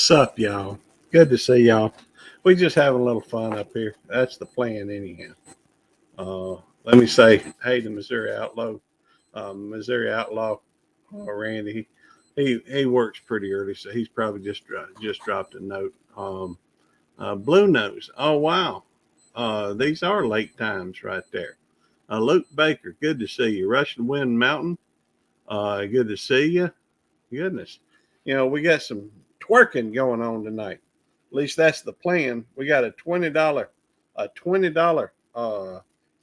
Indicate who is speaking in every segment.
Speaker 1: What's up, y'all? Good to see y'all. We just having a little fun up here. That's the plan, anyhow. Let me say, hey, to Missouri Outlaw, Randy. He works pretty early, so he's probably just dropped a note. Blue Nose. Oh wow, these are late times right there. Luke Baker. Good to see you. Russian Wind Mountain. Good to see you. Goodness, we got some twerking going on tonight. At least that's the plan. We got a $20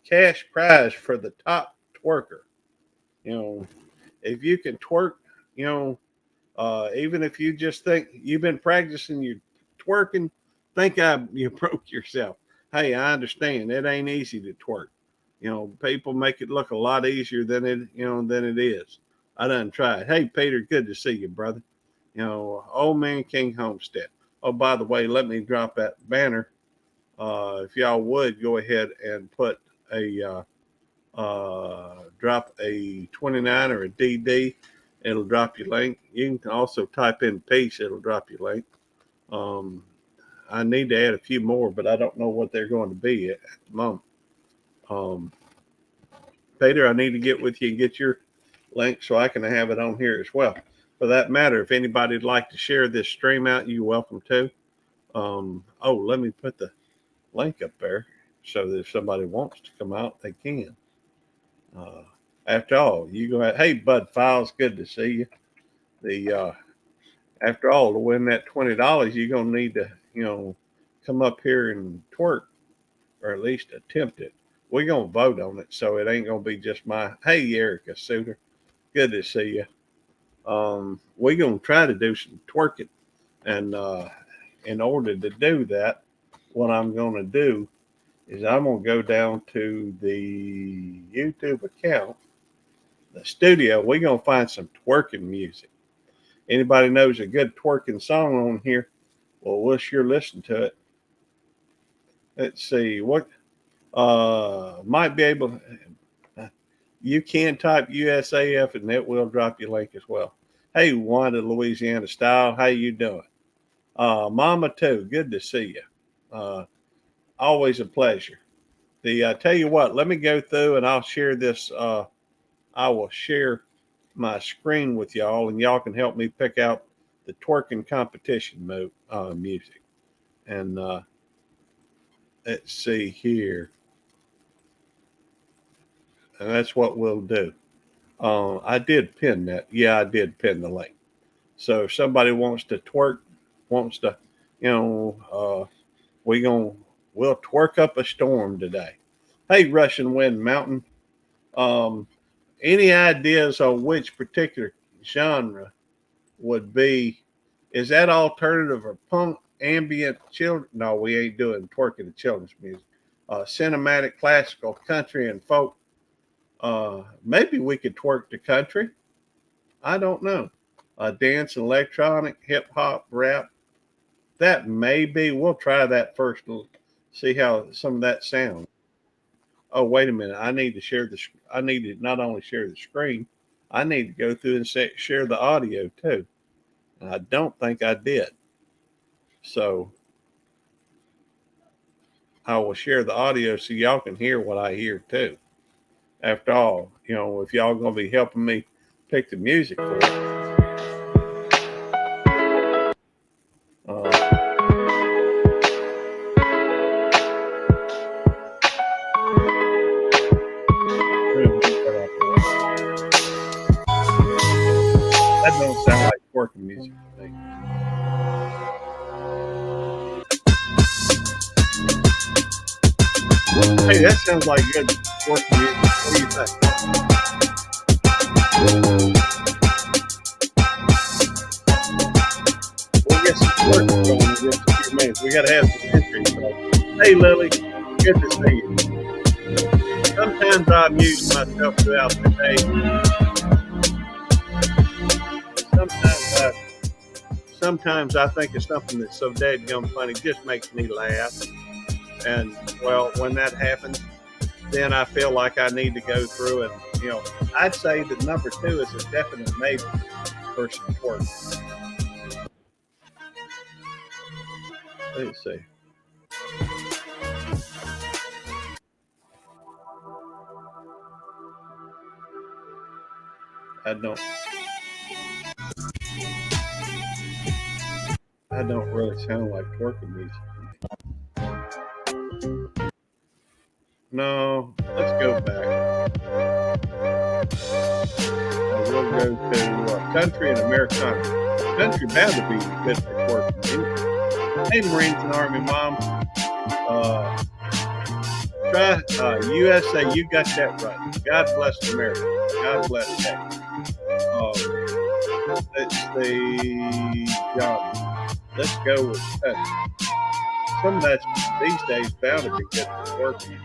Speaker 1: cash prize for the top twerker. You know, if you can twerk, you know, even if you just think you've been practicing your twerking, you broke yourself. Hey, I understand it ain't easy to twerk. People make it look a lot easier than it is. I done tried. Hey, Peter, good to see you, brother. Old Man King Homestead. Oh, by the way, let me drop that banner. If y'all would go ahead and put drop a 29 or a DD, it'll drop your link. You can also type in peace, it'll drop your link. I need to add a few more, but I don't know what they're going to be at the moment. Peter, I need to get with you and get your link so I can have it on here as well. For that matter, if anybody'd like to share this stream out, you're welcome to. Let me put the link up there so that if somebody wants to come out, they can. After all, you go ahead. Hey, Bud Files, good to see you. After all, to win that $20, you're gonna need to, come up here and twerk, or at least attempt it. We're gonna vote on it, so it ain't gonna be just my. Hey, Erica Suter, good to see you. We're gonna try to do some twerking, and in order to do that, what I'm gonna do is I'm gonna go down to the YouTube account, the studio. We're gonna find some twerking music. Anybody knows a good twerking song on here? Well, we'll sure listen to it. Let's see what might be able. You can type USAF and it will drop your link as well. Hey, Wanda, Louisiana Style, how you doing? Mama too, good to see you. Always a pleasure. Tell you what, let me go through and I'll share this. I will share my screen with y'all, and y'all can help me pick out the twerking competition music. And let's see here. And that's what we'll do. I did pin that. Yeah, I did pin the link. So if somebody wants to twerk, wants to, we'll twerk up a storm today. Hey, Russian Wind Mountain. Any ideas on which particular genre would be? Is that alternative or punk, ambient, children? No, we ain't doing twerking to children's music. Cinematic, classical, country, and folk. Maybe we could twerk to country. I don't know. Dance, electronic, hip hop, rap. That may be. We'll try that first. See how some of that sounds. Oh, wait a minute. I need to share the. I need to not only share the screen, I need to go through and share the audio too. And I don't think I did. So I will share the audio so y'all can hear what I hear too. After all, if y'all gonna be helping me pick the music for it. That don't sound like twerking music to me. Hey, that sounds like good twerking music. What do you think? We'll get some twerking going in just a few minutes. We got to have some entry. Hey, Lily, good to see you. Sometimes I amuse myself throughout the day. Sometimes I think it's something that's so dadgum funny, just makes me laugh. And well, when that happens, then I feel like I need to go through and, I'd say that number 2 is a definite maybe for some twerk. Let's see. I don't. I don't really sound like twerking music. No, let's go back. We'll go to country and Americana. Country bound to be good for twerking music. Hey, Marines and Army Mom. Try USA. You got that right. God bless America. God bless that. Let's see, John. Let's go with country. Some of that these days bound to be good for twerking.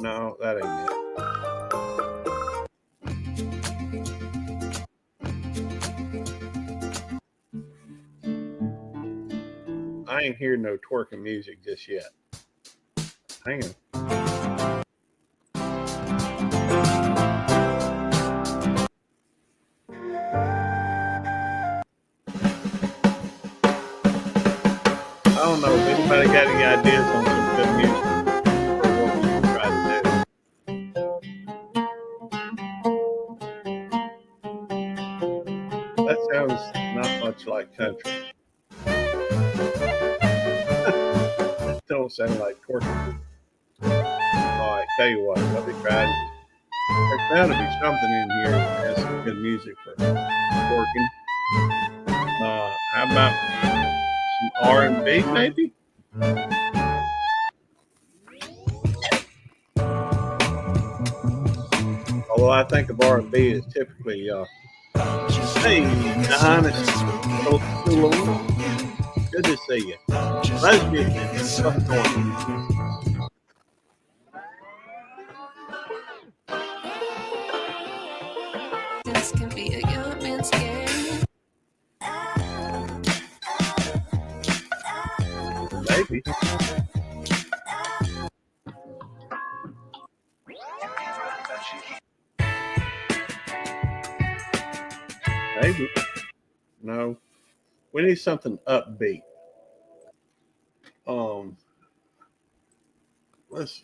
Speaker 1: No, that ain't it. I ain't hearing no twerking music just yet. Hang on. I don't know if anybody got any ideas on some good music for what we can try to do. That sounds not much like country. That don't sound like twerking. All right, tell you what, let me try it. There's bound to be something in here that has some good music for twerking. How about some R&B maybe? Although I think of R&B as typically, hey, Don, it's good to see you. Lesbian, what's going on? This can be a young man's game. Maybe. Maybe. No. We need something upbeat. Let's.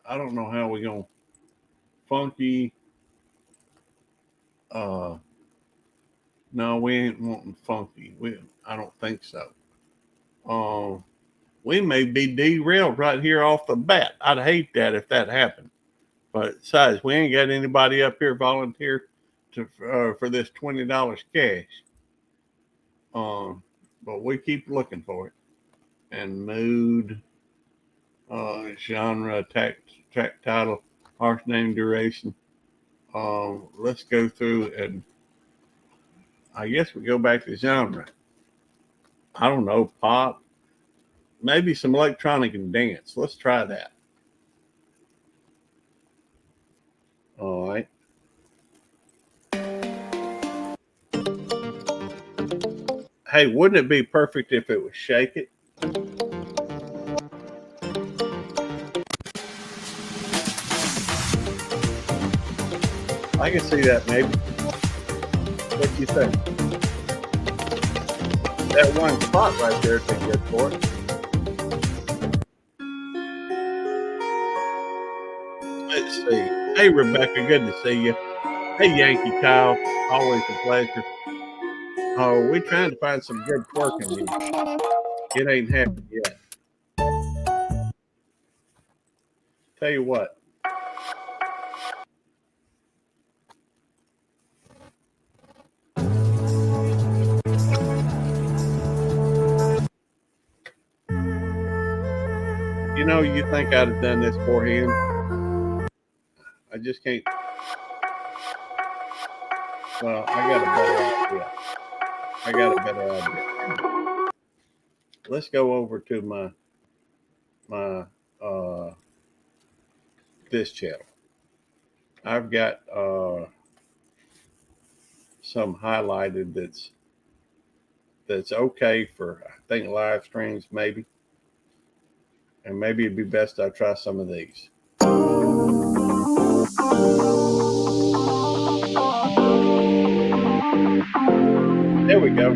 Speaker 1: I don't know how we're gonna funky. No, we ain't wanting funky. I don't think so. We may be derailed right here off the bat. I'd hate that if that happened. But besides, we ain't got anybody up here volunteer to for this $20 cash. But we keep looking for it. And mood, genre, track title, harsh name, duration. Let's go through and I guess we go back to genre. I don't know, pop, maybe some electronic and dance. Let's try that. All right. Hey, wouldn't it be perfect if it was Shake It? I can see that maybe. What do you think? That one spot right there would be good for it. Let's see. Hey, Rebecca, good to see you. Hey, Yankee Kyle, always a pleasure. Oh, we're trying to find some good twerking music. It ain't happened yet. Tell you what. You know, you think I'd have done this for him. I just can't. Well, I got a better idea. I got a better idea. Let's go over to my this channel. I've got some highlighted that's okay for I think live streams maybe, and maybe it'd be best I try some of these. There we go.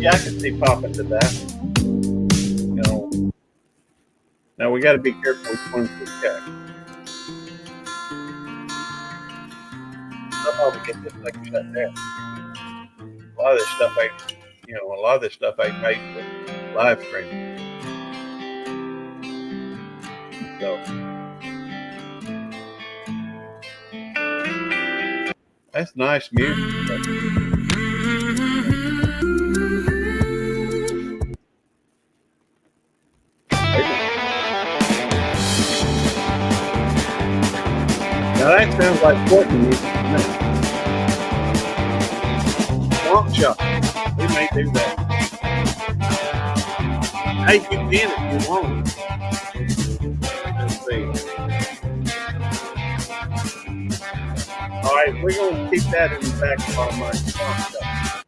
Speaker 1: Yeah, I can see popping to that. You know, now we got to be careful which ones we check. Somehow we get this thing shut down. A lot of this stuff ain't, a lot of this stuff ain't made for live streaming. So that's nice music. Now that sounds like twerking music to me. Swamp shop. We may do that. Hey, you can if you want. Let's see. All right, we're gonna keep that in the back of our mind. Swamp shop.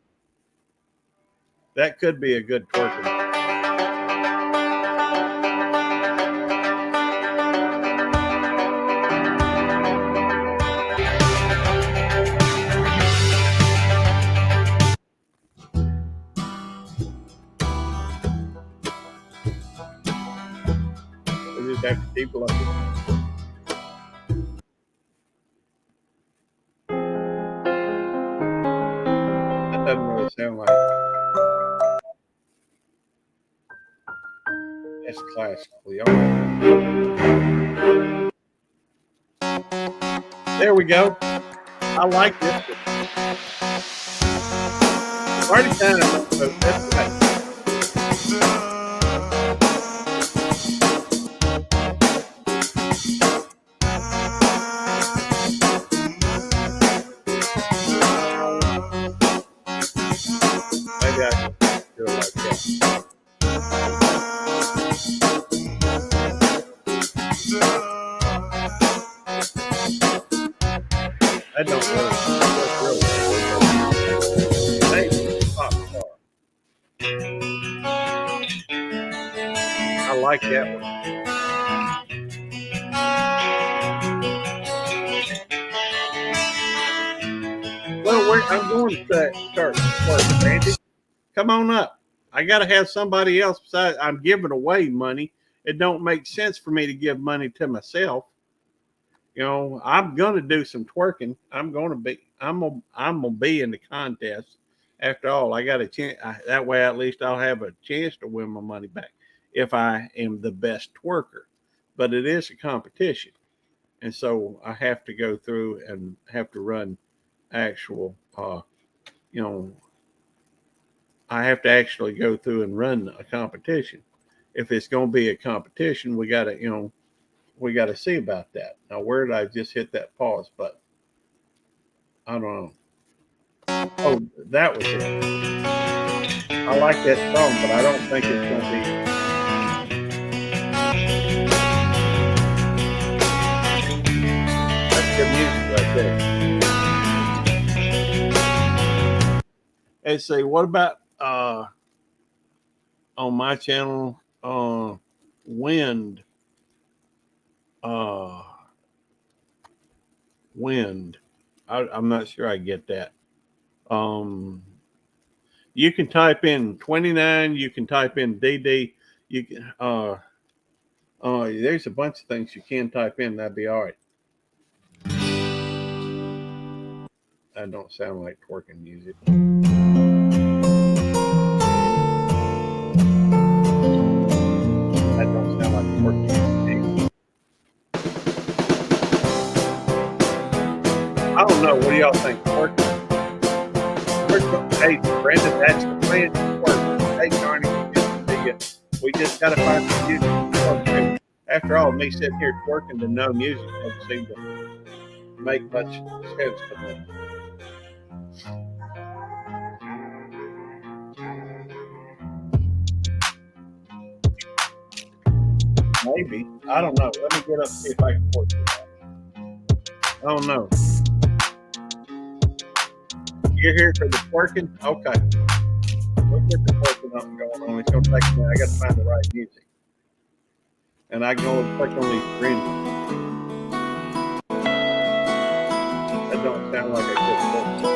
Speaker 1: That could be a good twerking. We just have to keep looking. That doesn't really sound like it's classically. All right. There we go. I like this one. Party time, so that's right. Maybe I can do it like that. I don't really work real well. Hey, pop star. I like that one. Well, I'm going to start first, Randy. Come on up. I got to have somebody else besides. I'm giving away money. It don't make sense for me to give money to myself. I'm gonna do some twerking. I'm gonna be in the contest. After all, I got a chance. That way, at least I'll have a chance to win my money back if I am the best twerker. But it is a competition, and so I have to go through and have to run actual. You know, I have to actually go through and run a competition. If it's going to be a competition, we got to see about that. Now, where did I just hit that pause button? I don't know. Oh, that was it. I like that song, but I don't think it's going to be. That's good music right there. Let's see. What about on my channel? Wind. Wind. I'm not sure I get that. You can type in 29. You can type in DD. You can. There's a bunch of things you can type in. That'd be all right. That don't sound like twerking music. That don't sound like twerking music. I don't know. What do y'all think? Twerking? Hey, Brandon, that's the plan. Twerking. Hey, Carney, we just got to find some music to twerk to. After all, me sitting here twerking to no music doesn't seem to make much sense to me. Maybe. I don't know. Let me get up and see if I can twerk to that. I don't know. You're here for the twerking? Okay. We'll get the twerking up and going on. It's going to take a minute. I got to find the right music. And I can only click on these green ones. That don't sound like a good twerk.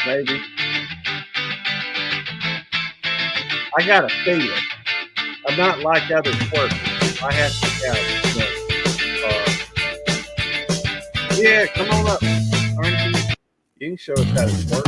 Speaker 1: maybe. I got a feeling. I'm not like other twerkers. I have to yeah, come on up. Aren't you can show us how to twerk.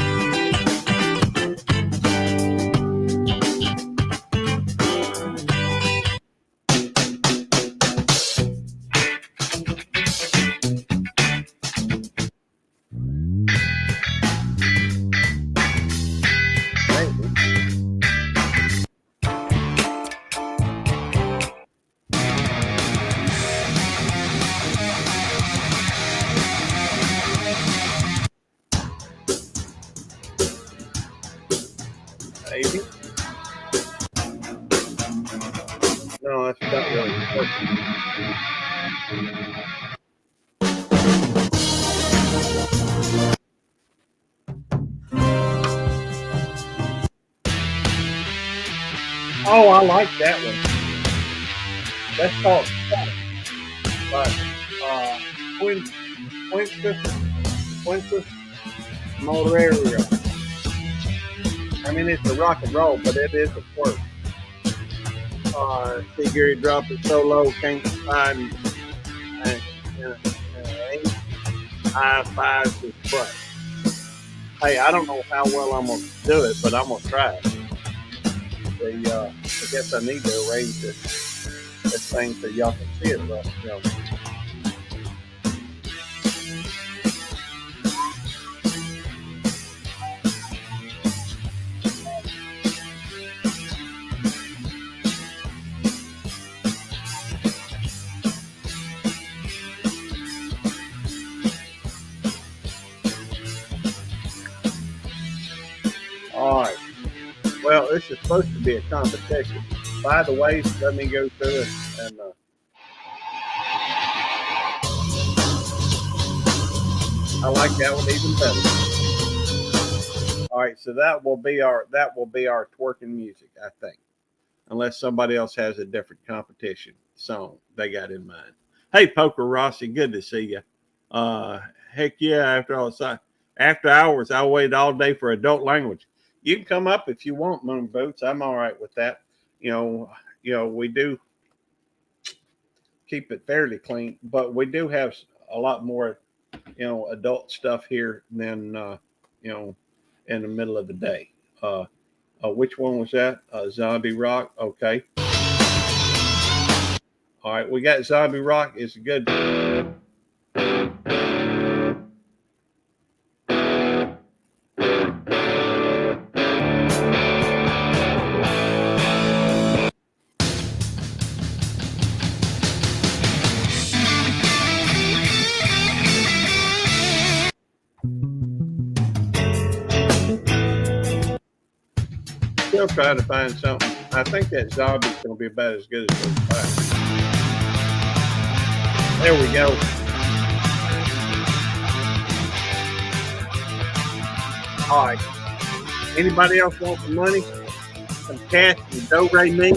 Speaker 1: Maybe. Maybe. No, that's not really twerking. Oh, I like that one. That's called but Quin Quintus Moreira. I mean, it's a rock and roll, but it is a twerk. See Gary drop it so low, can't find high fives his butt. Hey, I don't know how well I'm gonna do it, but I'm gonna try it. I guess I need to arrange this thing so y'all can see it. But, all right. Well, this is supposed to be a competition. By the way, let me go through it and. I like that one even better. All right, so that will be our twerking music, I think, unless somebody else has a different competition song they got in mind. Hey, Poker Rossi, good to see you. Heck yeah! After hours, I waited all day for adult language. You can come up if you want, Moon Boots. I'm all right with that. We do keep it fairly clean, but we do have a lot more adult stuff here than in the middle of the day. Which one was that? Zombie Rock. Okay. All right, we got Zombie Rock. It's good. Still trying to find something. I think that zombie's going to be about as good as those five. There we go. All right. Anybody else want some money? Some cash, some do-re-mi,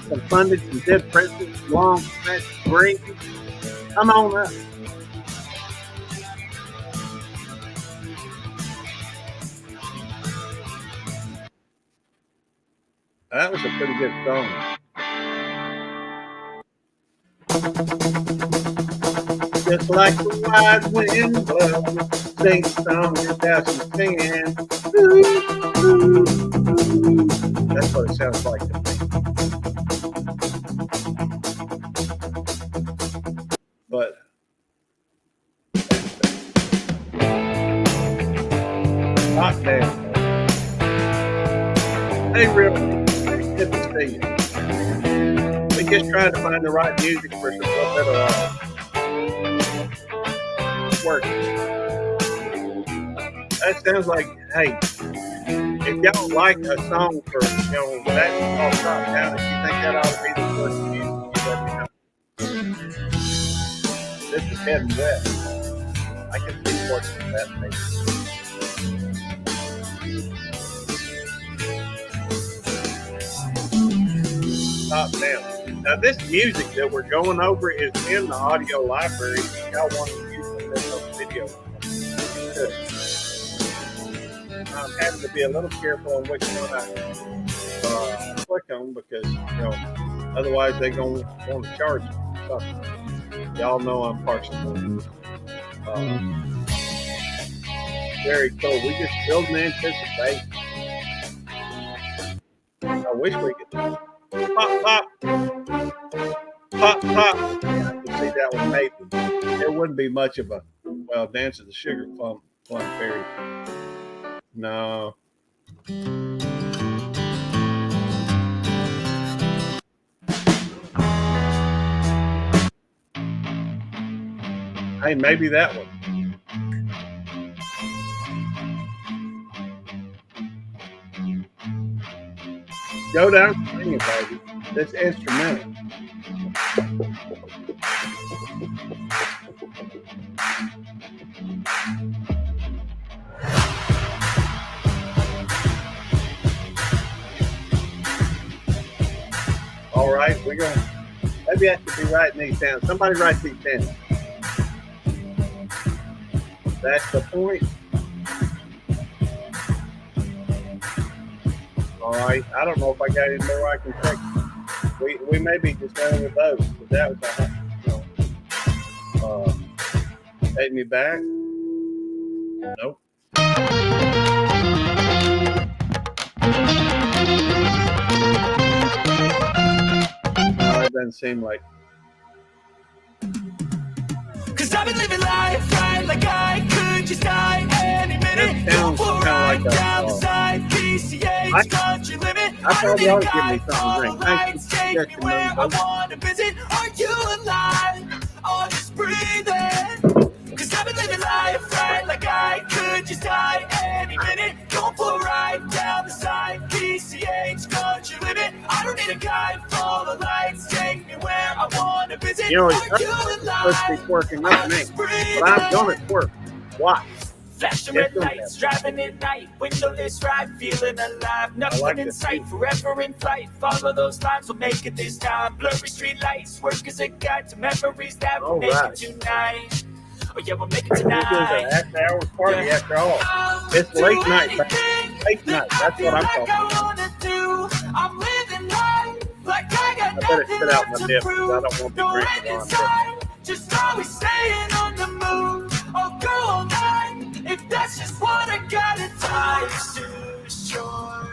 Speaker 1: some funded, some dead presidents, long, fat, gravy? Come on up. That was a pretty good song. Just like the wide wind blows, sing song 2010. Ooh, ooh, ooh. That's what it sounds like to me. But hot damn. Hey, really, good to see you. We just trying to find the right music for some little bit of work. That sounds like, hey, if y'all like a song for, that's called Top Down, if you think that ought to be the first music, you let me know. This is heading west. I can see working with that maybe. Top Down. Now, this music that we're going over is in the audio library. If y'all want to use it, there's no video. Good. I'm having to be a little careful on which one I click on because otherwise they're gonna want to charge me. So, y'all know I'm partial. Very cool. We just building anticipation. I wish we could pop, pop, pop, pop. I can see that one maybe. There wouldn't be much of a dance of the sugar plum fairy. No. Hey, maybe that one. Go down singing, baby. This instrumental. All right, we're going to, maybe I should be writing these down. Somebody write these down. That's the point. All right, I don't know if I got any more I can take. We may be just going with those, but that was take me back. Nope. No, it doesn't seem like.
Speaker 2: Cause I've been living life right like I could just die any minute.
Speaker 1: Sounds kind of like
Speaker 2: down the side, PCH, country limit.
Speaker 1: I thought y'all would give me something to drink.
Speaker 2: Take me where I wanna visit. Are you alive or just breathing? Cause I've been living life right like I could just die any minute. Going for a ride down the side, PCH, country limit. I don't need a guide, follow lights, take me where I wanna visit.
Speaker 1: You know, it's supposed to be twerking, not me, but I'm gonna twerk. Why?
Speaker 2: Flashing red lights, driving at night, windowless ride, feeling alive, nothing in sight, forever in flight. Follow those lines, we'll make it this time. Blurry street lights, work as a guide to memories that we'll make it tonight. Oh yeah, we'll make it tonight.
Speaker 1: This is an after hours party after all. It's late night. Late night. That's what I'm talking about.
Speaker 2: I'm living life like I got
Speaker 1: better spit out my dip because I don't want to be drinking while I'm drinking.
Speaker 2: Just always staying on the move. I'll go all night if that's just what I gotta do. Life's too short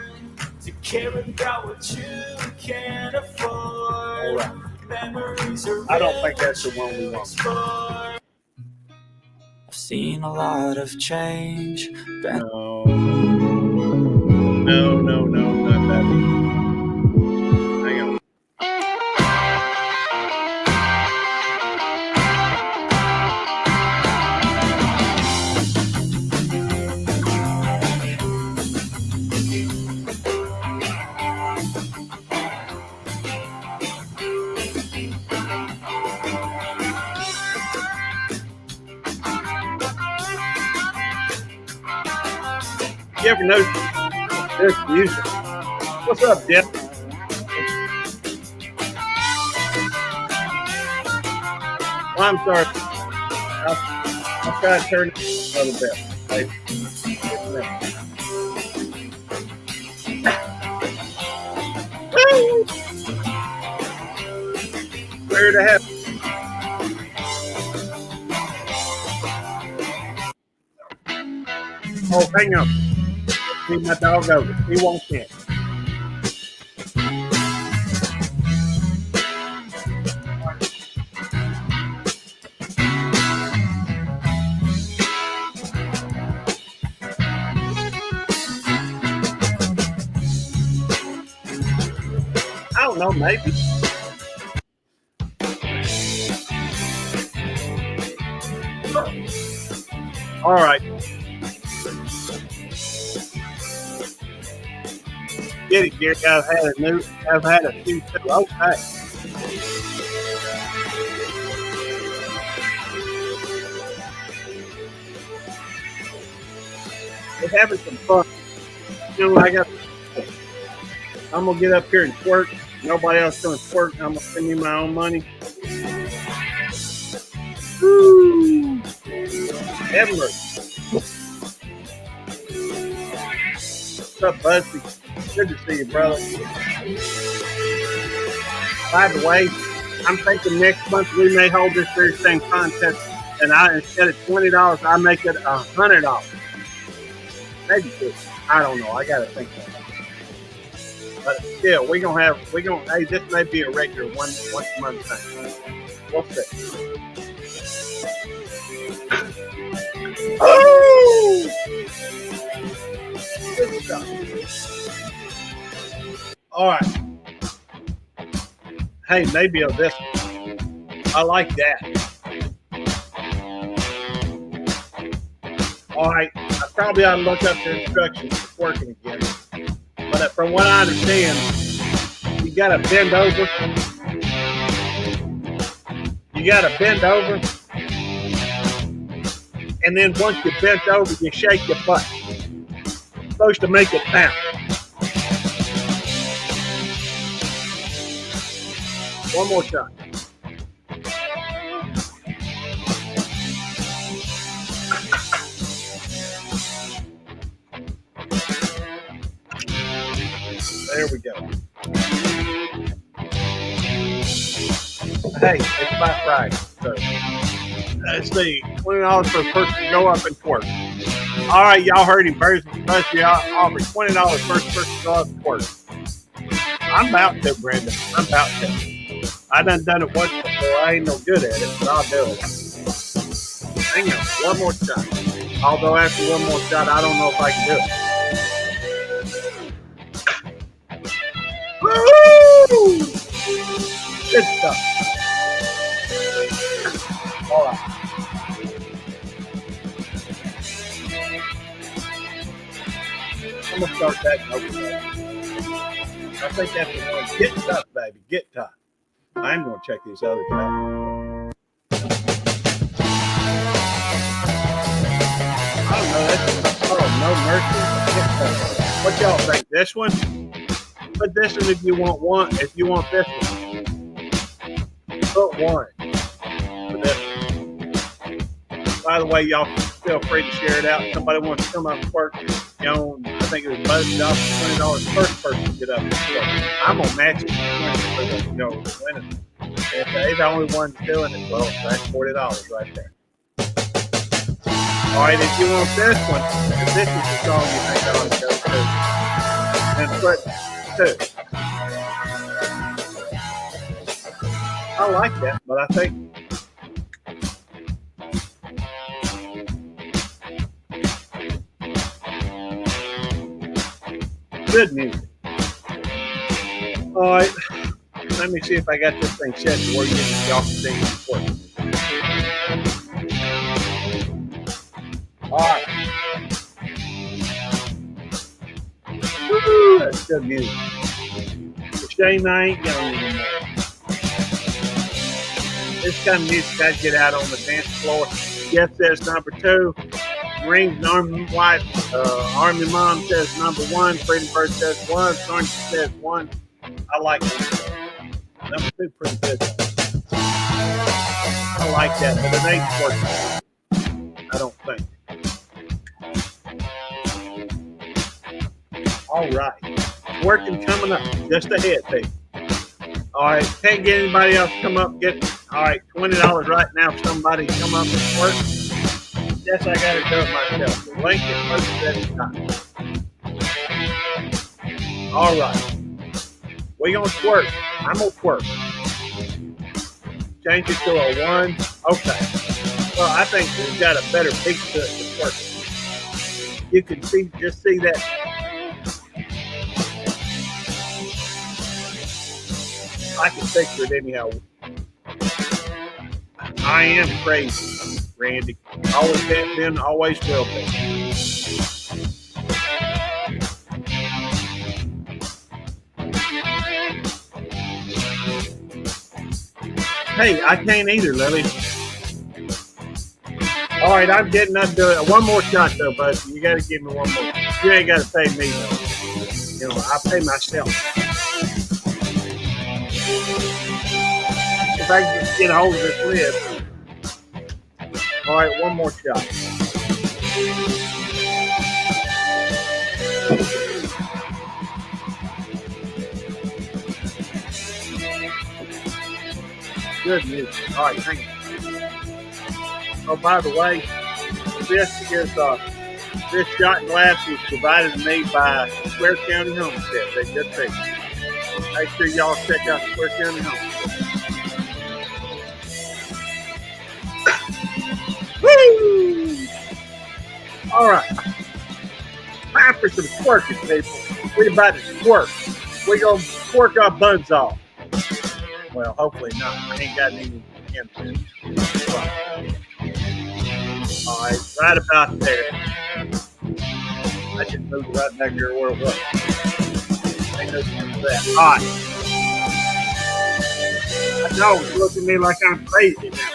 Speaker 2: to care about what you can afford.
Speaker 1: Right.
Speaker 2: Memories are
Speaker 1: I don't think that's the one we want.
Speaker 2: I've seen a lot of change.
Speaker 1: No, not that. Hang on. You ever notice there's music? What's up, Dip? Well, I'm sorry. I'll try to turn it a little bit. Maybe. Where to have? Oh, hang on. See my dog over. He won't in. I don't know, maybe. All right. Get it, Gary. I've had a few too. Okay. We're having some fun. You know, I'm gonna get up here and twerk. Nobody else gonna twerk. I'm gonna spend me my own money. Woo! Edward. What's up, Busby? Good to see you, brother. By the way, I'm thinking next month we may hold this very same contest, and instead of $20, I make it $100. Maybe $50. I don't know. I gotta think about it. But still, hey, this may be a regular once a month thing. We'll see. Oh! Good stuff. All right. Hey, maybe of this one. I like that. All right. I probably ought to look up the instructions for working again. But from what I understand, you got to bend over. You got to bend over. And then once you bent over, you shake your butt. It's supposed to make it bounce. One more time. There we go. Hey, it's my Friday. So let's see. $20 for a person to go up and twerk. All right, y'all heard him. Busby offer $20 first person to go up and twerk. I'm about to, Brandon. I'm about to. I done it once before. I ain't no good at it, but I'll do it. Hang on, one more shot. Although after one more shot, I don't know if I can do it. Woo! Good stuff. All right. I'm gonna start that over there. I think that's the one. Get tough, baby. Get tough. I'm going to check these others out. I don't know. That's no mercy. What y'all think? This one? Put this one if you want one. If you want this one, put one. For this one. By the way, y'all feel free to share it out. If somebody wants to come up and work, you know, I think it was Busby off $20 first person to get up and work. I'm gonna match it for the winner. If they're the only ones doing it, well, that's $40 right there. All right, if you want this one, if this is the song you think I ought to go to, then put 2. I like that, but I think good music. All right. Let me see if I got this thing set to where y'all can sing it before. All right. Woo, that's good music. It's a shame I ain't young anymore. This kind of music I'd get out on the dance floor. Yes says number 2. Rings Army Wife, Army Mom says number 1. Freedom Bird says 1. Sonya says 1. I like this. Number 2, pretty good. I like that, but it ain't working. I don't think. All right. Working coming up. Just ahead, baby. All right. Can't get anybody else to come up and get. All right. $20 right now for somebody to come up and work. Yes, I got to do it myself. The link is posted at the top. All right. We're going to twerk. I'm going to twerk. Change it to a 1. Okay. Well, I think we've got a better beat to it to twerk. You can just see that. I can picture it anyhow. I am crazy, Randy. Always have been, always will be. Hey, I can't either, Lily. All right, I'm getting up to it. One more shot, though, bud. You got to give me one more. You ain't got to pay me, though. You know, I pay myself. If I can get a hold of this lid. All right, one more shot. good music. All right, hang on. Oh, by the way, this shot glass was provided to me by Square County Homestead. They just say, make sure y'all check out Square County Homestead. Woo! All right, time for some twerking, people. We about to twerk. We gonna twerk our buns off. Well, hopefully not. I ain't got any infants. All right, right about there. I just moved right back here where it was. Ain't no sense of that. All right. I know it's looking at me like I'm crazy now.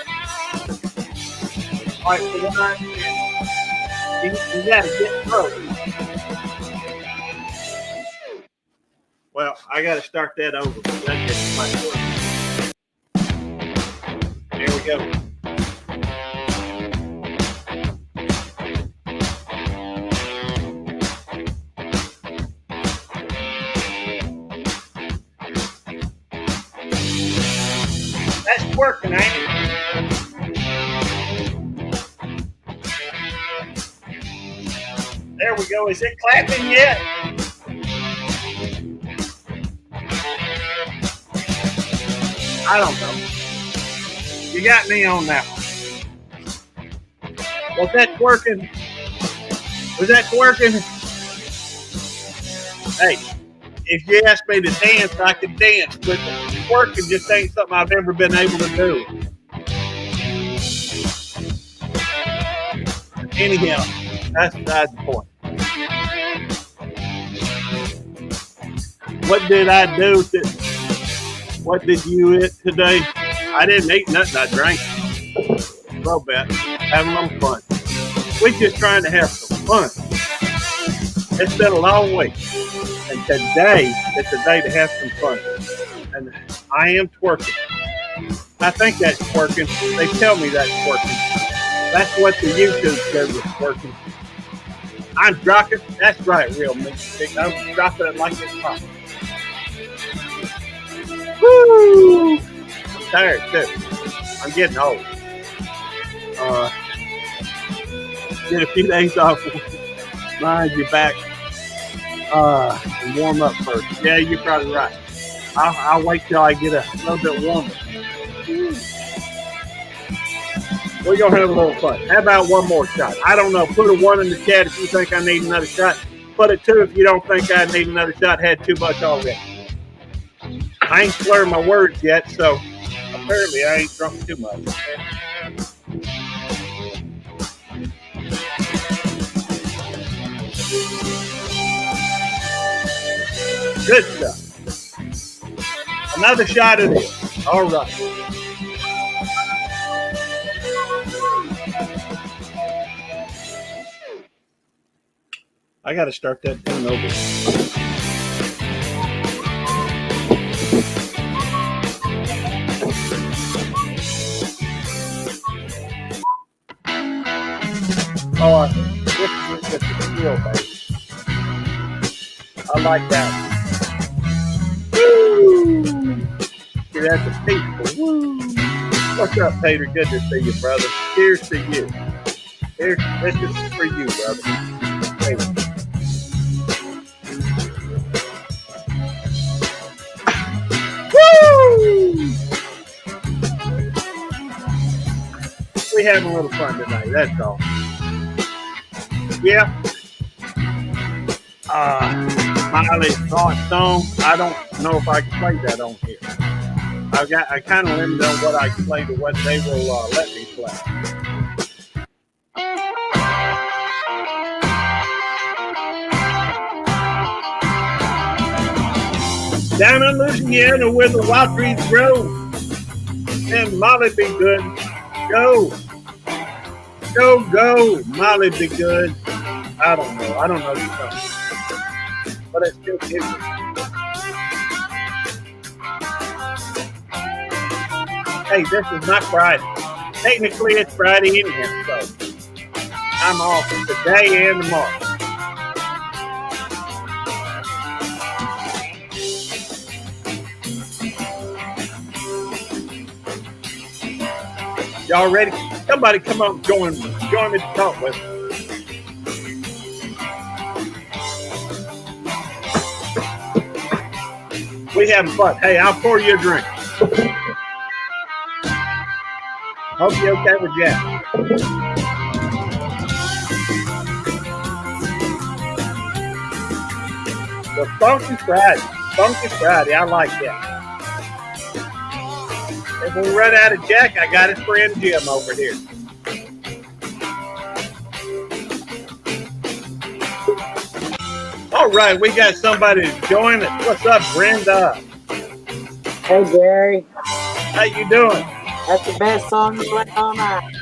Speaker 1: All right, for one, you gotta get through. Well, I gotta start that over. That gets my work. Here we go. That's working, ain't it? There we go. Is it clapping yet? I don't know. You got me on that one. Was that twerking? Was that twerking? Hey, if you asked me to dance, I could dance, but twerking just ain't something I've ever been able to do. Anyhow, that's beside the point. What did I do? What did you eat today? I didn't eat nothing. I drank a little bit, having a little fun. We're just trying to have some fun. It's been a long week, and today is the day to have some fun. And I am twerking. I think that's twerking. They tell me that's twerking. That's what the YouTube says is twerking. I'm dropping. That's right, real music. I'm dropping it like it's pop. Woo! I'm tired too. I'm getting old. Get a few days off. Mind your back. And warm up first. Yeah, you're probably right. I'll wait till I get a little bit warmer. We're gonna have a little fun. How about one more shot? I don't know. Put a 1 in the chat if you think I need another shot. Put a 2 if you don't think I need another shot. Had too much already. I ain't slurring my words yet, so apparently I ain't drunk too much. Good stuff. Another shot of this. All right. I got to start that thing over. Oh, this is just a skill, baby. I like that. Woo! See, that's a peaceful. Woo! What's up, Peter? Good to see you, brother. Cheers to you. Here's, this is for you, brother. Hey. Woo! We having a little fun tonight, that's all. Yeah. Miley's Thought Song. I don't know if I can play that on here. I kind of limited on what I can play to what they will let me play. Down in Louisiana where the wild trees grow, and Molly be good. Go, go, go, Molly be good. I don't know the song, but it's still good. Hey, this is not Friday. Technically, it's Friday anyhow, so I'm off today and tomorrow. Y'all ready? Somebody come on, join me to talk with me. We having fun. Hey, I'll pour you a drink. Hope you're okay with Jack. The Funky Friday. Funky Friday. I like that. If we run out of Jack, I got his friend Jim over here. All right, we got somebody to join us. What's up, Brenda?
Speaker 3: Hey, Gary.
Speaker 1: How you doing?
Speaker 3: That's the best song you played all night.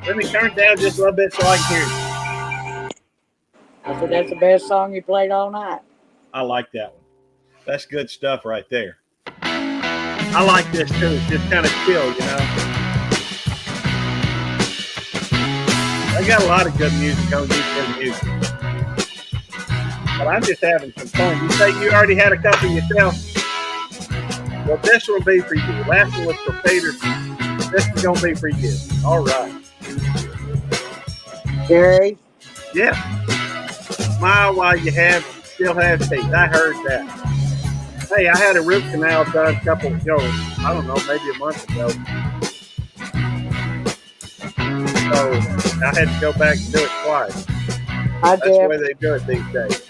Speaker 1: Let me turn it down just a little bit so I can hear you.
Speaker 3: I said, that's the best song you played all night.
Speaker 1: I like that one. That's good stuff right there. I like this too. It's just kind of chill, you know. I got a lot of good music on YouTube music. But I'm just having some fun. You say you already had a couple yourself? Well, this will be for you. Last one was for Peter. This is going to be for you. All right.
Speaker 3: Gary?
Speaker 1: Yeah. Smile while you still have teeth. I heard that. Hey, I had a root canal done a couple, I don't know, maybe a month ago. So I had to go back and do it twice. That's the way they do it these days.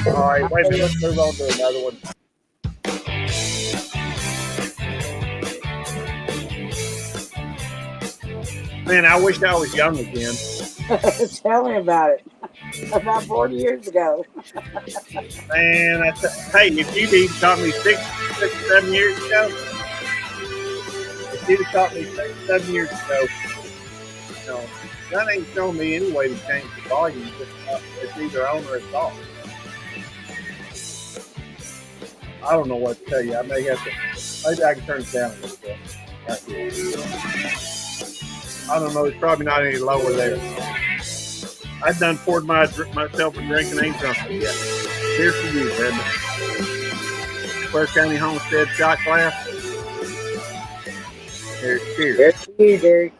Speaker 1: All right, wait a minute. Let's move on to another one. Man, I wish I was young again.
Speaker 3: Tell me about it. About 40 years ago.
Speaker 1: Man, hey, if you'd taught me 6 or 7 years ago, if you'd have taught me 6 or 7 years ago, that ain't showing me any way to change the volume. It's either on or it's off. I don't know what to tell you. I may have to. Maybe I can turn it down a little bit. Right here. I don't know. It's probably not any lower there. I've done poured myself a drink and ain't drunk it yet. Here's for you, Brenda. First County Homestead shot glass. Cheers.
Speaker 3: Here's for you, Gary.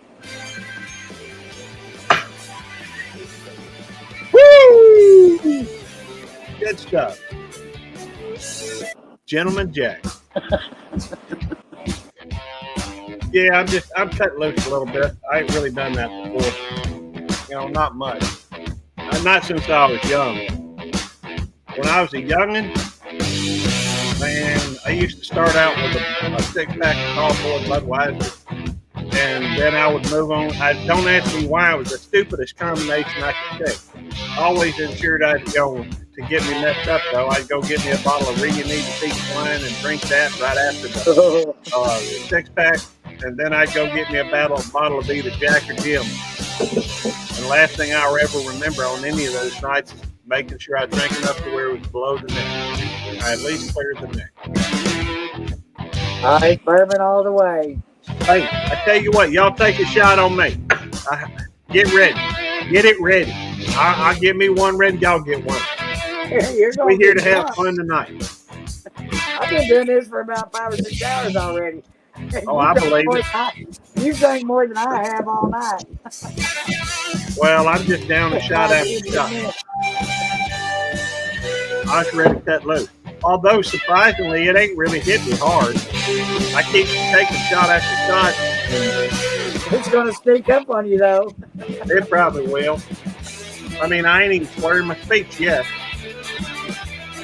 Speaker 1: Woo! Good stuff. Gentleman Jack. Yeah, I'm cut loose a little bit. I ain't really done that before. Not much. Not since I was young. When I was a youngin', man, I used to start out with a 6-pack of tall boy Budweiser, and then I would move on. Don't ask me why. It was the stupidest combination I could take. Always ensured I'd go to get me messed up, though. I'd go get me a bottle of Reminiscence peach wine and drink that right after the 6-pack, and then I'd go get me a bottle of either Jack or Jim. And the last thing I'll ever remember on any of those nights is making sure I drank enough to where it was below the neck. I at least cleared the neck.
Speaker 3: All right, bourbon all the way.
Speaker 1: Hey, I tell you what, y'all take a shot on me. Get ready. Get it ready. I'll get me one ready. Y'all get one. We're here to have fun tonight.
Speaker 3: I've been doing this for about 5 or 6 hours already.
Speaker 1: Oh, I believe it.
Speaker 3: You drank more than I have all night.
Speaker 1: Well, I'm just down a shot after shot. I was ready to cut loose. Although, surprisingly, it ain't really hit me hard. I keep taking shot after shot.
Speaker 3: It's going to sneak up on you, though.
Speaker 1: It probably will. I mean, I ain't even slurring my speech yet.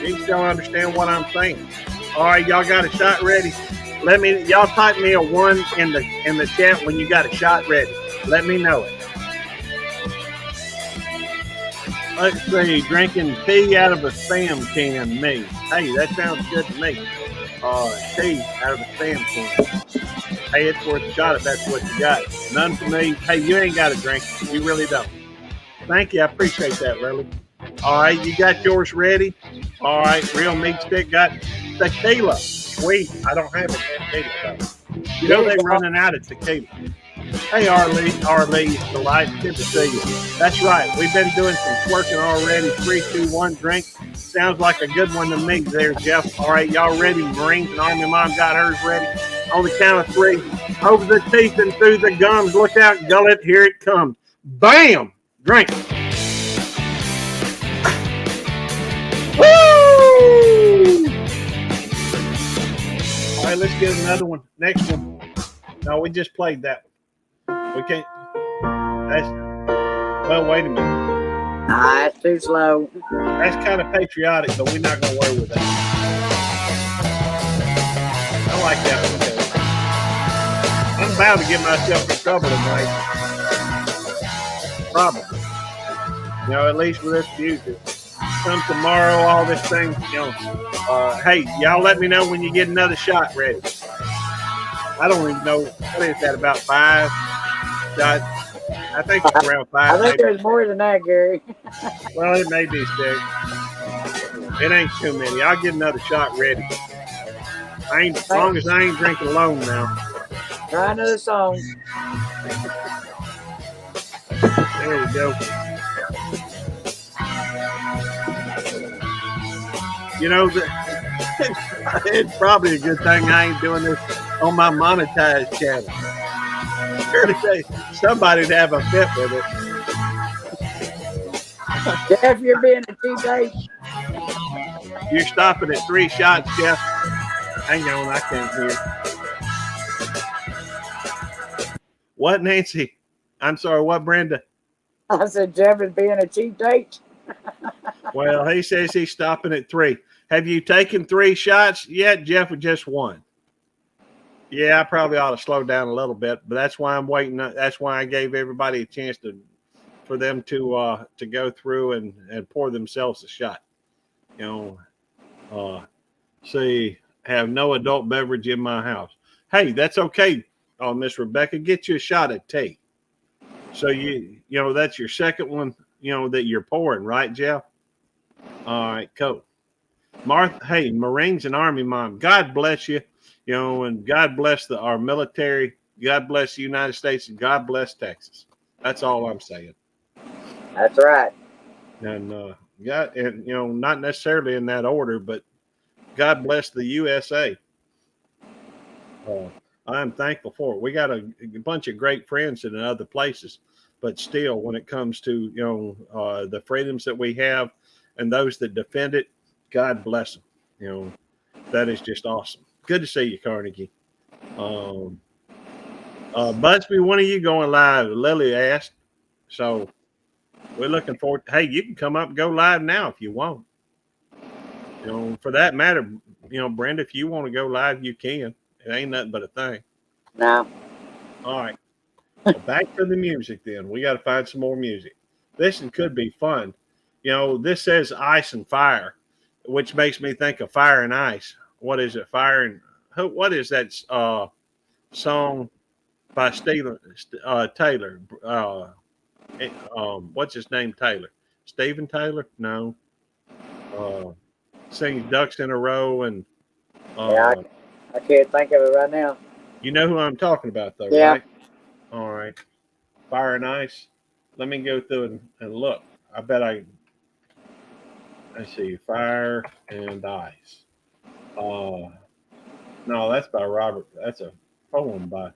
Speaker 1: You still understand what I'm saying. All right, y'all got a shot ready. Y'all type me a 1 in the chat when you got a shot ready. Let me know it. Let's see, drinking tea out of a Spam can, me. Hey, that sounds good to me. Tea out of a Spam can. Hey, it's worth a shot if that's what you got. None for me. Hey, you ain't got a drink. You really don't. Thank you. I appreciate that, really. All right, you got yours ready? All right, Real Meat Stick got tequila. Sweet. I don't have a tequila, though. They're running out of tequila. Hey, Arlie, Delight, good to see you. That's right. We've been doing some twerking already. 3, 2, 1, drink. Sounds like a good one to me there, Jeff. All right, y'all ready? Marines and Army Mom got hers ready. On the count of 3. Over the teeth and through the gums. Look out, gullet. Here it comes. Bam! Drink. Woo! All right, let's get another one. Next one. No, we just played that one. We can't. That's. Well, wait a minute.
Speaker 3: That's too slow.
Speaker 1: That's kind of patriotic, but we're not going to worry with that. I like that one too. I'm about to get myself in trouble tonight. Probably. You know, at least with this music. Come tomorrow, all this thing, you know. Hey, y'all let me know when you get another shot ready. I don't even know. What is that, about 5 shots? I think it's around 5.
Speaker 3: I think there's more than that, Gary.
Speaker 1: Well, it may be 6. It ain't too many. I'll get another shot ready. As long as I ain't drinking alone now.
Speaker 3: Try another song.
Speaker 1: There we go. You know, it's probably a good thing I ain't doing this on my monetized channel. Somebody'd have a fit with it.
Speaker 3: Jeff, you're being a cheap date.
Speaker 1: You're stopping at 3 shots, Jeff. Hang on, I can't hear. What, Nancy? I'm sorry, what, Brenda?
Speaker 3: I said Jeff is being a cheap date.
Speaker 1: Well, he says he's stopping at 3. Have you taken 3 shots yet, Jeff, or just 1? Yeah, I probably ought to slow down a little bit, but that's why I'm waiting. That's why I gave everybody a chance for them to go through and pour themselves a shot. You know, see, have no adult beverage in my house. Hey, that's okay. Miss Rebecca, get you a shot of tea. So you know that's your second one. You know that you're pouring, right, Jeff? All right, cool. Martha, hey, Marines and Army mom, God bless you. You know, and God bless our military. God bless the United States, and God bless Texas. That's all I'm saying.
Speaker 3: That's right.
Speaker 1: And and you know, not necessarily in that order, but God bless the USA. I'm thankful for it. We got a bunch of great friends in other places, but still, when it comes to the freedoms that we have and those that defend it, God bless them. You know, that is just awesome. Good to see you, Carnegie. Busby, when are you going live? Lily asked. So we're looking forward. Hey, you can come up and go live now if you want. You know, for that matter, you know, Brenda, if you want to go live, you can. It ain't nothing but a thing.
Speaker 3: No.
Speaker 1: All right. Well, back to the music then. We got to find some more music. This could be fun. You know, this says ice and fire, which makes me think of fire and ice. What is it? Fire and what is that song by Steven Taylor? What's his name? Taylor. Steven Taylor? No. Sings Ducks in a Row and
Speaker 3: yeah, I can't think of it right now.
Speaker 1: You know who I'm talking about, though,
Speaker 3: yeah.
Speaker 1: Right? All right. Fire and ice. Let me go through and look. I bet let's see. Fire and ice. No, that's by Robert. That's a poem by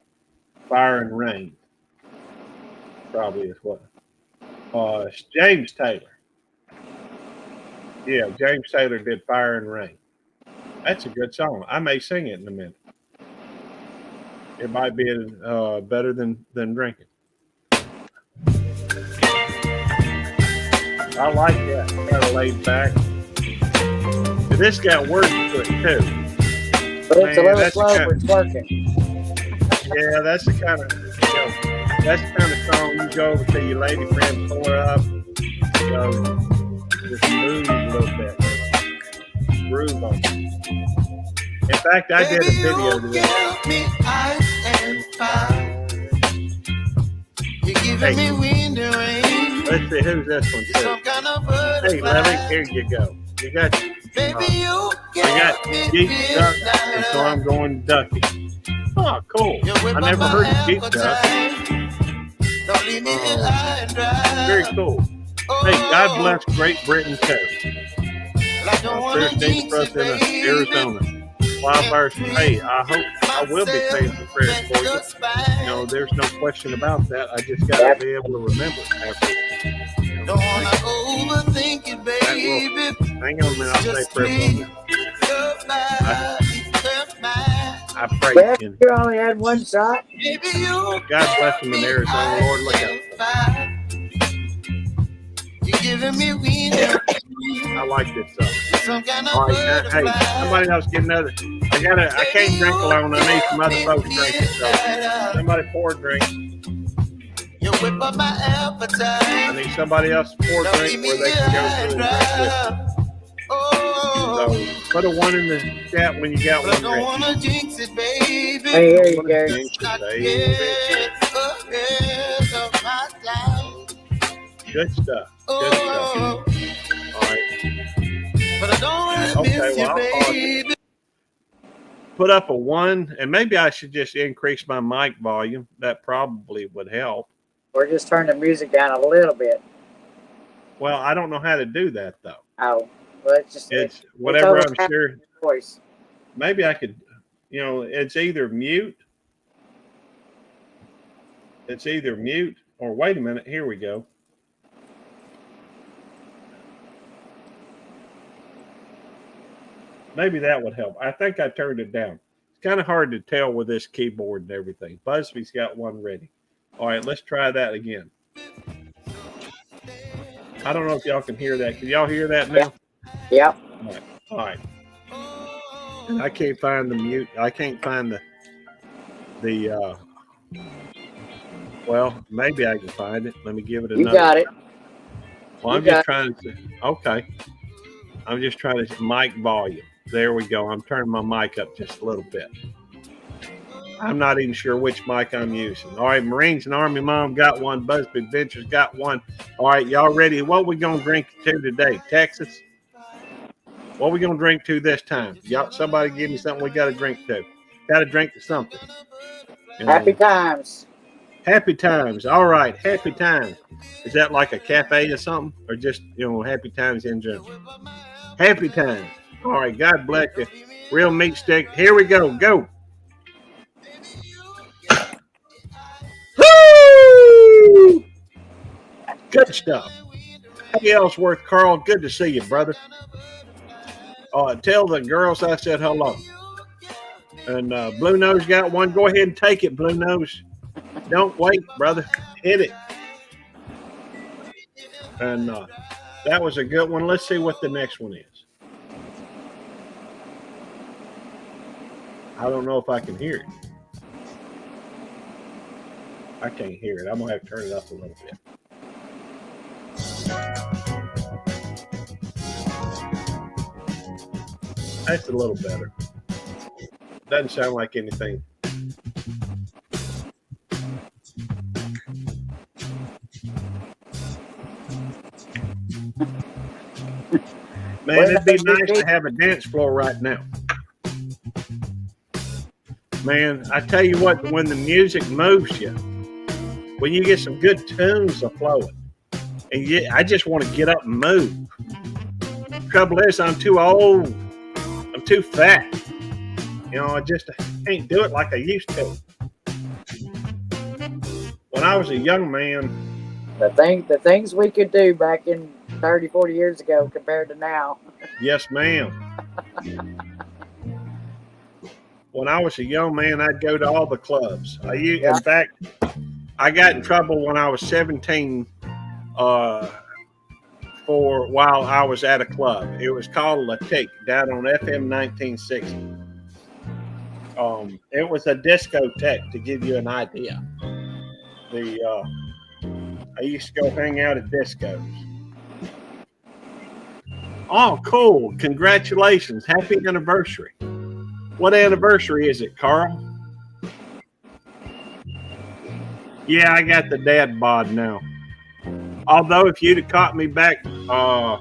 Speaker 1: Fire and Rain. Probably is what. It's James Taylor. Yeah, James Taylor did Fire and Rain. That's a good song. I may sing it in a minute. It might be better than drinking. I like that. Kind of laid back. This got words to it too.
Speaker 3: But it's a little slow for twerking.
Speaker 1: Yeah, that's the kind of song you go over to your lady friend, pull her up, just move a little bit, groove on it. In fact, I did a video today. Hey, let's see who's this one too. Hey, Lily, here you go. You got Jeep Duck, and so I'm going ducky. Oh, cool. I never heard of Jeep Duck. Very cool. Hey, God bless Great Britain too. 13th president of Arizona. Wildfires, hey, I will be saying some prayers for you. You know, there's no question about that. I just got to be able to remember it after.
Speaker 2: Don't wanna overthink it, baby.
Speaker 1: Hang on a minute, I'll say prayer for you. I pray.
Speaker 3: Jeff, you only had one shot.
Speaker 1: God bless them in Arizona. Lord, look out.
Speaker 2: You're giving me wind.
Speaker 1: I like this song. All right, hey, somebody else get another. I can't drink alone. I need some other folks drinking. So somebody pour a drink.
Speaker 2: You whip up my appetite.
Speaker 1: I need somebody else to pour a drink where they can go through and drink with. So put a 1 in the chat when you got one ready.
Speaker 2: I don't wanna jinx it, baby.
Speaker 3: Hey, here you go.
Speaker 1: Good stuff. Good stuff. All right.
Speaker 2: But I don't wanna miss you, baby.
Speaker 1: Put up a 1, and maybe I should just increase my mic volume. That probably would help.
Speaker 3: Or just turn the music down a little bit.
Speaker 1: Well, I don't know how to do that though.
Speaker 3: Oh, well,
Speaker 1: it's whatever.
Speaker 3: it's
Speaker 1: I'm sure.
Speaker 3: Voice.
Speaker 1: Maybe I could. You know, it's either mute. Or wait a minute. Here we go. Maybe that would help. I think I turned it down. It's kind of hard to tell with this keyboard and everything. Busby's got one ready. All right, let's try that again. I don't know if y'all can hear that. Can y'all hear that now?
Speaker 3: Yeah.
Speaker 1: All right. And I can't find the mute. I can't find the well, maybe I can find it. Let me give it another.
Speaker 3: You got it.
Speaker 1: Well, I'm just trying to. Okay. I'm just trying to mic volume. There we go. I'm turning my mic up just a little bit. I'm not even sure which mic I'm using. All right, Marines and Army Mom got one. Busby Adventures got one. All right, y'all ready? What we gonna drink to today? Texas? What we gonna drink to this time? Y'all, somebody give me something we gotta drink to. Gotta drink to something.
Speaker 3: Happy times.
Speaker 1: Happy times. All right, happy times. Is that like a cafe or something? Or just, happy times in general? Happy times. All right, God bless you. Real meat stick. Here we go. Go. Woo! Good stuff. Hey, Ellsworth, Carl, good to see you, brother. Tell the girls I said hello. And Blue Nose got one. Go ahead and take it, Blue Nose. Don't wait, brother. Hit it. And that was a good one. Let's see what the next one is. I don't know if I can hear it. I can't hear it. I'm going to have to turn it up a little bit. That's a little better. Doesn't sound like anything. Man, it'd be nice to have a dance floor right now. Man, I tell you what, when the music moves you, when you get some good tunes flowing, and I just want to get up and move. Trouble is, I'm too old. I'm too fat. I just can't do it like I used to. When I was a young man,
Speaker 3: the things we could do back in 30, 40 years ago compared to now.
Speaker 1: Yes, ma'am. When I was a young man, I'd go to all the clubs. In fact, I got in trouble when I was 17 for while I was at a club. It was called La Tique down on FM 1960. It was a discotheque, to give you an idea. I used to go hang out at discos. Oh, cool. Congratulations. Happy anniversary. What anniversary is it, Carl? Yeah, I got the dad bod now. Although if you'd have caught me back, I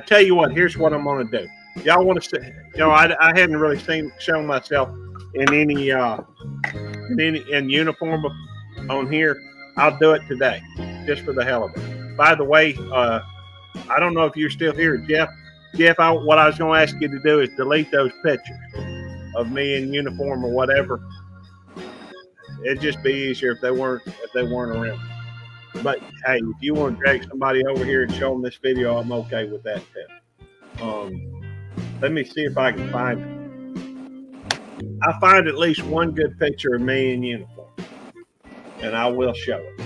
Speaker 1: tell you what, here's what I'm going to do. Y'all want to see, I hadn't really shown myself in any in uniform on here. I'll do it today, just for the hell of it. By the way, I don't know if you're still here, Jeff. Jeff, what I was going to ask you to do is delete those pictures of me in uniform or whatever. It'd just be easier if they weren't around. But hey, if you want to drag somebody over here and show them this video, I'm okay with that too. Let me see if I can find it. I find at least one good picture of me in uniform, and I will show it.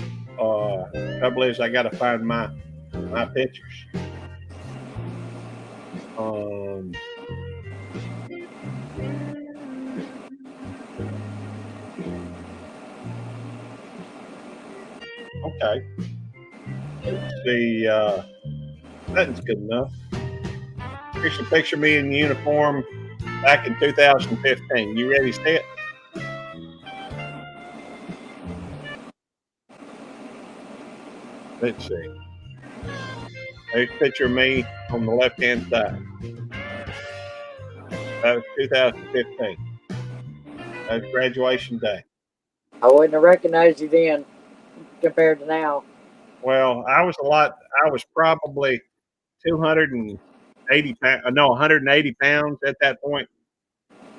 Speaker 1: Trouble is, I got to find my pictures. Okay. Let's see. Nothing's good enough. Here's a picture of me in uniform back in 2015. You ready to see it? Let's see. There's a picture of me on the left-hand side. That was 2015. That was graduation day.
Speaker 3: I wouldn't have recognized you then compared to now.
Speaker 1: Well, I was probably 280 pounds, no, 180 pounds at that point.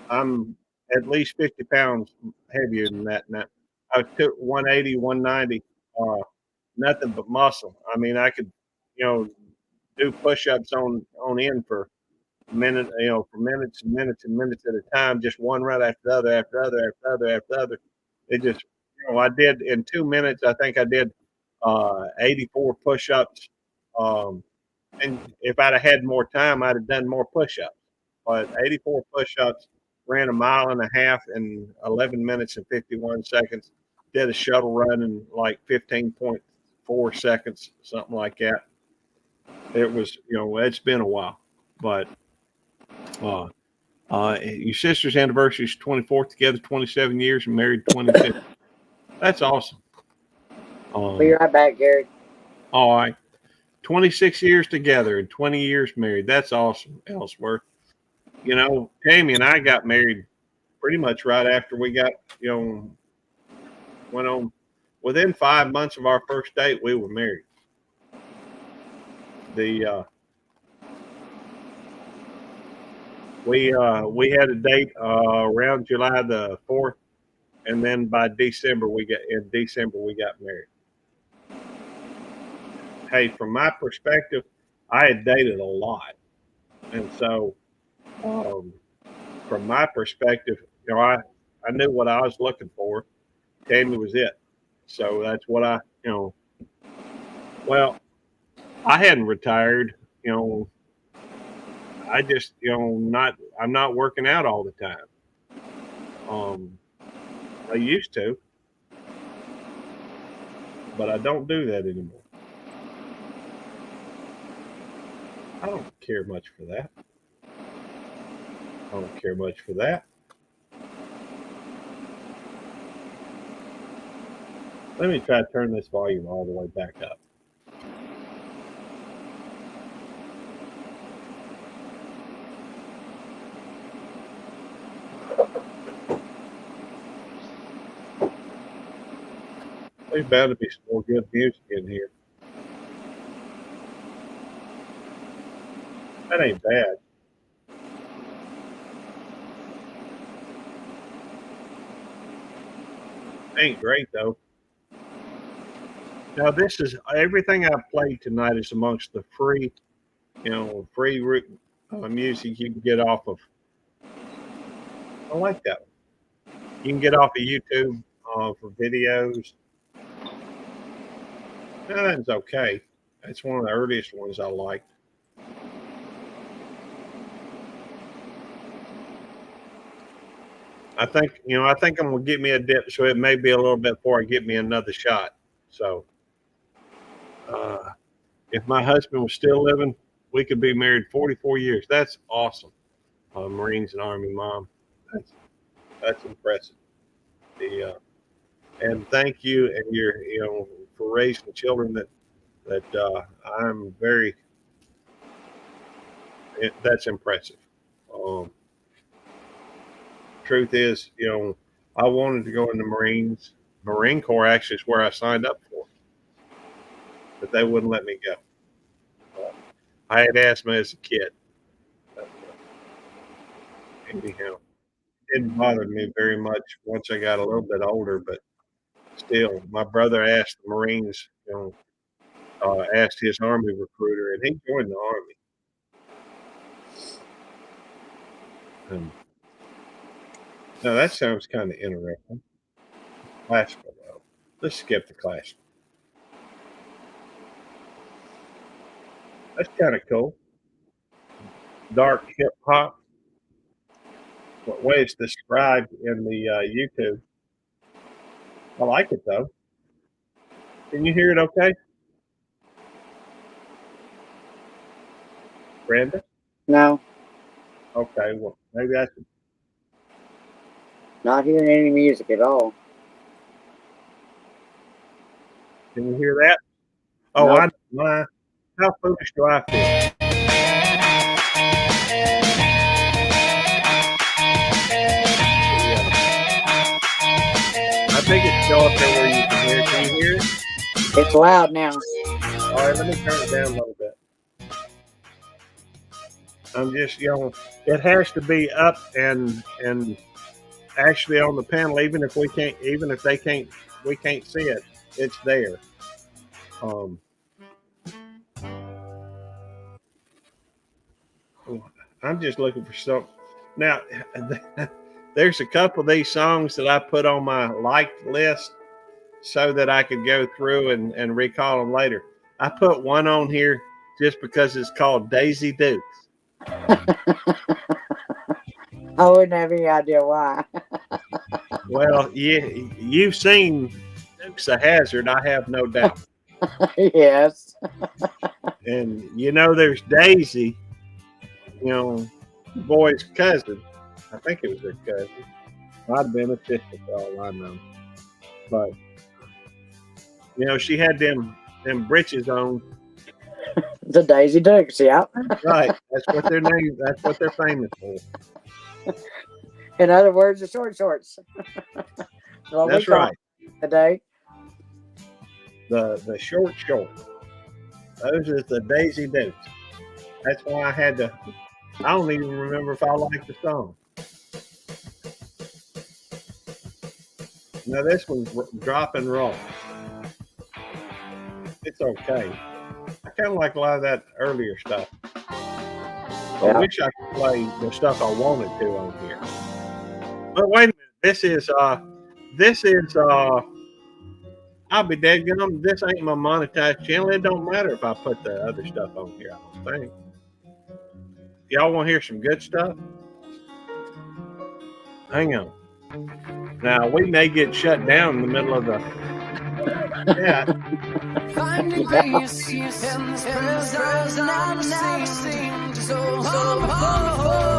Speaker 1: I'm at least 50 pounds heavier than that now. I was 180, 190, nothing but muscle. I mean, I could, do push-ups on end for minute, for minutes and minutes and minutes at a time, just one right after the other, after the other, after the other, after the other. It just, I did in 2 minutes. I think I did 84 push-ups. And if I'd have had more time, I'd have done more push-ups. But 84 push-ups, ran a mile and a half in 11 minutes and 51 seconds. Did a shuttle run in like 15.4 seconds, something like that. It was, it's been a while, but your sister's anniversary is 24th, together 27 years and married 26. That's awesome.
Speaker 3: Be right back, Gary.
Speaker 1: All right. 26 years together and 20 years married. That's awesome, Ellsworth. Tammy and I got married pretty much right after we got, went on. Within 5 months of our first date, we were married. We had a date around July the 4th, and then by December we got married. Hey, from my perspective, I had dated a lot, and so from my perspective, I knew what I was looking for. Tammy was it, so that's what well, I hadn't retired, I just, I'm not working out all the time. I used to, but I don't do that anymore. I don't care much for that. I don't care much for that. Let me try to turn this volume all the way back up. There's bound to be some more good music in here. That ain't bad. Ain't great though. Now this is everything I've played tonight is amongst the free, free music you can get off of. I like that one. You can get off of YouTube for videos. That's okay. That's one of the earliest ones I liked. I think I'm gonna get me a dip, so it may be a little bit before I get me another shot. So, if my husband was still living, we could be married 44 years. That's awesome. Marines and Army mom. That's impressive. And thank you and your for raising children that I'm very. That's impressive. Um, Truth is, I wanted to go in the Marines. Marine Corps actually is where I signed up for, but they wouldn't let me go. I had asthma as a kid, anyhow, it didn't bother me very much once I got a little bit older, but still, my brother asked the Marines, asked his Army recruiter, and he joined the Army. And now that sounds kind of interesting. Classical, though. Let's skip the classical. That's kind of cool. Dark hip hop. What way it's described in the YouTube. I like it though. Can you hear it okay, Brenda?
Speaker 3: No,
Speaker 1: Okay, well, maybe I should.
Speaker 3: not hearing any music at all.
Speaker 1: Can you hear that? Oh,
Speaker 3: Nope.
Speaker 1: how foolish do I feel? I think it's still up there where you can hear it. Can you hear it?
Speaker 3: It's loud now.
Speaker 1: All right, let me turn it down a little bit. I'm just, it has to be up and actually on the panel, even if they can't, we can't see it. It's there. I'm just looking for something. Now, there's a couple of these songs that I put on my liked list so that I could go through and recall them later. I put one on here just because it's called Daisy Dukes.
Speaker 3: I wouldn't have any idea why.
Speaker 1: Well, yeah, you've seen Dukes of Hazzard, I have no doubt.
Speaker 3: Yes.
Speaker 1: And there's Daisy, the boy's cousin. I think it was her cousin. Might have been a sister for all I know. But she had them britches on.
Speaker 3: The Daisy Dukes, yeah.
Speaker 1: Right. That's what they're named. That's what they're famous for.
Speaker 3: In other words, the short shorts.
Speaker 1: That's right.
Speaker 3: Today.
Speaker 1: The short shorts. Those are the Daisy Dukes. That's why I had to. I don't even remember if I liked the song. Now this one's drop and roll. It's okay. I kind of like a lot of that earlier stuff. I wish I could play the stuff I wanted to on here. But wait a minute. This is I'll be dead gum. This ain't my monetized channel. It don't matter if I put the other stuff on here, I don't think. Y'all want to hear some good stuff? Hang on. Now we may get shut down in the middle of the yeah.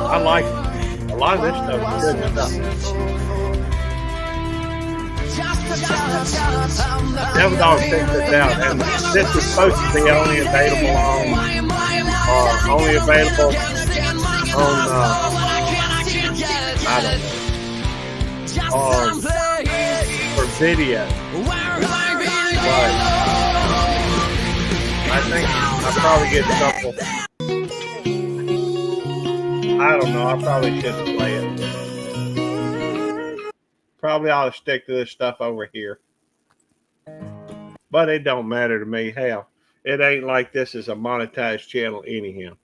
Speaker 1: I like a lot of this stuff is good stuff. Devil Dog picked this out, and this is supposed to be only available on I don't know, for video. Right. I think I probably get a couple. I don't know. I probably shouldn't play it. Probably ought to stick to this stuff over here. But it don't matter to me. Hell, it ain't like this is a monetized channel anyhow.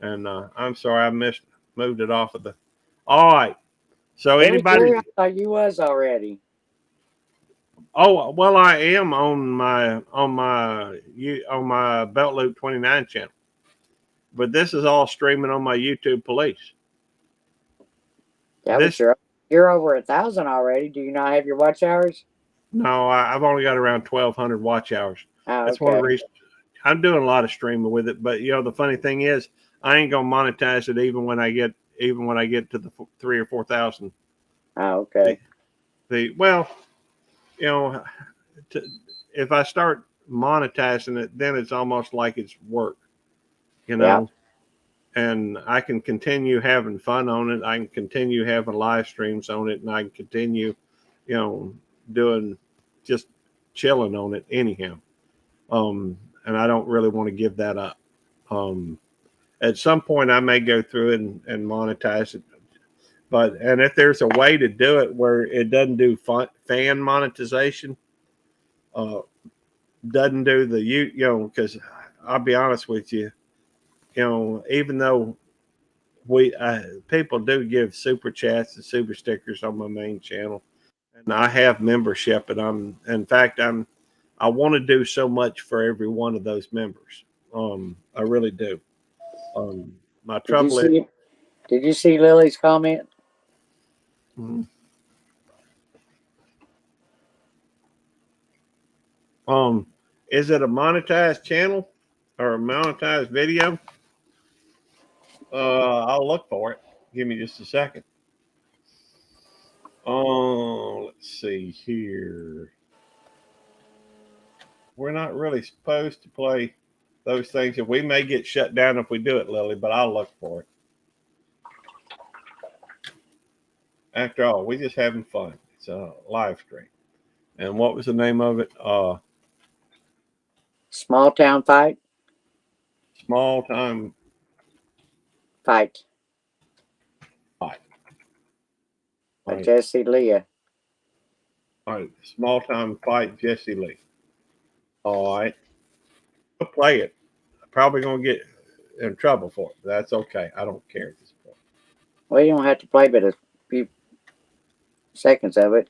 Speaker 1: And I'm sorry I moved it off of the. All right. So anybody?
Speaker 3: I thought you was already.
Speaker 1: Oh well, I am on my Belt Loop 29 channel, but this is all streaming on my YouTube Police.
Speaker 3: Yeah, but you're over 1,000 already. Do you not have your watch hours?
Speaker 1: No, I've only got around 1,200 watch hours.
Speaker 3: Oh,
Speaker 1: That's one of the reasons I'm doing a lot of streaming with it. But the funny thing is, I ain't gonna monetize it even when I get to the 3,000 or 4,000.
Speaker 3: Oh, okay.
Speaker 1: If I start monetizing it, then it's almost like it's work,
Speaker 3: Yeah.
Speaker 1: And I can continue having fun on it. I can continue having live streams on it, and I can continue, doing just chilling on it anyhow. And I don't really want to give that up. At some point, I may go through it and monetize it. And if there's a way to do it where it doesn't do fan monetization, uh, doesn't do the because I'll be honest with you, even though we people do give super chats and super stickers on my main channel, and I have membership, and I want to do so much for every one of those members. I really do. My trouble is.
Speaker 3: Did you see Lily's comment?
Speaker 1: Mm, is it a monetized channel or a monetized video? I'll look for it. Give me just a second. Let's see here. We're not really supposed to play those things, and we may get shut down if we do it, Lily, but I'll look for it. After all, we're just having fun. It's a live stream. And what was the name of it?
Speaker 3: Small Town Fight.
Speaker 1: Small Time
Speaker 3: Fight.
Speaker 1: Fight.
Speaker 3: By Jesse Leah.
Speaker 1: All right. Small Time Fight, Jesse Lee. All right. I'll play it. I'm probably going to get in trouble for it. But that's okay. I don't care at this point.
Speaker 3: Well, you don't have to play but a few seconds of it.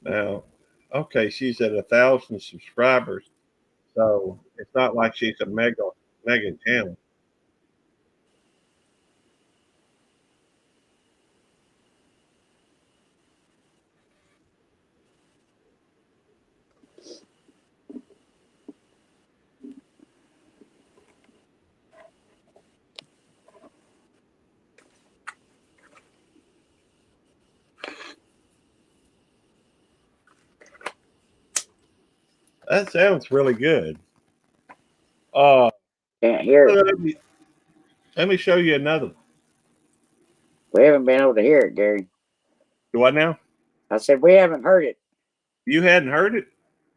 Speaker 1: Now, okay, she's at 1,000 subscribers, so it's not like she's a mega channel. That sounds really good.
Speaker 3: Can't hear it.
Speaker 1: Let me show you another one.
Speaker 3: We haven't been able to hear it, Gary.
Speaker 1: Do what now?
Speaker 3: I said we haven't heard it.
Speaker 1: You hadn't heard it?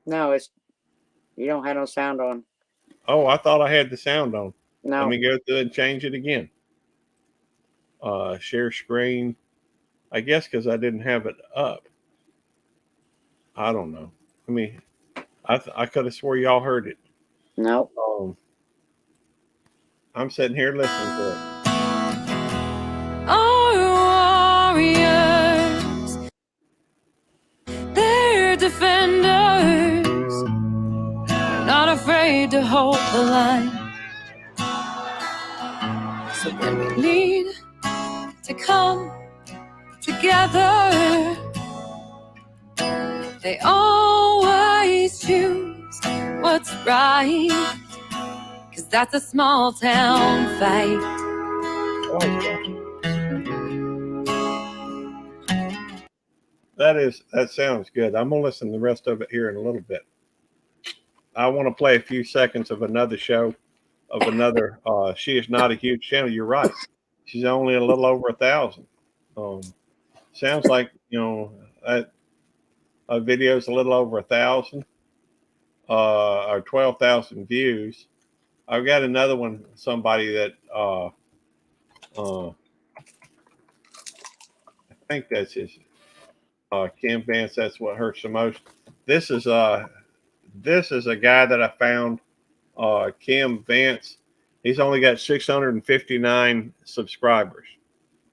Speaker 3: No, you don't have no sound on.
Speaker 1: Oh, I thought I had the sound on.
Speaker 3: No.
Speaker 1: Let me go through and change it again. Share screen. I guess because I didn't have it up. I don't know. I could have swore y'all heard it.
Speaker 3: No.
Speaker 1: I'm sitting here listening to it.
Speaker 2: Our warriors, they're defenders, not afraid to hold the line. So when we need to come together, they always choose what's right, 'cause that's a small town fight.
Speaker 1: That sounds good. I'm gonna listen to the rest of it here in a little bit. I want to play a few seconds of another show of another. She is not a huge channel. You're right. She's only a little over 1,000. Sounds like that a video's a little over 1,000 or 12,000 views. I've got another one. Somebody that I think that's his. Kim Vance, that's what hurts the most. This is a guy that I found, Kim Vance. He's only got 659 subscribers,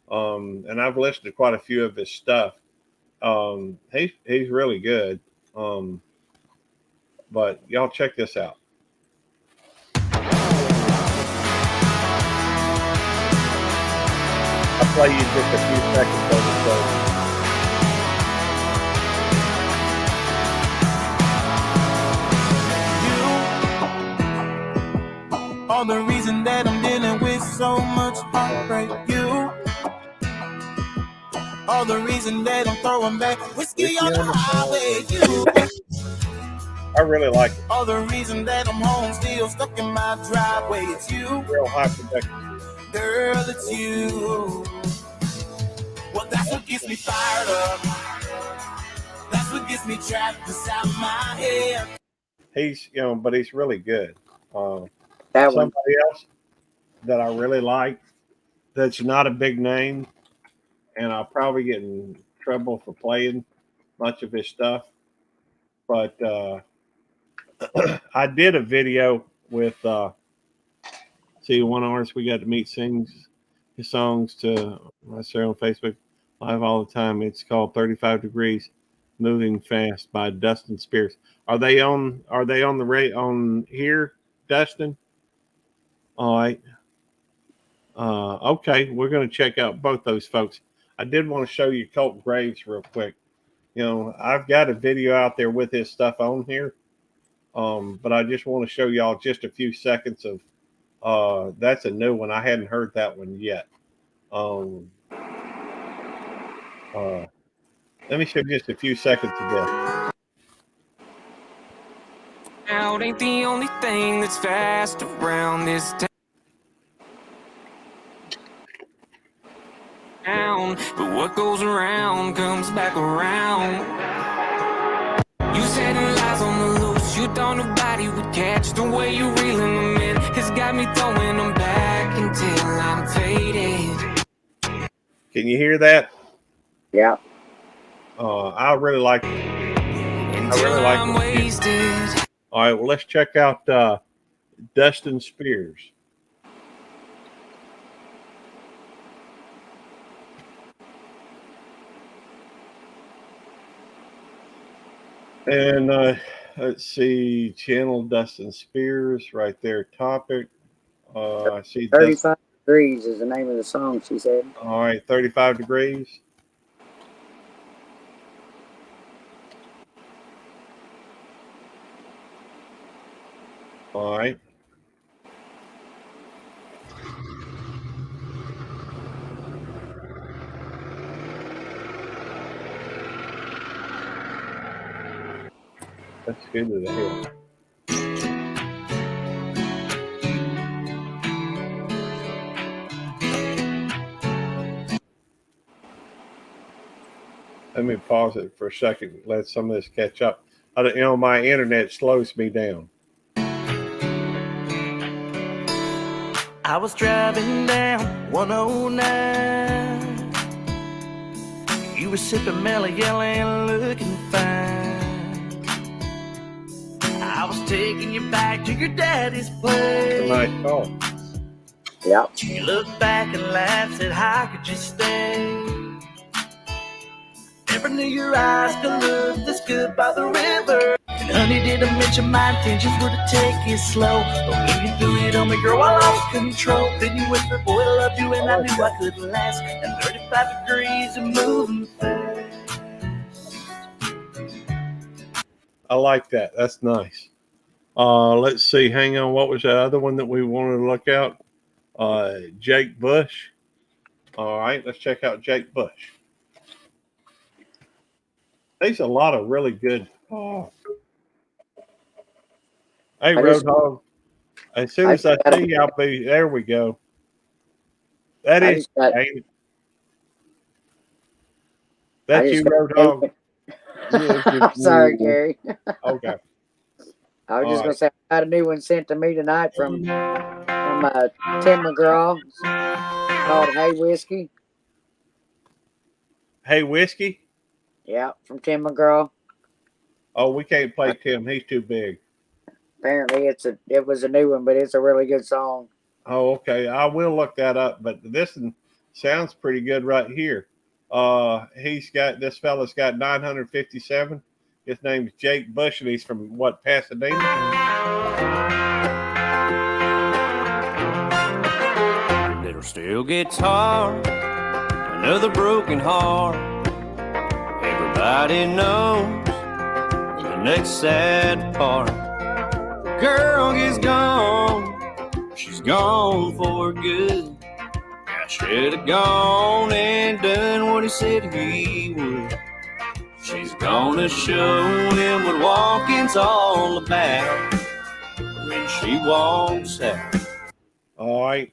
Speaker 1: and I've listened to quite a few of his stuff. He's really good, but y'all check this out. I'll play you just a few seconds of it. So.
Speaker 4: All the reason that I'm dealing with so much heartbreak. You, all the reason that I'm throwing back whiskey on the highway. You,
Speaker 1: I really like it.
Speaker 4: All the reason that I'm home still stuck in my driveway. It's you,
Speaker 1: Real high production.
Speaker 4: girl, it's you. Well, that's what gets me fired up. That's what gets me trapped inside my head.
Speaker 1: He's, but he's really good.
Speaker 3: That one.
Speaker 1: Somebody else that I really like that's not a big name, and I'll probably get in trouble for playing much of his stuff, but I did a video with one artist we got to meet sings his songs to myself on Facebook Live all the time. It's called 35 Degrees Moving Fast by Dustin Spears. Are they on the rate on here, Dustin? All right. Okay, we're going to check out both those folks. I did want to show you Colt Graves real quick. I've got a video out there with his stuff on here, but I just want to show y'all just a few seconds of that's a new one. I hadn't heard that one yet. Let me show you just a few seconds of this.
Speaker 2: Out ain't the only thing that's fast around this town, but what goes around comes back around. You setting lies on the loose, you thought nobody would catch the way you reeling them in. It's got me throwing them back until I'm faded.
Speaker 1: Can you hear that?
Speaker 3: Yeah.
Speaker 1: I really like it.
Speaker 2: Until I'm wasted.
Speaker 1: All right, well, let's check out Dustin Spears. And let's see, channel Dustin Spears right there. Topic. I see
Speaker 3: 35 Degrees is the name of the song, she said.
Speaker 1: All right, 35 Degrees. All right. That's good to hear. Let me pause it for a second. Let some of this catch up. My internet slows me down.
Speaker 4: I was driving down 109. You were sipping mellow yellow and looking fine. I was taking you back to your daddy's place.
Speaker 1: It's a nice call.
Speaker 3: Yeah.
Speaker 4: You looked back and laughed, said, how could you stay? Never knew your eyes could look this good by the river. And honey, didn't mention my intentions were to take it slow. But when you threw it on me, girl, I lost control. Then you whispered, boy, I love you, and I knew I couldn't last. And 35 degrees and moving fast.
Speaker 1: I like that. That's nice. Let's see. Hang on. What was the other one that we wanted to look out? Jake Bush. All right. Let's check out Jake Bush. There's a lot of really good. Hey, Roadhog. As soon as I see you, I'll be there. We go. That is. That's you, Roadhog.
Speaker 3: Sorry, Gary.
Speaker 1: Okay.
Speaker 3: I was just going to say, I got a new one sent to me tonight from Tim McGraw called Hey Whiskey.
Speaker 1: Hey Whiskey?
Speaker 3: Yeah, from Tim McGraw.
Speaker 1: Oh, we can't play Tim. He's too big.
Speaker 3: Apparently, it was a new one, but it's a really good song.
Speaker 1: Oh, okay. I will look that up, but this one sounds pretty good right here. This fella's got 957. His name's Jake Bush, and he's from what, Pasadena?
Speaker 2: Little steel guitar, another broken heart. Everybody knows the next sad part. The girl is gone, she's gone for good. I should have gone and done what he said he would. She's Gonna show him what walking's all about when she walks out.
Speaker 1: All right.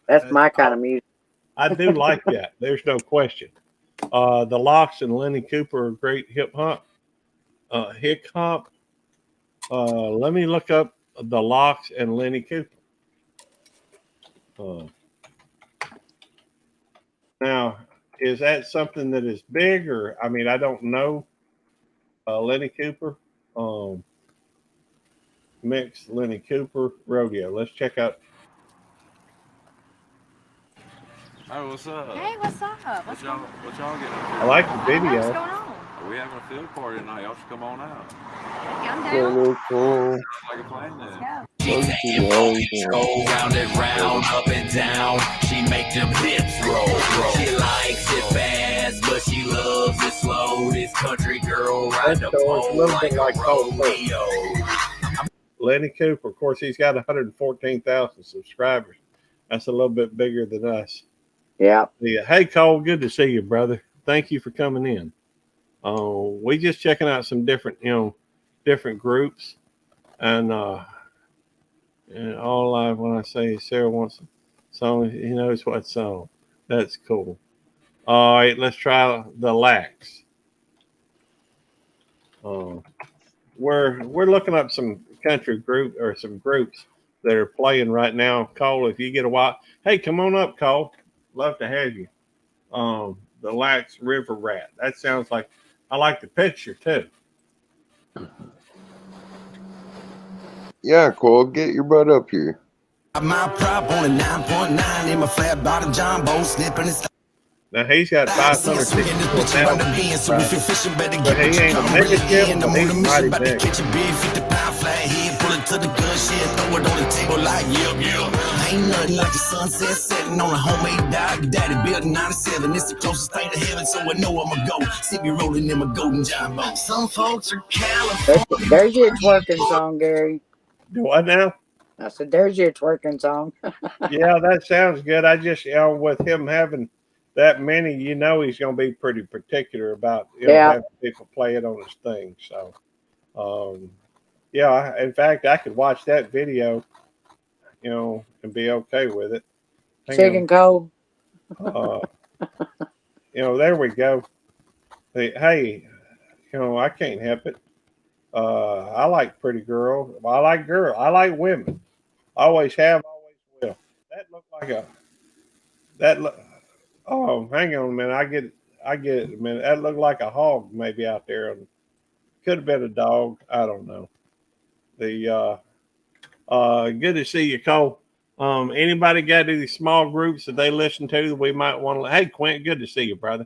Speaker 3: That's my kind of music.
Speaker 1: I do like that. There's no question. The Locks and Lenny Cooper are great hip hop. Hip hop. Let me look up the Locks and Lenny Cooper. Now, is that something that is big, or I mean, I don't know. Lenny Cooper, mix Lenny Cooper rodeo. Let's check out.
Speaker 5: Hey, what's up?
Speaker 6: Hey, what's up?
Speaker 5: What y'all getting up here?
Speaker 1: I like the
Speaker 6: I don't know what's
Speaker 1: video.
Speaker 6: going on.
Speaker 5: We having a field party tonight. Y'all should come on out.
Speaker 6: Yeah, I'm down.
Speaker 7: Cool.
Speaker 5: Like a plan
Speaker 6: Let's
Speaker 5: then.
Speaker 6: go.
Speaker 2: She taking full control, round and round, up and down. She make them hips roll. She likes it fast, but she loves it slow. This country girl ride the pole like a rodeo.
Speaker 1: Lenny Cooper, of course, he's got 114,000 subscribers. That's a little bit bigger than us.
Speaker 3: Yeah.
Speaker 1: Hey, Cole, good to see you, brother. Thank you for coming in. We just checking out some different, different groups, and all I want to say is Sarah wants a song. He knows what song. That's cool. All right, let's try the Lax. We're looking up some country group or some groups that are playing right now. Cole, if you get a while, hey, come on up, Cole. Love to have you. The Lax River Rat. That sounds like, I like the picture too.
Speaker 7: Yeah, Cole, get your butt up here.
Speaker 2: My prop on a 9.9 in my flat bottom jumbo snipping and
Speaker 1: Now he's got 564,000 subscribers, but he ain't a mega chip, but he's mighty big.
Speaker 2: Pull it to the good shit, throw it on the table like yeah. Ain't nothing like the sunset setting on a homemade dog. Daddy built 97, it's the closest thing to heaven, so I know I'ma go. See me rolling in my golden jumbo. Some folks are California.
Speaker 3: There's your twerking song, Gary.
Speaker 1: Do what now?
Speaker 3: I said, there's your twerking song.
Speaker 1: Yeah, that sounds good. I just, with him having that many, he's going to be pretty particular about, having people play it on his thing. So, yeah, in fact, I could watch that video, and be okay with it.
Speaker 3: Chicken cold.
Speaker 1: There we go. Hey, I can't help it. I like pretty girls. I like girls. I like women. Always have, always will. That looked like oh, hang on a minute. I get it a minute. That looked like a hog maybe out there. Could have been a dog. I don't know. Good to see you, Cole. Anybody got any small groups that they listen to that we might want to? Hey, Quint, good to see you, brother.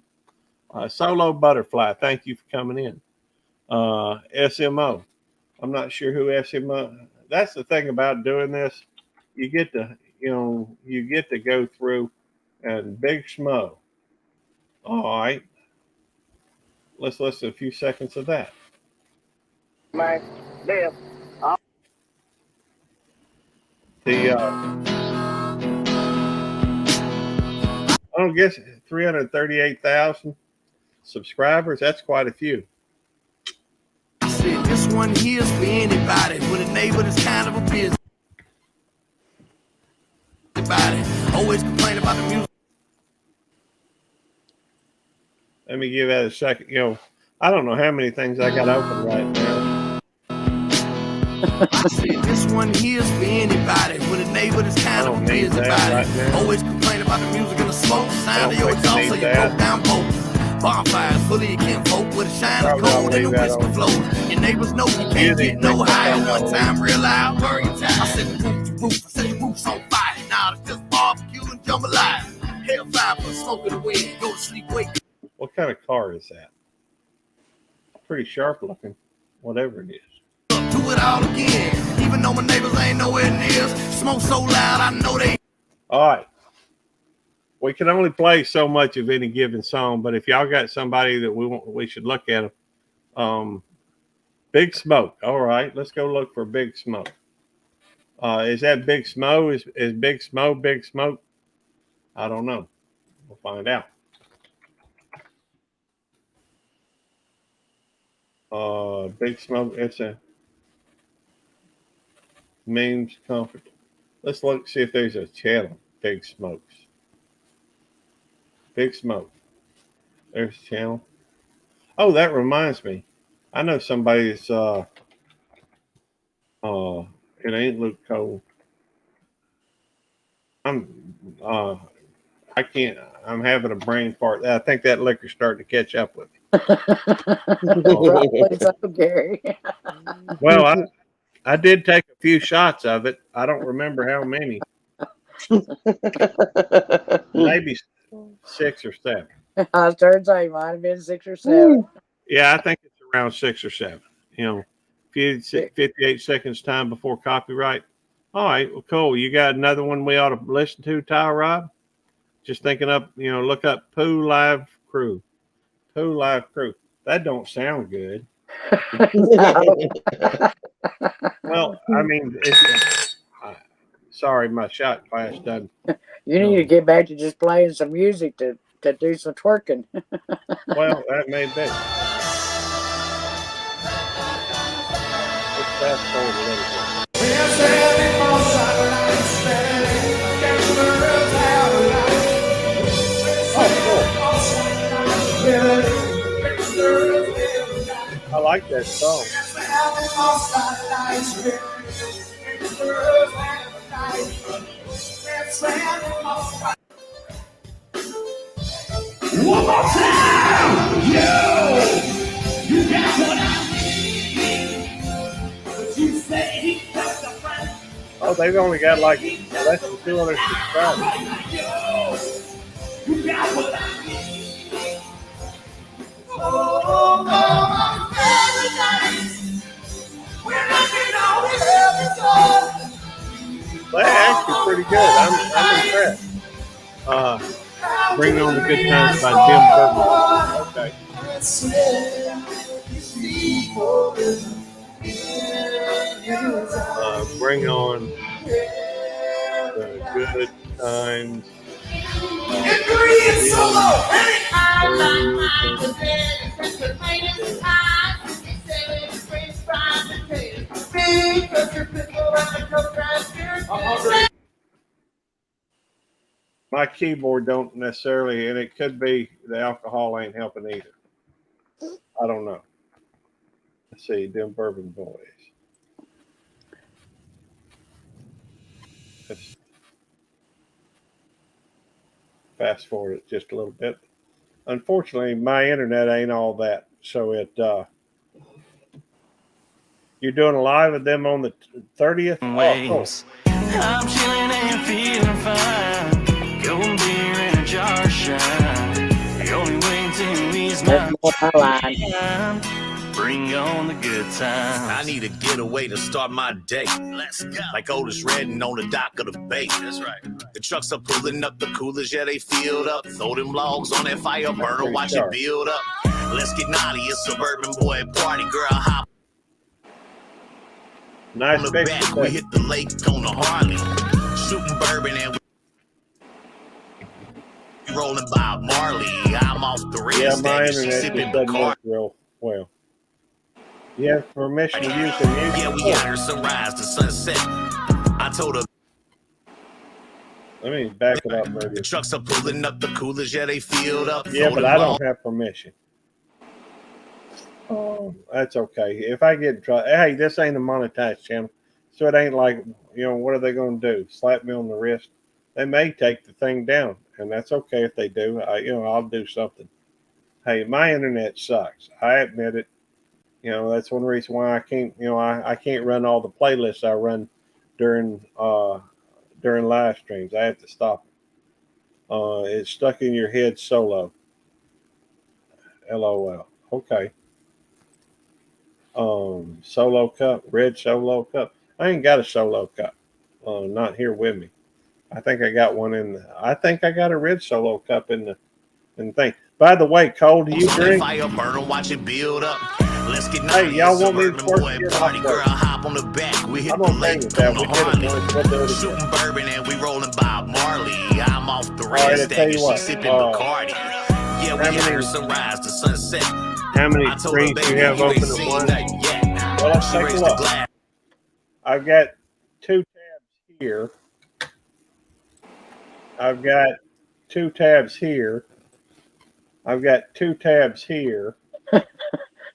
Speaker 1: Solo Butterfly, thank you for coming in. SMO. I'm not sure who SMO. That's the thing about doing this. You get to, go through and Big Smo. All right. Let's listen to a few seconds of that.
Speaker 3: My left.
Speaker 1: I don't guess 338,000 subscribers. That's quite a few.
Speaker 2: I said this one here's for anybody with a neighbor that's kind of a business. Always complain about the music.
Speaker 1: Let me give that a second. I don't know how many things I got open right now.
Speaker 2: I said this one here's for anybody with a neighbor that's kind of a busy body. Always complain about the music and the smoke. Sound of your exhaust so you broke down both. Bonfires fully you can't vote with a shining cold and the whiskey flow. Your neighbors know you can't get no higher. One time real loud, burger time. I said the roof, I said the roof's on fire. Now it's just barbecue and jambalaya. Hellfire for smoke of the wind. Go to sleep, wake.
Speaker 1: What kind of car is that? Pretty sharp looking, whatever it is.
Speaker 2: Do it all again, even though my neighbors ain't nowhere near. Smoke so loud, I know they.
Speaker 1: All right. We can only play so much of any given song, but if y'all got somebody that we should look at them. Big Smoke. All right, let's go look for Big Smoke. Is that Big Smoke? Is Big Smoke Big Smoke? I don't know. We'll find out. Big Smoke. It's a memes comfort. Let's look see if there's a channel. Big Smokes. Big Smoke. There's a channel. Oh, that reminds me. I know somebody's. It ain't Luke Cole. I'm. I can't. I'm having a brain fart. I think that liquor's starting to catch up with me.
Speaker 3: Probably so, Gary.
Speaker 1: Well, I did take a few shots of it. I don't remember how many. Maybe 6 or 7.
Speaker 3: I was trying to say might have been 6 or 7.
Speaker 1: Yeah, I think it's around 6 or 7. 58 seconds time before copyright. All right, well, cool. You got another one we ought to listen to, Ty Rob? Just thinking up, look up Pooh Live Crew. Pooh Live Crew. That don't sound good. Well, I mean, sorry, my shot class done.
Speaker 3: You need to get back to just playing some music to do some twerking.
Speaker 1: Well, that may be. Let's fast forward a little bit. I like that song.
Speaker 2: One more time, you got what I need. But you say he got the friend.
Speaker 1: Oh, they've only got like less than 200 subscribers.
Speaker 2: You got what I need. Oh, paradise. We're knocking on heaven's door.
Speaker 1: They're actually pretty good. I'm impressed. Bring On the Good Times by Jim Burton. Okay. Bring On the Good Times. My keyboard don't necessarily, and it could be the alcohol ain't helping either. I don't know. Let's see, them Bourbon Boys. Let's fast forward it just a little bit. Unfortunately, my internet ain't all that, so you're doing a live with them on the 30th. Oh, cool.
Speaker 4: I'm chilling and feeling fine. Golden beer and a jar of shine. The only way to ease my mind. Bring on the good times.
Speaker 2: I need a getaway to start my day. Let's go. Like Otis Redding on the dock of the bay. That's right. The trucks are pulling up the coolers, yeah, they filled up. Throw them logs on that fire burner, watch it build up. Let's get naughty, a suburban boy party, girl, hop.
Speaker 1: Nice
Speaker 2: on the back, we hit the lake on the Harley. Shooting bourbon and we rolling Bob Marley. I'm off the rails.
Speaker 1: Yeah, my
Speaker 2: she
Speaker 1: internet
Speaker 2: sipping
Speaker 1: just doesn't
Speaker 2: Bacardi.
Speaker 1: work real well. You have permission to use the music?
Speaker 2: Yeah, we got her sunrise to sunset. I told her.
Speaker 1: Let me back it up, maybe.
Speaker 2: The trucks are pulling up the coolers, yeah, they filled up.
Speaker 1: Yeah, but I don't have permission. Oh, that's okay. If I get in trouble, hey, this ain't a monetized channel, so it ain't like, what are they going to do? Slap me on the wrist? They may take the thing down, and that's okay if they do. I'll do something. Hey, my internet sucks. I admit it. That's one reason why I can't. I can't run all the playlists I run during live streams. I have to stop it. It's stuck in your head solo. LOL. Okay. Solo cup, red solo cup. I ain't got a solo cup. Not here with me. I think I got one I think I got a red solo cup in the thing. By the way, Cole, do you drink?
Speaker 2: Fire burner, watch it build up. Let's get
Speaker 1: Hey, y'all want me to
Speaker 2: boy
Speaker 1: twerk?
Speaker 2: party, girl, hop on the back. We hit
Speaker 1: I'm
Speaker 2: the
Speaker 1: on
Speaker 2: lake
Speaker 1: that.
Speaker 2: on the
Speaker 1: We did it
Speaker 2: Harley.
Speaker 1: once. We'll do it again.
Speaker 2: Shooting bourbon and we rolling Bob Marley. I'm off the
Speaker 1: All right,
Speaker 2: red
Speaker 1: I tell you
Speaker 2: stack,
Speaker 1: what,
Speaker 2: she sipping Bacardi. Yeah, we got her
Speaker 1: many-
Speaker 2: sunrise to sunset.
Speaker 1: how many
Speaker 2: I told her,
Speaker 1: screens you
Speaker 2: baby,
Speaker 1: have
Speaker 2: you ain't
Speaker 1: open at
Speaker 2: seen
Speaker 1: once?
Speaker 2: nothing yet.
Speaker 1: Well, let's
Speaker 2: She
Speaker 1: take a
Speaker 2: raised the
Speaker 1: look.
Speaker 2: glass.
Speaker 1: I've got 2 tabs here. I've got 2 tabs here. I've got 2 tabs here.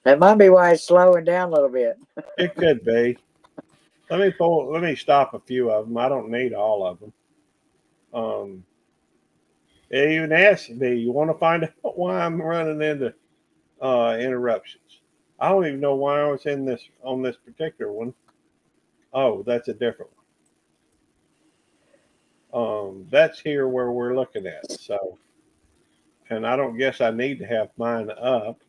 Speaker 3: That might be why it's slowing down a little bit.
Speaker 1: It could be. Let me stop a few of them. I don't need all of them. It even asks me, you want to find out why I'm running into interruptions? I don't even know why I was in this on this particular one. Oh, that's a different one. That's here where we're looking at. So, and I don't guess I need to have mine up,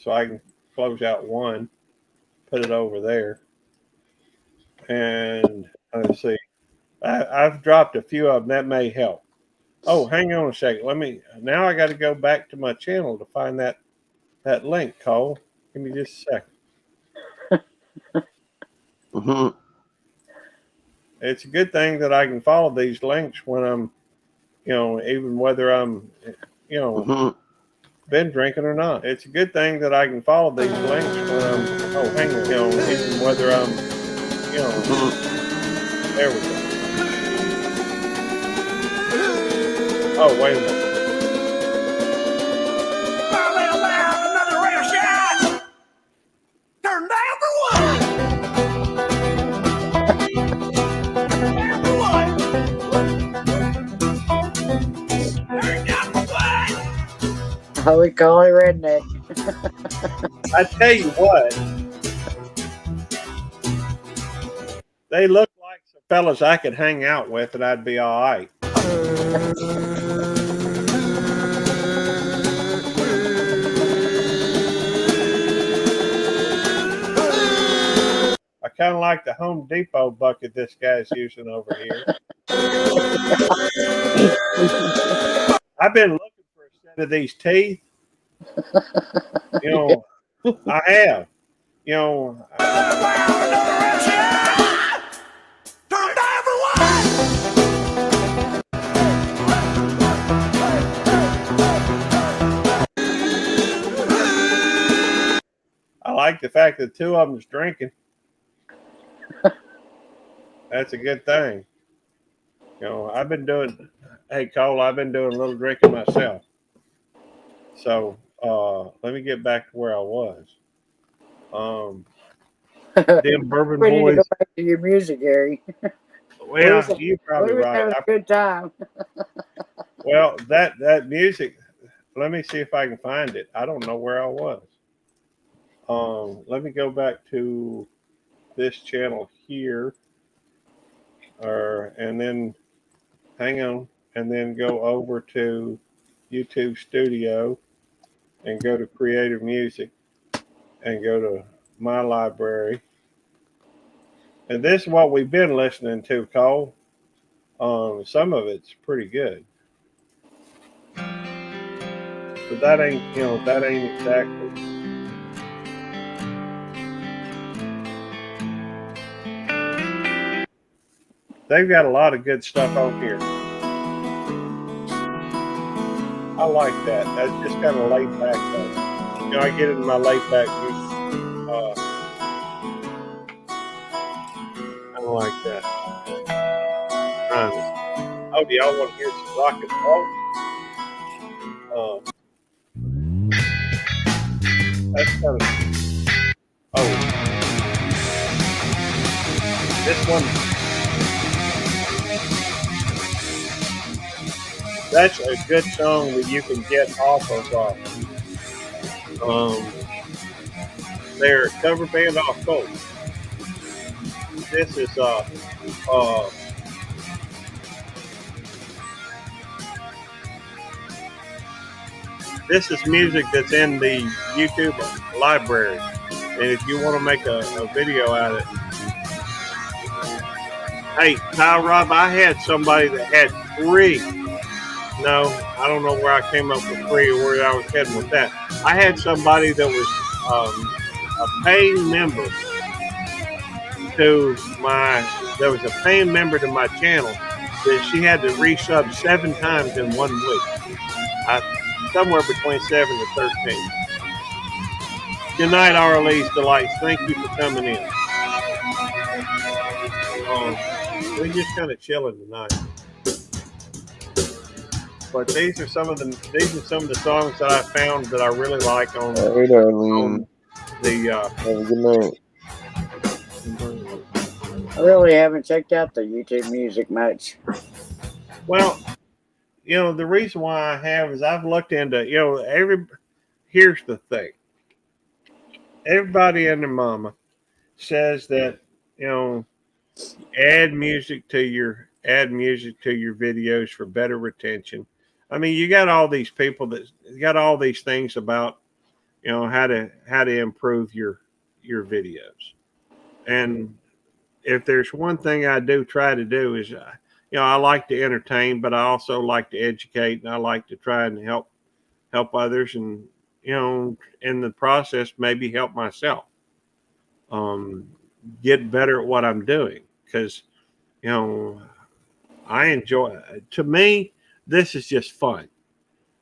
Speaker 1: so I can close out one, put it over there, and let's see. I've dropped a few of them. That may help. Oh, hang on a second. Now I got to go back to my channel to find that link, Cole. Give me just a second.
Speaker 7: Mm-hmm.
Speaker 1: It's a good thing that I can follow these links when I'm, even whether I'm,
Speaker 7: Mm-hmm.
Speaker 1: been drinking or not. It's a good thing that I can follow these links when I'm, oh, hang on, even whether I'm, there we go. Oh, wait a minute.
Speaker 2: Another rare shot. Turn down for what? Down for what? Turn down for what?
Speaker 3: Oh, we call it redneck.
Speaker 1: I tell you what, they look like some fellas I could hang out with, and I'd be all right. I kind of like the Home Depot bucket this guy's using over here. I've been looking for a set of these teeth. I have.
Speaker 2: Another rare shot. Turn down for what?
Speaker 1: I like the fact that 2 of them's drinking. That's a good thing. I've been doing. Hey, Cole, I've been doing a little drinking myself. So let me get back to where I was. Them bourbon
Speaker 3: We need to
Speaker 1: boys.
Speaker 3: go back to your music, Gary.
Speaker 1: Well, you're probably
Speaker 3: We was
Speaker 1: right.
Speaker 3: having a good time.
Speaker 1: Well, that music. Let me see if I can find it. I don't know where I was. Let me go back to this channel here, and then hang on, and then go over to YouTube Studio, and go to Creative Music, and go to My Library. And this is what we've been listening to, Cole. Some of it's pretty good, but that ain't exactly. They've got a lot of good stuff on here. I like that. That's just kind of laid back, though. I get in my laid back mood. I like that. Oh, do y'all want to hear some rock and roll? That's kind of. Oh, this one. That's a good song that you can get off of. Their cover band off Colt. This is this is music that's in the YouTube library, and if you want to make a video out of it, hey, Kyle Rob, I had somebody that had 3. No, I don't know where I came up with 3 or where I was heading with that. I had somebody that was a paying member to there was a paying member to my channel that she had to resub 7 times in 1 week. somewhere between 7 to 13. Good night, RLE's Delights. Thank you for coming in. We're just kind of chilling tonight. But these are some of the songs that I found that I really like on,
Speaker 7: All right, Arlene.
Speaker 1: the
Speaker 7: Have a good night.
Speaker 3: I really haven't checked out the YouTube music much.
Speaker 1: well, the reason why I have is I've looked into, here's the thing. Everybody and their mama says that, add music to your videos for better retention. I mean, you got all these people that got all these things about, how to improve your videos. And if there's one thing I do try to do is, I like to entertain, but I also like to educate, and I like to try and help others, and in the process maybe help myself get better at what I'm doing, because I enjoy. To me, this is just fun.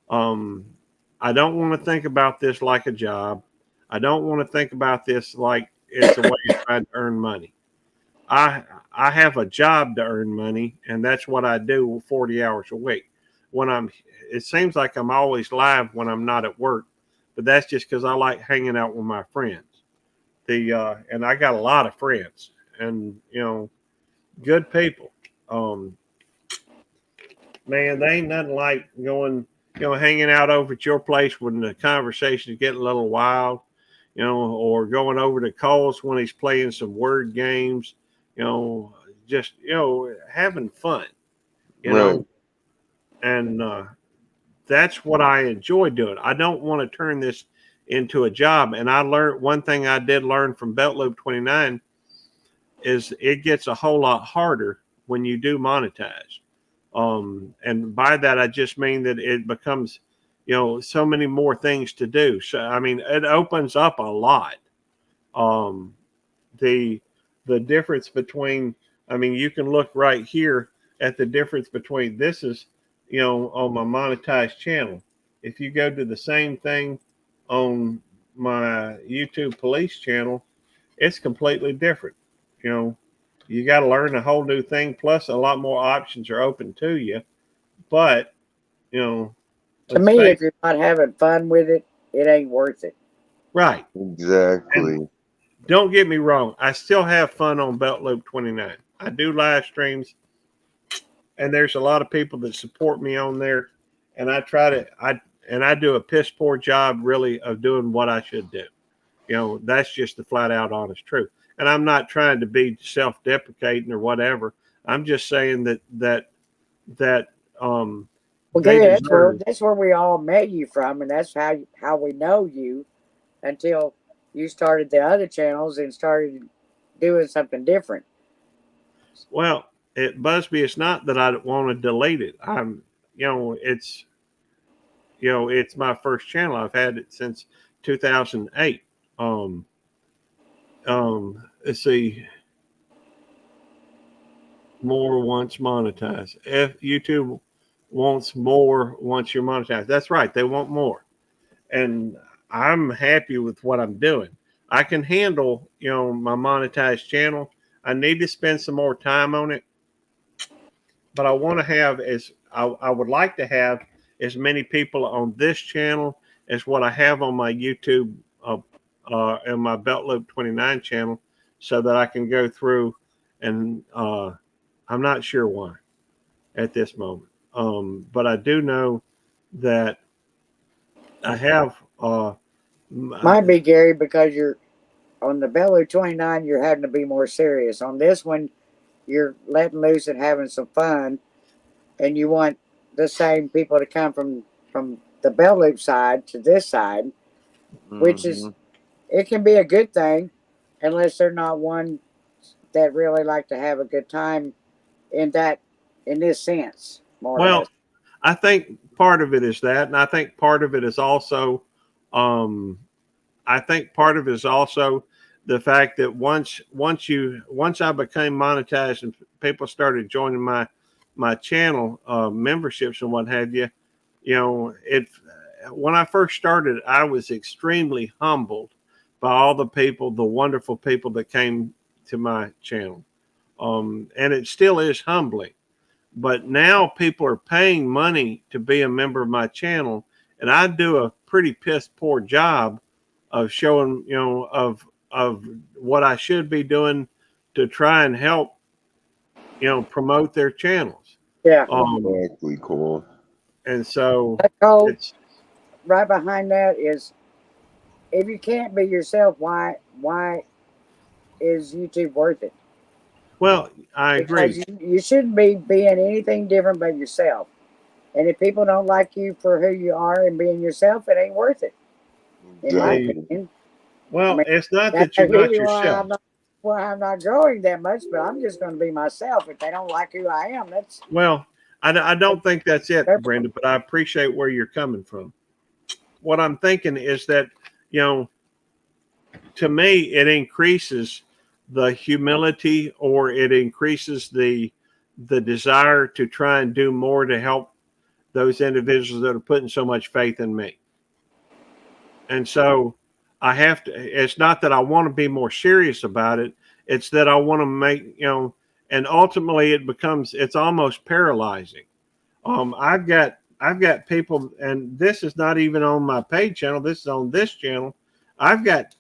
Speaker 1: I don't want to think about this like a job. I don't want to think about this like it's a way of trying to earn money. I have a job to earn money, and that's what I do 40 hours a week. It seems like I'm always live when I'm not at work, but that's just because I like hanging out with my friends. And I got a lot of friends, and good people. Man, they ain't nothing like going, hanging out over at your place when the conversation is getting a little wild, or going over to Cole's when he's playing some word games, just, having fun,
Speaker 7: Right.
Speaker 1: and that's what I enjoy doing. I don't want to turn this into a job. And I learned one thing I did learn from Belt Loop 29 is it gets a whole lot harder when you do monetize. And by that, I just mean that it becomes, so many more things to do. So, I mean, it opens up a lot. The difference between, I mean, you can look right here at the difference between this is, on my monetized channel. If you go to the same thing on my YouTube police channel, it's completely different. You got to learn a whole new thing. Plus, a lot more options are open to you. But,
Speaker 3: To me, if you're not having fun with it, it ain't worth it.
Speaker 1: Right.
Speaker 7: Exactly.
Speaker 1: And don't get me wrong. I still have fun on Belt Loop 29. I do live streams, and there's a lot of people that support me on there. And I do a piss poor job really of doing what I should do. That's just the flat out honest truth. And I'm not trying to be self-deprecating or whatever. I'm just saying that
Speaker 3: well, Gary, that's where we all met you from, and that's how we know you until you started the other channels and started doing something different.
Speaker 1: Well, Busby, it's not that I want to delete it. It's my first channel. I've had it since 2008. Let's see. More once monetized. If YouTube wants more once you're monetized, that's right. They want more, and I'm happy with what I'm doing. I can handle, my monetized channel. I need to spend some more time on it, but I want to have I would like to have as many people on this channel as what I have on my YouTube and my Belt Loop 29 channel, so that I can go through and I'm not sure why at this moment. But I do know that I have.
Speaker 3: Might be, Gary, because you're on the Belt Loop 29, you're having to be more serious. On this one, you're letting loose and having some fun, and you want the same people to come from the Belt Loop side to this side, which is, it can be a good thing, unless they're not one that really like to have a good time in this sense, more or less.
Speaker 1: I think part of it is that, and I think part of it is also, the fact that once I became monetized and people started joining my channel memberships and what have you, when I first started, I was extremely humbled by all the people, the wonderful people that came to my channel. And it still is humbling. But now people are paying money to be a member of my channel, and I do a pretty piss poor job of showing, of what I should be doing to try and help, promote their channels.
Speaker 3: Yeah.
Speaker 7: Exactly, Cole.
Speaker 1: And so
Speaker 3: Cole,
Speaker 1: it's
Speaker 3: right behind that is, if you can't be yourself, why is YouTube worth it?
Speaker 1: well, I
Speaker 3: Because
Speaker 1: agree.
Speaker 3: you shouldn't be being anything different but yourself. And if people don't like you for who you are and being yourself, it ain't worth it, in my
Speaker 7: Exactly.
Speaker 3: opinion. I
Speaker 1: Well,
Speaker 3: mean,
Speaker 1: it's not
Speaker 3: that's
Speaker 1: that you're not
Speaker 3: maybe
Speaker 1: yourself.
Speaker 3: why I'm not growing that much, but I'm just going to be myself. If they don't like who I am,
Speaker 1: Well, I don't think that's it,
Speaker 3: their
Speaker 1: Brenda, but I appreciate where you're coming from. What I'm thinking is that, you know, to me, it increases the humility, or it increases the desire to try and do more to help those individuals that are putting so much faith in me. And so I have to, it's not that I want to be more serious about it. It's that I want to make, and ultimately it's almost paralyzing. I've got people, and this is not even on my paid channel. This is on this channel. I've got,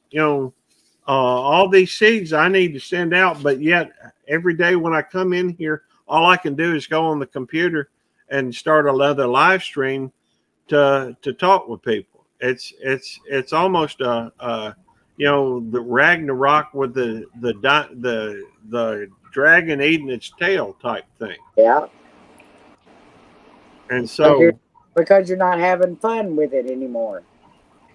Speaker 1: all these seeds I need to send out, but yet every day when I come in here, all I can do is go on the computer and start another live stream to talk with people. It's almost the Ragnarok with the dragon eating its tail type thing.
Speaker 3: yeah.
Speaker 1: And so,
Speaker 3: Because you're not having fun with it anymore.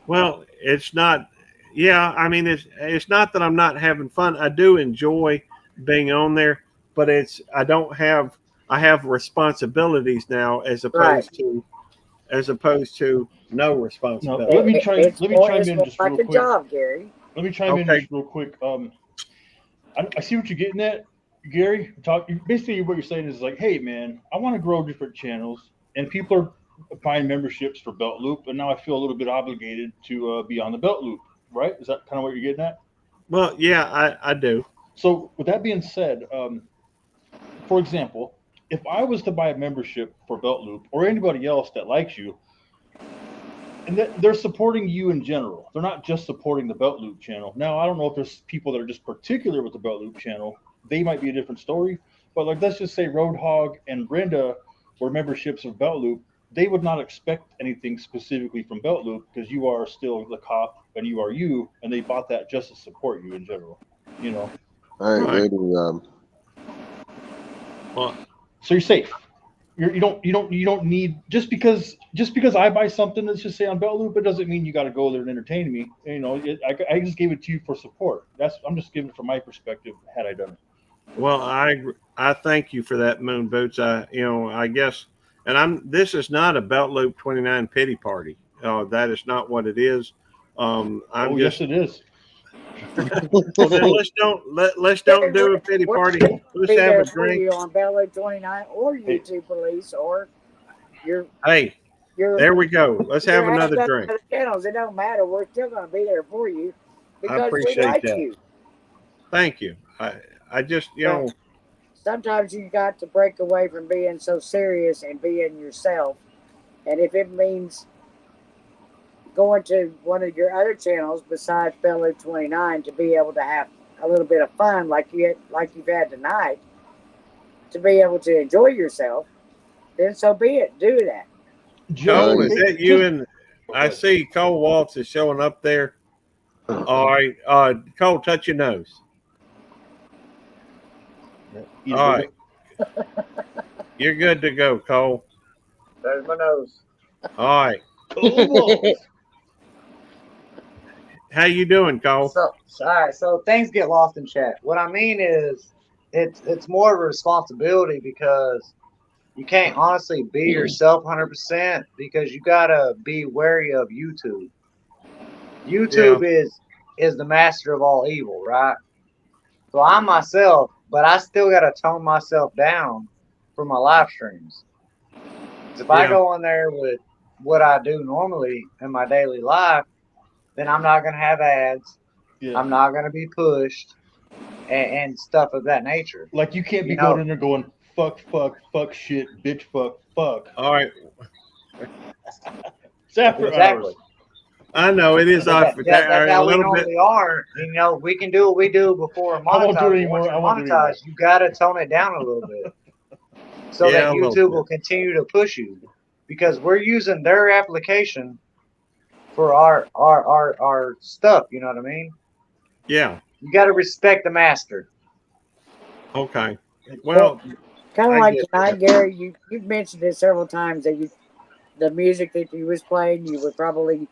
Speaker 1: well, it's not. Yeah, I mean, it's not that I'm not having fun. I do enjoy being on there, but I don't have. I have responsibilities now,
Speaker 3: Right.
Speaker 1: as opposed to no
Speaker 6: No,
Speaker 1: responsibility.
Speaker 6: let me chime.
Speaker 3: It's
Speaker 6: Let me
Speaker 3: more,
Speaker 6: chime
Speaker 3: it's
Speaker 6: in
Speaker 3: more
Speaker 6: just
Speaker 3: like
Speaker 6: real
Speaker 3: a
Speaker 6: quick.
Speaker 3: job, Gary.
Speaker 6: Let me chime in
Speaker 1: Okay.
Speaker 6: just real quick. I see what you're getting at, Gary. Basically what you're saying is like, hey man, I want to grow different channels, and people are buying memberships for Belt Loop, and now I feel a little bit obligated to be on the Belt Loop, right? Is that kind of what you're getting at?
Speaker 1: Well, yeah, I do.
Speaker 6: So with that being said, for example, if I was to buy a membership for Belt Loop or anybody else that likes you, and they're supporting you in general. They're not just supporting the Belt Loop channel. Now, I don't know if there's people that are just particular with the Belt Loop channel. They might be a different story. But like, let's just say Roadhog and Brenda were memberships of Belt Loop. They would not expect anything specifically from Belt Loop because you are still the cop and you are you, and they bought that just to support you in general. You know,
Speaker 7: I
Speaker 1: Right.
Speaker 7: agree.
Speaker 1: Well,
Speaker 6: so you're safe. You don't need just because I buy something, let's just say on Belt Loop, it doesn't mean you got to go there and entertain me. You know, I just gave it to you for support. I'm just giving it from my perspective. Had I done it,
Speaker 1: well, I thank you for that, Moon Boots. I guess, and this is not a Belt Loop 29 pity party. That is not what it is. I'm
Speaker 6: oh yes,
Speaker 1: just
Speaker 6: it is.
Speaker 1: then let's don't do a pity
Speaker 3: We're
Speaker 1: party.
Speaker 3: going to
Speaker 1: Let's
Speaker 3: be
Speaker 1: have
Speaker 3: there
Speaker 1: a
Speaker 3: for
Speaker 1: drink.
Speaker 3: you on Bellow 29 or
Speaker 6: Hey,
Speaker 3: YouTube Police or your
Speaker 1: Hey,
Speaker 3: your
Speaker 1: there we go. Let's have
Speaker 3: your half
Speaker 1: another
Speaker 3: dozen
Speaker 1: drink.
Speaker 3: other channels. It don't matter. We're still going to be there for you
Speaker 1: I
Speaker 3: because we
Speaker 1: appreciate
Speaker 3: like
Speaker 1: that.
Speaker 3: you.
Speaker 1: Thank you. I just
Speaker 3: But sometimes you got to break away from being so serious and being yourself. And if it means going to one of your other channels besides Bellow 29 to be able to have a little bit of fun like you've had tonight, to be able to enjoy yourself, then so be it. Do that.
Speaker 6: just
Speaker 1: Cole,
Speaker 7: Right.
Speaker 1: is that you?
Speaker 6: just
Speaker 1: And I
Speaker 6: good.
Speaker 1: see Cole Waltz is showing up there. All right, Cole, touch your nose.
Speaker 6: Eat a
Speaker 1: All
Speaker 6: burger.
Speaker 1: right, you're good to go, Cole.
Speaker 3: There's my nose.
Speaker 1: All right,
Speaker 6: Cold balls.
Speaker 1: how you doing, Cole?
Speaker 8: All right, so things get lost in chat. What I mean is, it's more of a responsibility because you can't honestly be yourself 100% because you gotta be wary of YouTube.
Speaker 1: Yeah,
Speaker 8: YouTube is the master of all evil, right? So I'm myself, but I still gotta tone myself down for my live streams. 'Cause if I
Speaker 1: yeah,
Speaker 8: go on there with what I do normally in my daily life, then I'm not gonna have ads.
Speaker 6: Yeah.
Speaker 8: I'm not gonna be pushed and stuff of that nature.
Speaker 6: Like you can't be
Speaker 8: You know,
Speaker 6: going in there going fuck, shit, bitch, fuck.
Speaker 1: All right.
Speaker 6: It's after
Speaker 8: exactly.
Speaker 6: hours.
Speaker 1: I know it is
Speaker 8: But
Speaker 1: off
Speaker 8: that's
Speaker 1: a
Speaker 8: how we
Speaker 1: little bit.
Speaker 8: normally are. You know, we can do what we do before
Speaker 6: I won't do
Speaker 8: monetize.
Speaker 6: it
Speaker 8: But
Speaker 6: anymore.
Speaker 8: once
Speaker 6: I
Speaker 8: you're
Speaker 6: won't do it anymore.
Speaker 8: monetized, you gotta tone it down a little bit so
Speaker 1: Yeah,
Speaker 8: that
Speaker 1: a little
Speaker 8: YouTube
Speaker 1: bit.
Speaker 8: will continue to push you because we're using their application for our stuff. You know what I mean?
Speaker 1: Yeah.
Speaker 8: You got to respect the master.
Speaker 1: Okay. Well,
Speaker 3: Kind of
Speaker 1: I
Speaker 3: like
Speaker 1: get
Speaker 3: tonight,
Speaker 1: that.
Speaker 3: Gary. You've mentioned it several times that the music that you was playing, you would probably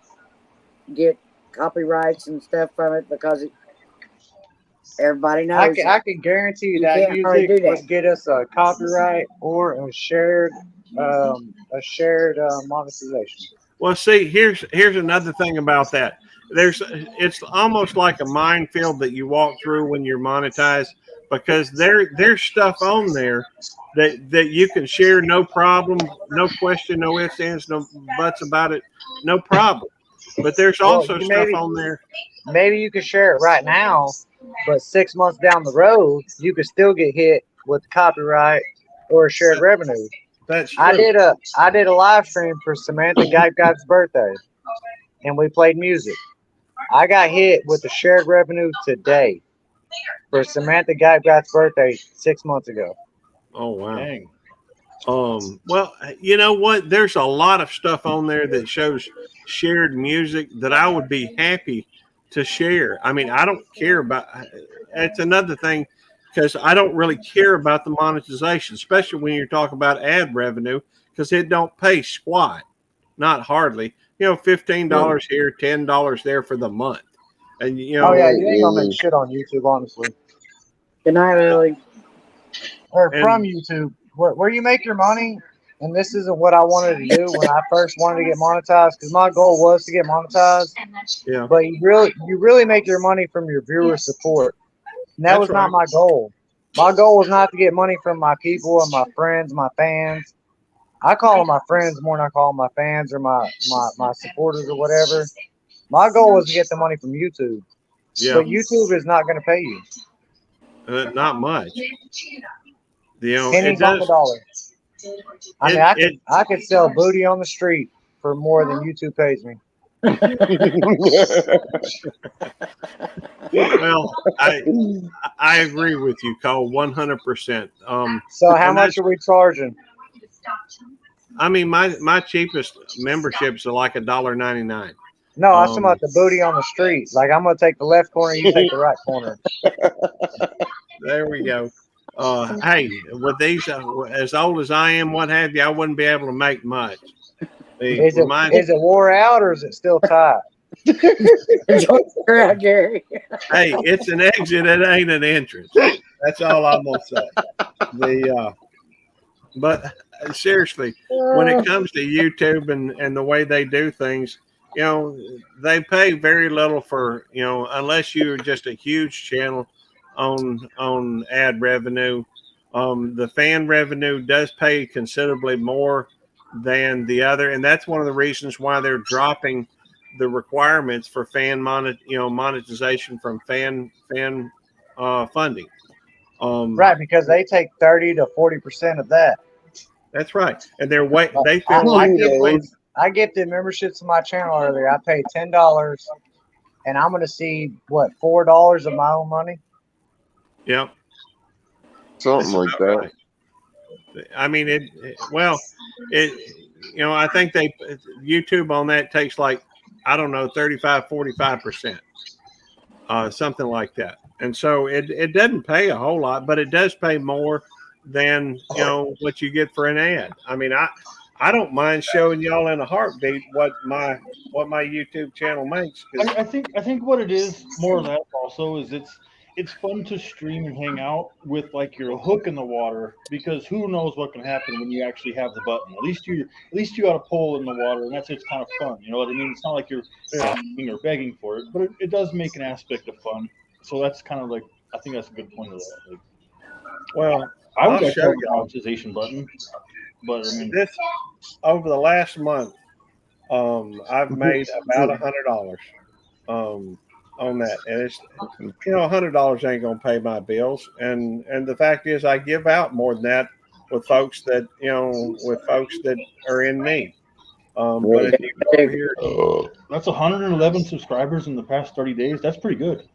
Speaker 3: get copyrights and stuff from it because everybody knows
Speaker 8: I can guarantee you
Speaker 3: you
Speaker 8: that
Speaker 3: can't hardly
Speaker 8: music
Speaker 3: do that.
Speaker 8: would get us a copyright or a shared monetization.
Speaker 1: Well, see, here's another thing about that. It's almost like a minefield that you walk through when you're monetized because there's stuff on there that you can share no problem, no question, no ifs, ands, no buts about it, no problem. But there's
Speaker 8: Well,
Speaker 1: also
Speaker 8: you
Speaker 1: stuff on there.
Speaker 8: maybe you can share it right now, but 6 months down the road, you could still get hit with copyright or shared revenue.
Speaker 1: That's true.
Speaker 8: I did a live stream for Samantha Guy's birthday, and we played music. I got hit with the shared revenue today for Samantha Guy's birthday 6 months ago.
Speaker 1: Oh wow.
Speaker 6: Dang.
Speaker 1: Well, you know what? There's a lot of stuff on there that shows shared music that I would be happy to share. I mean, I don't care about. It's another thing because I don't really care about the monetization, especially when you're talking about ad revenue, because it don't pay squat, not hardly. You know, $15 here, $10 there for the month, and you
Speaker 8: Oh
Speaker 1: know,
Speaker 8: yeah,
Speaker 7: Right,
Speaker 8: you ain't gonna make
Speaker 7: really.
Speaker 8: shit on YouTube, honestly,
Speaker 3: Good night, Lily.
Speaker 8: or from
Speaker 1: and
Speaker 8: YouTube. Where you make your money, and this isn't what I wanted to do when I first wanted to get monetized, because my goal was to get monetized.
Speaker 1: yeah,
Speaker 8: But you really make your money from your viewer support, and that
Speaker 1: that's
Speaker 8: was not
Speaker 1: right.
Speaker 8: my goal. My goal was not to get money from my people and my friends, my fans. I call them my friends more than I call them my fans or my supporters or whatever. My goal was to get the money from YouTube,
Speaker 1: Yeah,
Speaker 8: but YouTube is not going to pay you
Speaker 1: not much. You know, it
Speaker 8: pennies on the
Speaker 1: does.
Speaker 8: dollar. I mean,
Speaker 1: It
Speaker 8: I could sell booty on the street for more than YouTube pays me.
Speaker 1: well, I agree with you, Cole, 100%.
Speaker 8: So how
Speaker 1: And
Speaker 8: much
Speaker 1: that's,
Speaker 8: are we charging?
Speaker 1: I mean, my cheapest memberships are like $1.99.
Speaker 8: No, I was talking about the booty on the street. Like I'm gonna take the left corner, you take the right corner.
Speaker 1: There we go. Hey, with these, as old as I am, what have you, I wouldn't be able to make much.
Speaker 8: Is it wore out or is it still tight?
Speaker 3: Enjoy the crowd, Gary.
Speaker 1: Hey, it's an exit. It ain't an entrance. That's all I'm gonna say. But seriously, when it comes to YouTube and the way they do things, you know, they pay very little for, you know, unless you're just a huge channel on ad revenue. The fan revenue does pay considerably more than the other, and that's one of the reasons why they're dropping the requirements for monetization from fan funding.
Speaker 8: Right, because they take 30 to 40% of that.
Speaker 1: That's right, and they
Speaker 8: I,
Speaker 1: feel
Speaker 8: I
Speaker 1: like they're
Speaker 8: gifted
Speaker 1: waiting.
Speaker 8: I gifted memberships to my channel earlier. I paid $10, and I'm gonna see what $4 of my own money.
Speaker 1: Yep,
Speaker 7: Something
Speaker 1: that's
Speaker 7: like
Speaker 1: about
Speaker 7: that.
Speaker 1: right. I mean, I think YouTube on that takes like, I don't know, 35, 45%, something like that. And so it doesn't pay a whole lot, but it does pay more than, what you get for an ad. I mean, I don't mind showing y'all in a heartbeat what my YouTube channel makes.
Speaker 6: I think what it is more of that also is it's fun to stream and hang out with like your hook in the water because who knows what can happen when you actually have the button. At least you got a pole in the water and it's kind of fun. You know what I mean? It's not like you're asking or begging for it, but it does make an aspect of fun. So that's kind of like I think that's a good point of that. Like,
Speaker 1: Well,
Speaker 6: I would
Speaker 1: I'll
Speaker 6: like to
Speaker 1: show
Speaker 6: have a
Speaker 1: y'all
Speaker 6: monetization button, but I mean,
Speaker 1: this over the last month. I've made about $100 on that, and it's $100 ain't gonna pay my bills, and the fact is, I give out more than that with folks that are in need. But if you go over here,
Speaker 6: That's 111 subscribers in the past 30 days. That's pretty good,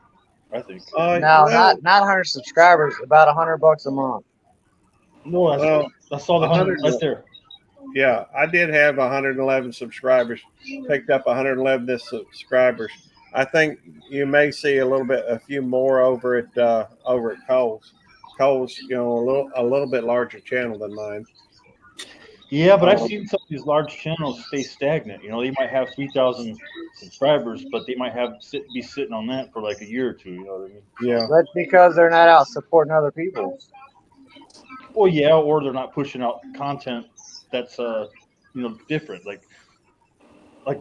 Speaker 6: I think.
Speaker 8: No, not 100 subscribers. About $100 a month.
Speaker 6: No, that's all the 100 right there.
Speaker 1: Yeah, I did have 111 subscribers. Picked up 111 subscribers. I think you may see a few more over at Cole's. Cole's, a little bit larger channel than mine.
Speaker 6: Yeah, but I've seen some of these large channels stay stagnant. They might have 3,000 subscribers, but they might be sitting on that for like a year or two. You know what I mean?
Speaker 1: Yeah.
Speaker 8: That's because they're not out supporting other people.
Speaker 6: Well, yeah, or they're not pushing out content that's different. Like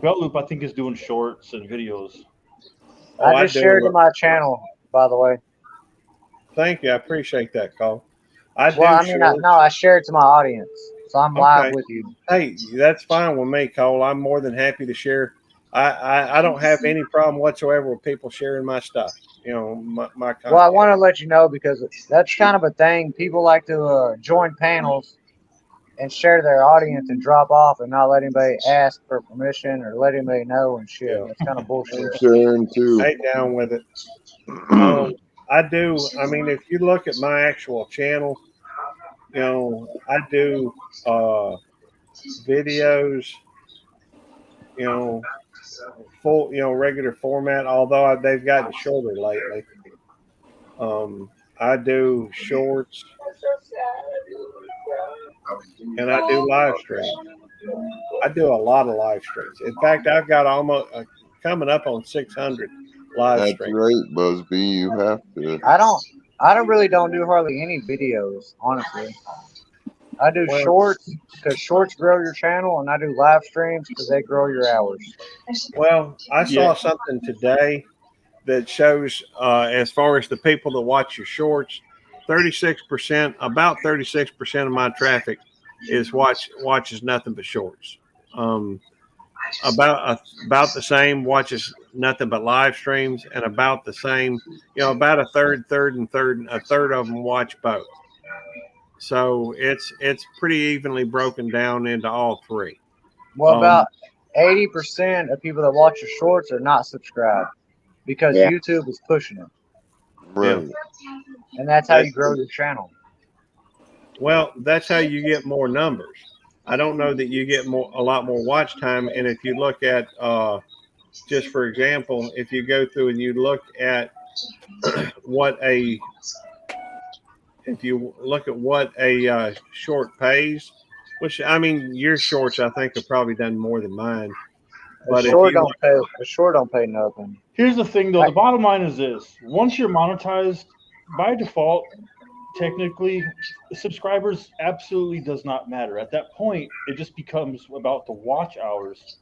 Speaker 6: Belt Loop, I think, is doing shorts and videos.
Speaker 8: I just shared to my channel, by the way.
Speaker 1: Thank you. I appreciate that, Cole.
Speaker 8: I shared to my audience, so I'm live with you.
Speaker 1: Hey, that's fine with me, Cole. I'm more than happy to share. I don't have any problem whatsoever with people sharing my stuff. My content.
Speaker 8: Well, I want to let you know because that's kind of a thing. People like to join panels and share to their audience and drop off and not let anybody ask for permission or let anybody know and shit. Yeah. That's kind of bullshit.
Speaker 7: Sharing too.
Speaker 1: Stay down with it. I do. I mean, if you look at my actual channel, I do videos, full, regular format, although they've gotten shorter lately. I do shorts and I do live streams. I do a lot of live streams. In fact, I've got almost coming up on 600 live streams.
Speaker 7: That's right, Busby. You have to.
Speaker 8: I don't do hardly any videos, honestly. I do shorts because shorts grow your channel, and I do live streams because they grow your hours.
Speaker 1: Well, I saw something today that shows as far as the people that watch your shorts, about 36% of my traffic is watches nothing but shorts. About the same watches nothing but live streams, and about the same, about a third of them watch both. So it's pretty evenly broken down into all three.
Speaker 8: Well, about 80% of people that watch your shorts are not subscribed because YouTube is pushing it.
Speaker 7: Right.
Speaker 8: And that's how you grow your channel.
Speaker 1: Well, that's how you get more numbers. I don't know that you get a lot more watch time. And if you look at, just for example, if you go through and you look at what a short pays, which I mean, your shorts I think have probably done more than mine. But
Speaker 8: the short don't pay nothing.
Speaker 6: Here's the thing, though. The bottom line is this: once you're monetized, by default, technically, subscribers absolutely does not matter. At that point, it just becomes about the watch hours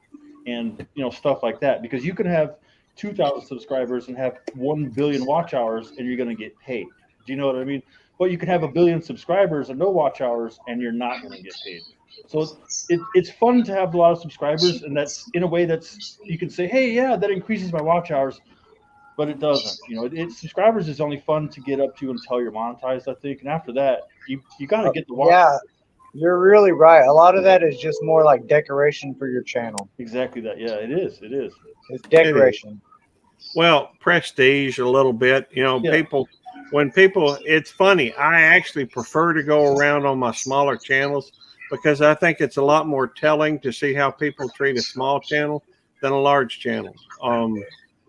Speaker 6: and stuff like that. Because you can have 2,000 subscribers and have 1 billion watch hours, and you're going to get paid. Do you know what I mean? But you can have 1 billion subscribers and no watch hours, and you're not going to get paid. So it's fun to have a lot of subscribers, and that's in a way that's you can say, hey, yeah, that increases my watch hours, but it doesn't. Subscribers is only fun to get up to until you're monetized, I think, and after that, you got to get the watch.
Speaker 8: Yeah, you're really right. A lot of that is just more like decoration for your channel.
Speaker 6: Exactly that. Yeah, it is.
Speaker 8: It's decoration.
Speaker 1: Well, prestige a little bit. People, it's funny. I actually prefer to go around on my smaller channels because I think it's a lot more telling to see how people treat a small channel than a large channel.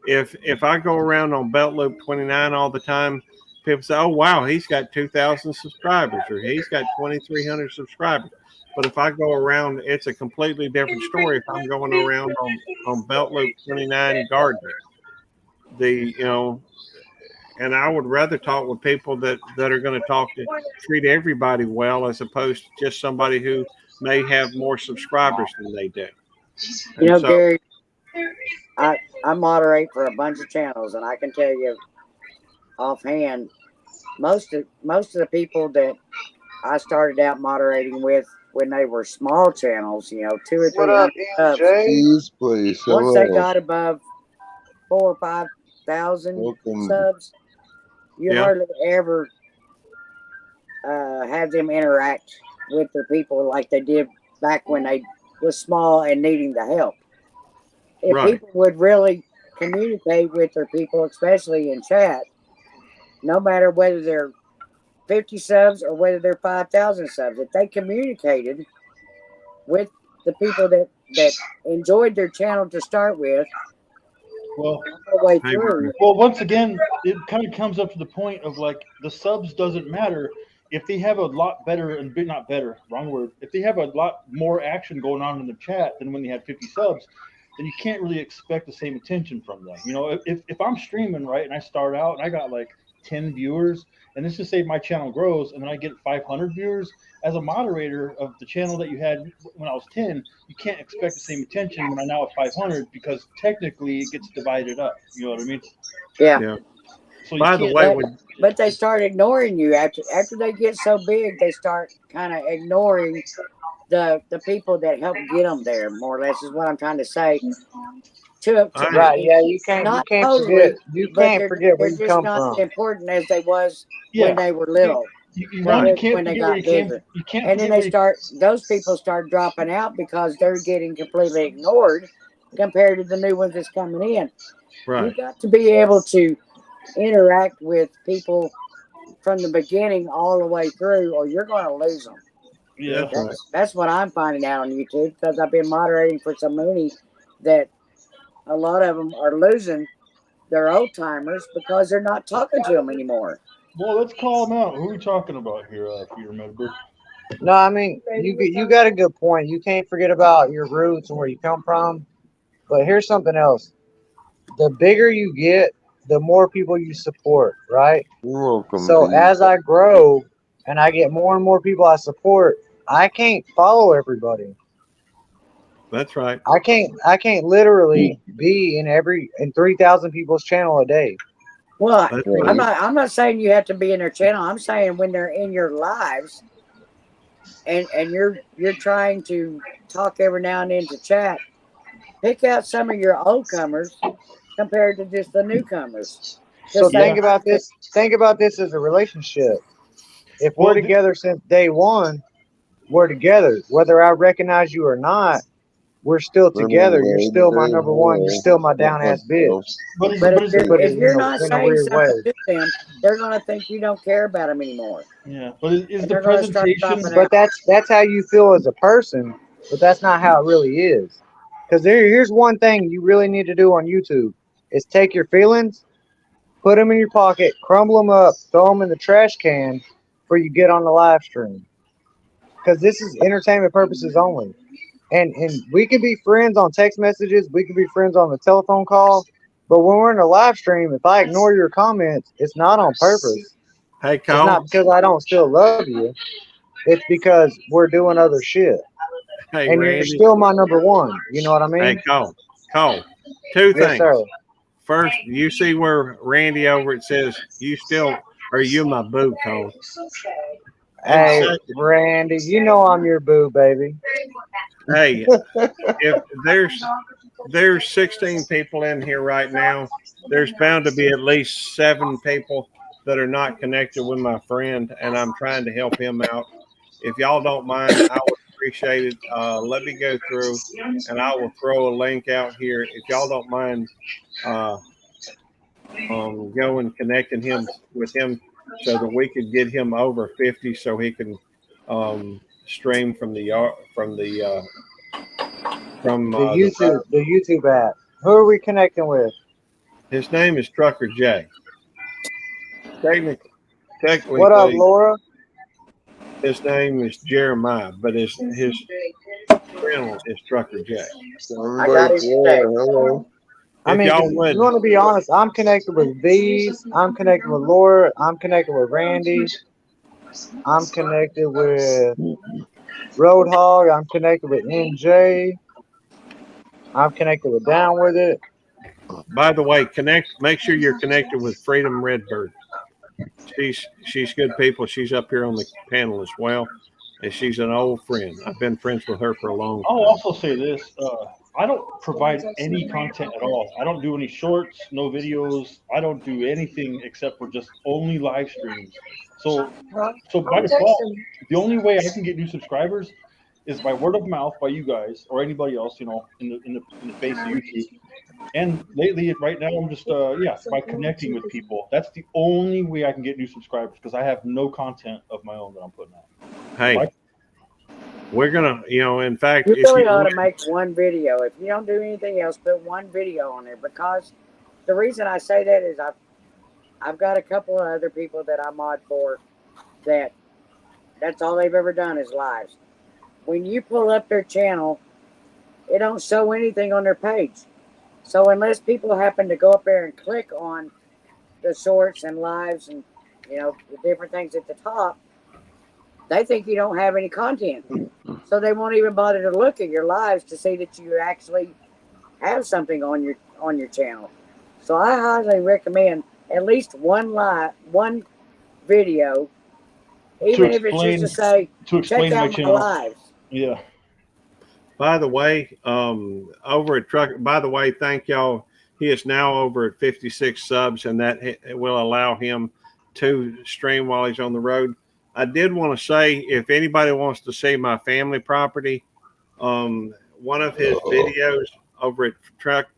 Speaker 1: If I go around on Belt Loop 29 all the time, people say, "Oh wow, he's got 2,000 subscribers," or "He's got 2,300 subscribers." But if I go around, it's a completely different story. If I'm going around on Belt Loop 29 gardening, and I would rather talk with people that are going to treat everybody well, as opposed to just somebody who may have more subscribers than they do.
Speaker 3: Gary, I moderate for a bunch of channels, and I can tell you most of the people that I started out moderating with when they were small channels, you know, 200 or
Speaker 8: What up,
Speaker 3: 300 subs.
Speaker 8: NJ?
Speaker 7: Please, please.
Speaker 3: Once they
Speaker 7: Hello.
Speaker 3: got above 4,000 or 5,000
Speaker 7: Welcome.
Speaker 3: subs, you
Speaker 1: Yeah.
Speaker 3: hardly ever have them interact with their people like they did back when they was small and needing the help. If
Speaker 1: Right.
Speaker 3: people would really communicate with their people, especially in chat, no matter whether they're 50 subs or whether they're 5,000 subs, if they communicated with the people that enjoyed their channel to start with,
Speaker 6: Well,
Speaker 3: all the way
Speaker 1: Hey,
Speaker 3: through.
Speaker 6: well, once again, it kind of comes up to the point of like the subs doesn't matter if they have a lot better and not better, wrong word. If they have a lot more action going on in the chat than when they had 50 subs, then you can't really expect the same attention from them. You know, if I'm streaming right and I start out and I got like 10 viewers, and let's just say my channel grows and then I get 500 viewers, as a moderator of the channel that you had when I was 10, you can't expect the same attention when I now have 500 because technically it gets divided up. You know what I mean?
Speaker 3: Yeah.
Speaker 1: Yeah.
Speaker 6: So you
Speaker 1: By the
Speaker 6: can't.
Speaker 1: way,
Speaker 3: But they start ignoring you after they get so big. They start kind of ignoring the people that help get them there. More or less is what I'm trying to say.
Speaker 8: Right? Yeah, you can't
Speaker 3: not
Speaker 8: forget.
Speaker 3: totally,
Speaker 8: You
Speaker 3: but
Speaker 8: can't forget where
Speaker 3: they're
Speaker 8: you
Speaker 3: just
Speaker 8: come
Speaker 3: not
Speaker 8: from.
Speaker 3: as important as they was
Speaker 6: Yeah.
Speaker 3: when they were little.
Speaker 6: One, you can't
Speaker 3: When they
Speaker 6: forget where
Speaker 3: got bigger.
Speaker 6: you can't
Speaker 3: And then
Speaker 6: forget where
Speaker 3: those people start dropping out because they're getting completely ignored compared to the new ones that's coming in.
Speaker 1: right.
Speaker 3: You got to be able to interact with people from the beginning all the way through, or you're going to lose them.
Speaker 6: Yeah.
Speaker 1: That's right.
Speaker 3: That's what I'm finding out on YouTube because I've been moderating for so many that a lot of them are losing their old timers because they're not talking to them anymore.
Speaker 6: Well, let's call them out. Who are we talking about here, if you remember?
Speaker 8: No, I mean you got a good point. You can't forget about your roots and where you come from. But here's something else. The bigger you get, the more people you support, right?
Speaker 7: You're welcome.
Speaker 8: So
Speaker 7: to
Speaker 8: as I grow and I get more and more people I support, I can't follow everybody.
Speaker 1: That's right.
Speaker 8: I can't literally be in 3,000 people's channel a day.
Speaker 3: Well,
Speaker 1: That's
Speaker 7: Right.
Speaker 1: right.
Speaker 3: I'm not saying you have to be in their channel. I'm saying when they're in your lives and you're trying to talk every now and then to chat, pick out some of your old comers compared to just the newcomers.
Speaker 8: So
Speaker 6: Yeah.
Speaker 8: think about this. Think about this as a relationship. If we're
Speaker 6: Well,
Speaker 8: together since day one, we're together. Whether I recognize you or not, we're still together. You're still my number one. You're still my down ass bitch.
Speaker 6: But
Speaker 3: But
Speaker 6: it's
Speaker 3: if you're not
Speaker 8: In a
Speaker 3: saying
Speaker 8: weird way.
Speaker 3: something to them, they're going to think you don't care about them anymore.
Speaker 6: yeah. But is
Speaker 3: And
Speaker 6: the
Speaker 3: they're going to start
Speaker 6: presentation?
Speaker 3: dropping
Speaker 8: But
Speaker 3: out.
Speaker 8: that's how you feel as a person. But that's not how it really is. Because here's one thing you really need to do on YouTube is take your feelings, put them in your pocket, crumble them up, throw them in the trash can before you get on the live stream. Because this is entertainment purposes only. And we could be friends on text messages, we could be friends on the telephone call, but when we're in a live stream, if I ignore your comments, it's not on purpose.
Speaker 1: Hey,
Speaker 8: It's not
Speaker 1: Cole.
Speaker 8: because I don't still love you. It's because we're doing other shit.
Speaker 1: Hey,
Speaker 8: And you're
Speaker 1: Randy.
Speaker 8: still my number one. You know what I mean?
Speaker 1: Hey, Cole. Cole. Two
Speaker 8: Yes,
Speaker 1: things.
Speaker 8: sir.
Speaker 1: First, you see where Randy over it says you still are you my boo, Cole. And
Speaker 8: Hey,
Speaker 1: second,
Speaker 8: Randy, you know I'm your boo, baby.
Speaker 1: hey, if there's 16 people in here right now, there's bound to be at least 7 people that are not connected with my friend, and I'm trying to help him out. If y'all don't mind, I would appreciate it. Let me go through, and I will throw a link out here. If y'all don't mind, go and connecting him with him so that we could get him over 50, so he can stream from the
Speaker 8: The YouTube app. Who are we connecting with?
Speaker 1: His name is Trucker J. Technically,
Speaker 8: What up, Laura?
Speaker 1: his name is Jeremiah, but his channel is Trucker J.
Speaker 3: I got it.
Speaker 7: Hello.
Speaker 8: I
Speaker 1: If
Speaker 8: mean,
Speaker 1: y'all
Speaker 8: 'cause
Speaker 1: would,
Speaker 8: you want to be honest, I'm connected with V's, I'm connected with Laura, I'm connected with Randy, I'm connected with Roadhog, I'm connected with NJ, I'm connected with Down With It.
Speaker 1: by the way, make sure you're connected with Freedom Redbird. She's good people. She's up here on the panel as well. and she's an old friend. I've been friends with her for a long
Speaker 6: I'll
Speaker 1: time.
Speaker 6: also say this: I don't provide any content at all. I don't do any shorts, no videos. I don't do anything except for just only live streams. So, so by default, the only way I can get new subscribers is by word of mouth by you guys or anybody else, in the face of YouTube. And lately, right now, I'm just by connecting with people. That's the only way I can get new subscribers because I have no content of my own that I'm putting out.
Speaker 1: Hey, we're gonna, in fact,
Speaker 3: You
Speaker 1: if
Speaker 3: really
Speaker 1: you
Speaker 3: ought
Speaker 1: would,
Speaker 3: to make one video. If you don't do anything else, put one video on there. Because the reason I say that is I've got a couple of other people that I mod for that's all they've ever done is lives. When you pull up their channel, it don't show anything on their page. So unless people happen to go up there and click on the shorts and lives and the different things at the top, they think you don't have any content. So they won't even bother to look at your lives to see that you actually have something on your channel. So I highly recommend at least one video, even if it's just to say, check
Speaker 6: explain my
Speaker 3: out my
Speaker 6: channel.
Speaker 3: lives.
Speaker 6: Yeah.
Speaker 1: by the way, over at Truck. By the way, thank y'all. He is now over at 56 subs, and that will allow him to stream while he's on the road. I did want to say, if anybody wants to see my family property, one of his videos over at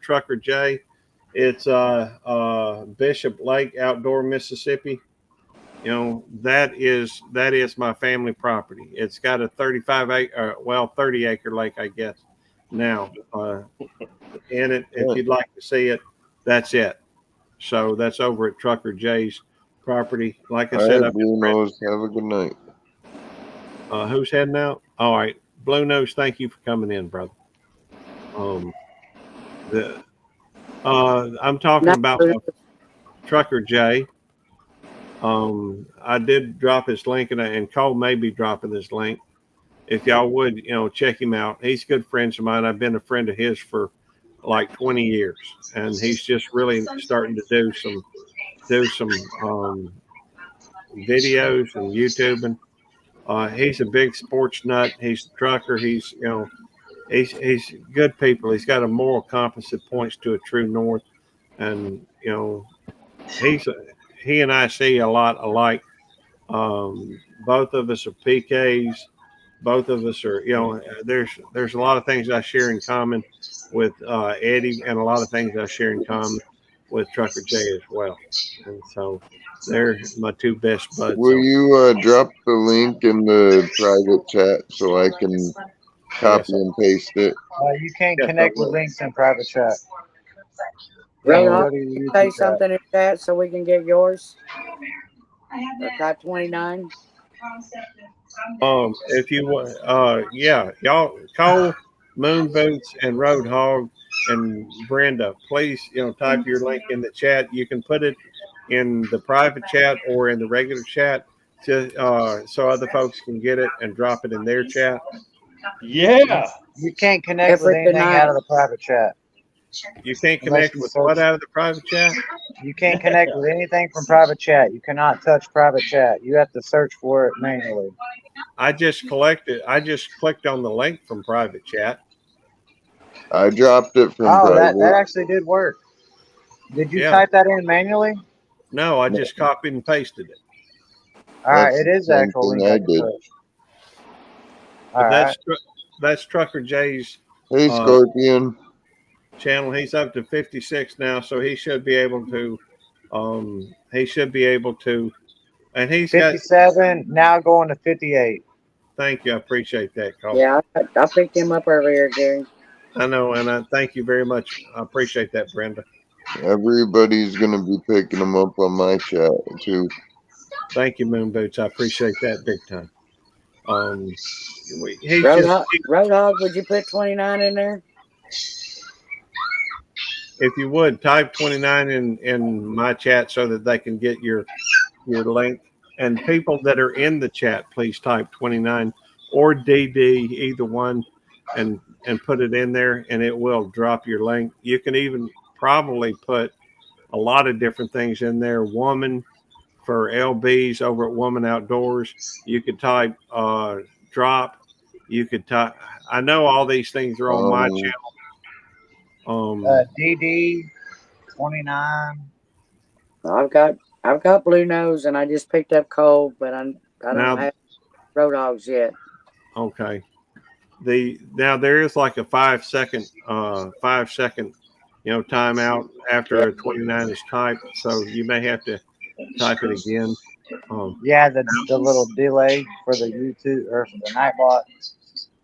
Speaker 1: Trucker J, it's Bishop Lake, Outdoor, Mississippi. That is my family property. It's got a 30 acre lake, I guess. Now, in it, if you'd like to see it, that's it. So that's over at Trucker J's property. Like I
Speaker 7: All
Speaker 1: said,
Speaker 7: right, Blue Nose. Have a good night.
Speaker 1: Who's heading out? All right, Blue Nose. Thank you for coming in, brother. I'm talking about Trucker J. I did drop his link, and Cole may be dropping this link. If y'all would, check him out. He's good friends of mine. I've been a friend of his for like 20 years, and he's just really starting to do some videos and YouTubing. He's a big sports nut. He's a trucker. He's good people. He's got a moral compass that points to a true north, and he and I see a lot alike. Both of us are PKs. Both of us are, there's a lot of things I share in common with Eddie, and a lot of things I share in common with Trucker J as well. And so they're my two best buds.
Speaker 7: Will you drop the link in the private chat so I can copy and paste it?
Speaker 8: You can't connect with links in private chat.
Speaker 3: Roadhog, say something in chat so we can get yours. Or type 29.
Speaker 1: If you want, y'all, Cole, Moon Boots, and Roadhog, and Brenda, please, type your link in the chat. You can put it in the private chat or in the regular chat, so other folks can get it and drop it in their chat.
Speaker 6: Yeah.
Speaker 8: You can't connect with anything out of the private chat.
Speaker 1: You can't connect with what out of the private chat?
Speaker 8: You can't connect with anything from private chat. You cannot touch private chat. You have to search for it manually.
Speaker 1: I just clicked on the link from private chat.
Speaker 7: I dropped it from
Speaker 8: private.
Speaker 7: private.
Speaker 8: That actually did work. Did you type that in manually?
Speaker 1: No, I just copied and pasted it.
Speaker 8: All right, it is the actual link I did.
Speaker 1: That's Trucker J's.
Speaker 7: Hey, Scorpion.
Speaker 1: Channel. He's up to 56 now, so he should be able to. And he's
Speaker 8: 57 now going to 58.
Speaker 1: Thank you. I appreciate that, Cole.
Speaker 3: Yeah, I picked him up earlier, Gary.
Speaker 1: I know, and I thank you very much. I appreciate that, Brenda.
Speaker 7: Everybody's going to be picking them up on my chat, too.
Speaker 1: Thank you, Moon Boots. I appreciate that big time.
Speaker 3: Roadhog, would you put 29 in there?
Speaker 1: If you would, type 29 in my chat so that they can get your link. And people that are in the chat, please type 29 or DD, either one, and put it in there, and it will drop your link. You can even probably put a lot of different things in there. Woman for LBs over at Woman Outdoors. You could type drop. You could type. I know all these things are on my channel.
Speaker 8: DD 29.
Speaker 3: I've got blue nose, and I just picked up cold, but I don't
Speaker 1: Now-
Speaker 3: have road hogs yet.
Speaker 1: Okay. Now there is like a 5 second timeout after a 29 is typed, so you may have to type it again.
Speaker 8: Yeah, the little delay for the YouTube or for the Nightbot.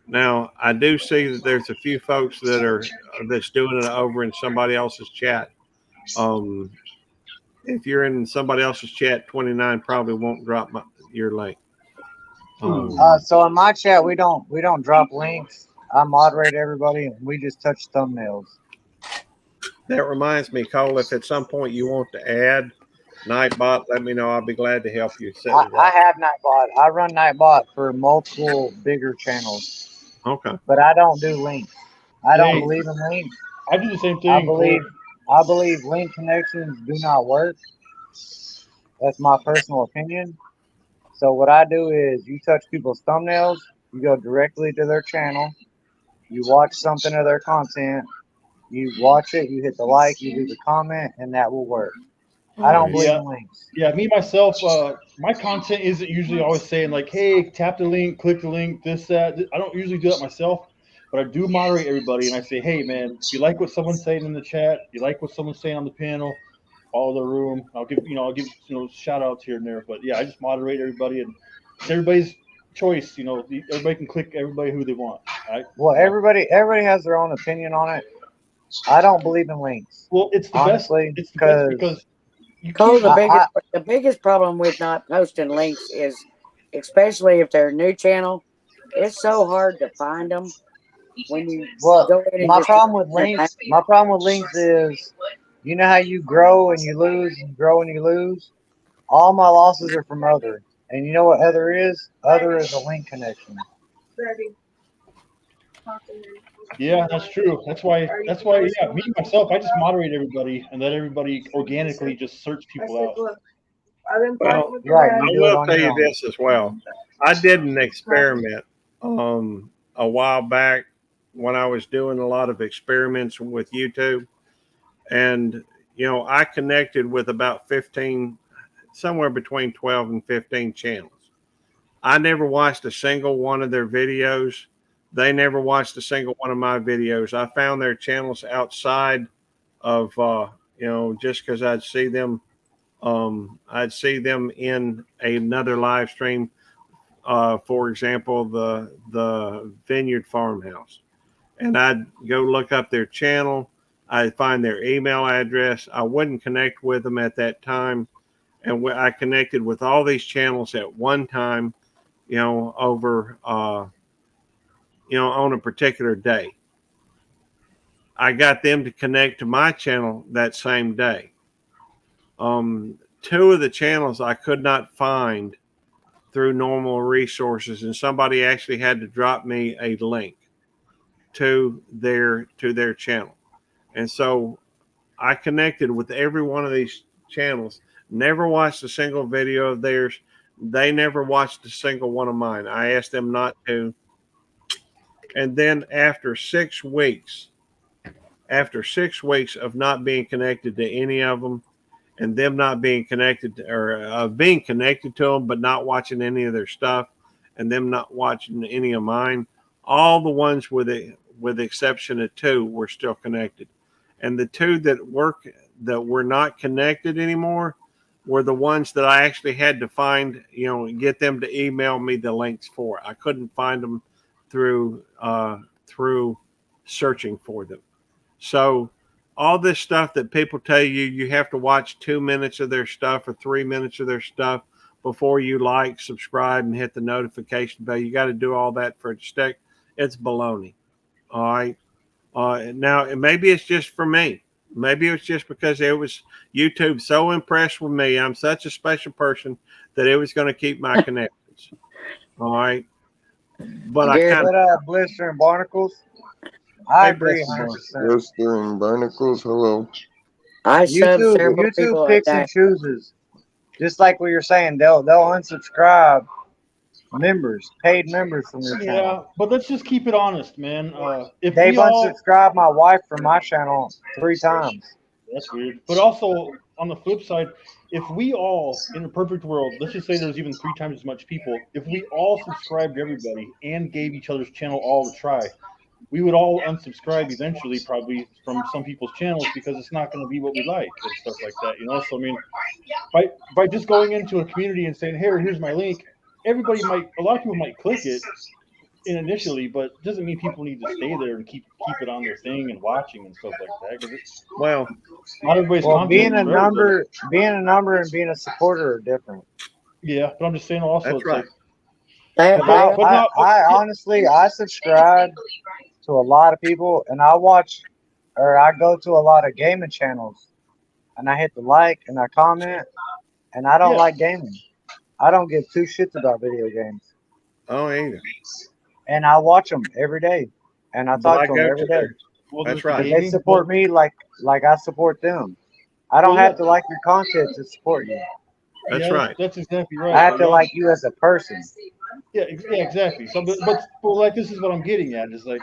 Speaker 1: Now I do see that there's a few folks that's doing it over in somebody else's chat. If you're in somebody else's chat, 29 probably won't drop your link.
Speaker 8: So in my chat, we don't drop links. I moderate everybody, and we just touch thumbnails.
Speaker 1: That reminds me, Cole, if at some point you want to add Nightbot, let me know. I'll be glad to help you set it up.
Speaker 8: I have Nightbot. I run Nightbot for multiple bigger channels.
Speaker 1: Okay.
Speaker 8: But I don't do links. I don't believe in links.
Speaker 6: I do the same thing.
Speaker 8: I believe link connections do not work. That's my personal opinion. So what I do is you touch people's thumbnails, you go directly to their channel, you watch something of their content, you watch it, you hit the like, you leave a comment, and that will work. I don't believe in links.
Speaker 6: Yeah, me myself, my content isn't usually always saying like, hey, tap the link, click the link, this, that. I don't usually do that myself, but I do moderate everybody, and I say, hey, man, if you like what someone's saying in the chat, you like what someone's saying on the panel, follow the room. I'll give shout outs here and there, but yeah, I just moderate everybody, and it's everybody's choice. Everybody can click everybody who they want. Right?
Speaker 8: Well, everybody has their own opinion on it. I don't believe in links.
Speaker 6: Well, it's the
Speaker 8: honestly,
Speaker 6: best. It's the best because
Speaker 3: Cole, the biggest problem with not posting links is, especially if they're a new channel, it's so hard to find them. When you go in
Speaker 8: my problem with links is, you know how you grow and you lose and grow and you lose? All my losses are from other. And you know what other is? Other is a link connection.
Speaker 6: Yeah, that's true. That's why, yeah, me myself, I just moderate everybody and let everybody organically just search people out.
Speaker 1: Well, I will tell you this as well. I did an experiment a while back when I was doing a lot of experiments with YouTube. And, I connected with about 15, somewhere between 12 and 15 channels. I never watched a single one of their videos. They never watched a single one of my videos. I found their channels outside of, just because I'd see them in another live stream. For example, the Vineyard Farmhouse. And I'd go look up their channel. I'd find their email address. I wouldn't connect with them at that time. And I connected with all these channels at one time, over, on a particular day. I got them to connect to my channel that same day. Two of the channels I could not find through normal resources, and somebody actually had to drop me a link to their channel. And so I connected with every one of these channels, never watched a single video of theirs. They never watched a single one of mine. I asked them not to. And then after 6 weeks of not being connected to any of them, and them not being connected being connected to them, but not watching any of their stuff, and them not watching any of mine, all the ones with the exception of 2 were still connected. And the 2 that were not connected anymore were the ones that I actually had to find, get them to email me the links for. I couldn't find them through searching for them. So all this stuff that people tell you have to watch 2 minutes of their stuff or 3 minutes of their stuff before you like, subscribe, and hit the notification bell. You got to do all that for it to stick. It's baloney. All right. Now, maybe it's just for me. Maybe it's just because it was YouTube so impressed with me. I'm such a special person that it was going to keep my connections. All right. But I kind
Speaker 8: of Blister and Barnacles. I agree 100%.
Speaker 7: Blister and Barnacles, hello.
Speaker 8: YouTube picks and chooses. Just like what you're saying, they'll unsubscribe members, paid members from your channel.
Speaker 6: Yeah, but let's just keep it honest, man. If
Speaker 8: They've
Speaker 6: we all,
Speaker 8: unsubscribed my wife from my channel 3 times.
Speaker 6: that's weird. But also on the flip side, if we all in a perfect world, let's just say there's even 3 times as much people, if we all subscribed to everybody and gave each other's channel all a try, we would all unsubscribe eventually, probably from some people's channels because it's not going to be what we like and stuff like that, you know. So I mean, by just going into a community and saying, "Hey, here's my link," a lot of people might click it initially, but doesn't mean people need to stay there and keep it on their thing and watching and stuff like that. Because
Speaker 1: Well,
Speaker 6: not everybody's
Speaker 8: Well,
Speaker 6: content
Speaker 8: being
Speaker 6: is
Speaker 8: a
Speaker 6: for everybody.
Speaker 8: number and being a supporter are different.
Speaker 6: Yeah, but I'm just saying also,
Speaker 1: that's
Speaker 6: it's
Speaker 1: right.
Speaker 6: like,
Speaker 3: They,
Speaker 8: But
Speaker 3: they,
Speaker 6: but not.
Speaker 8: I honestly, I subscribe to a lot of people, and I watch, or I go to a lot of gaming channels, and I hit the like and I comment, and I don't
Speaker 6: Yeah.
Speaker 8: like gaming. I don't give two shits about video games,
Speaker 1: Oh, either.
Speaker 8: and I watch them every day, and I
Speaker 1: But
Speaker 8: talk
Speaker 1: I
Speaker 8: to them
Speaker 1: go
Speaker 8: every
Speaker 1: to
Speaker 8: day.
Speaker 1: their.
Speaker 6: Well,
Speaker 1: That's
Speaker 6: there's the
Speaker 1: right.
Speaker 8: But they
Speaker 6: gaming.
Speaker 8: support me like I support them. I don't
Speaker 6: Well,
Speaker 8: have
Speaker 6: yeah,
Speaker 8: to like your content to support you.
Speaker 1: That's
Speaker 6: yeah,
Speaker 1: right.
Speaker 6: that's exactly
Speaker 8: I
Speaker 6: right.
Speaker 8: have
Speaker 6: You
Speaker 8: to
Speaker 6: know.
Speaker 8: like you as a person.
Speaker 6: Yeah, yeah, exactly. So, but well, like this is what I'm getting at is like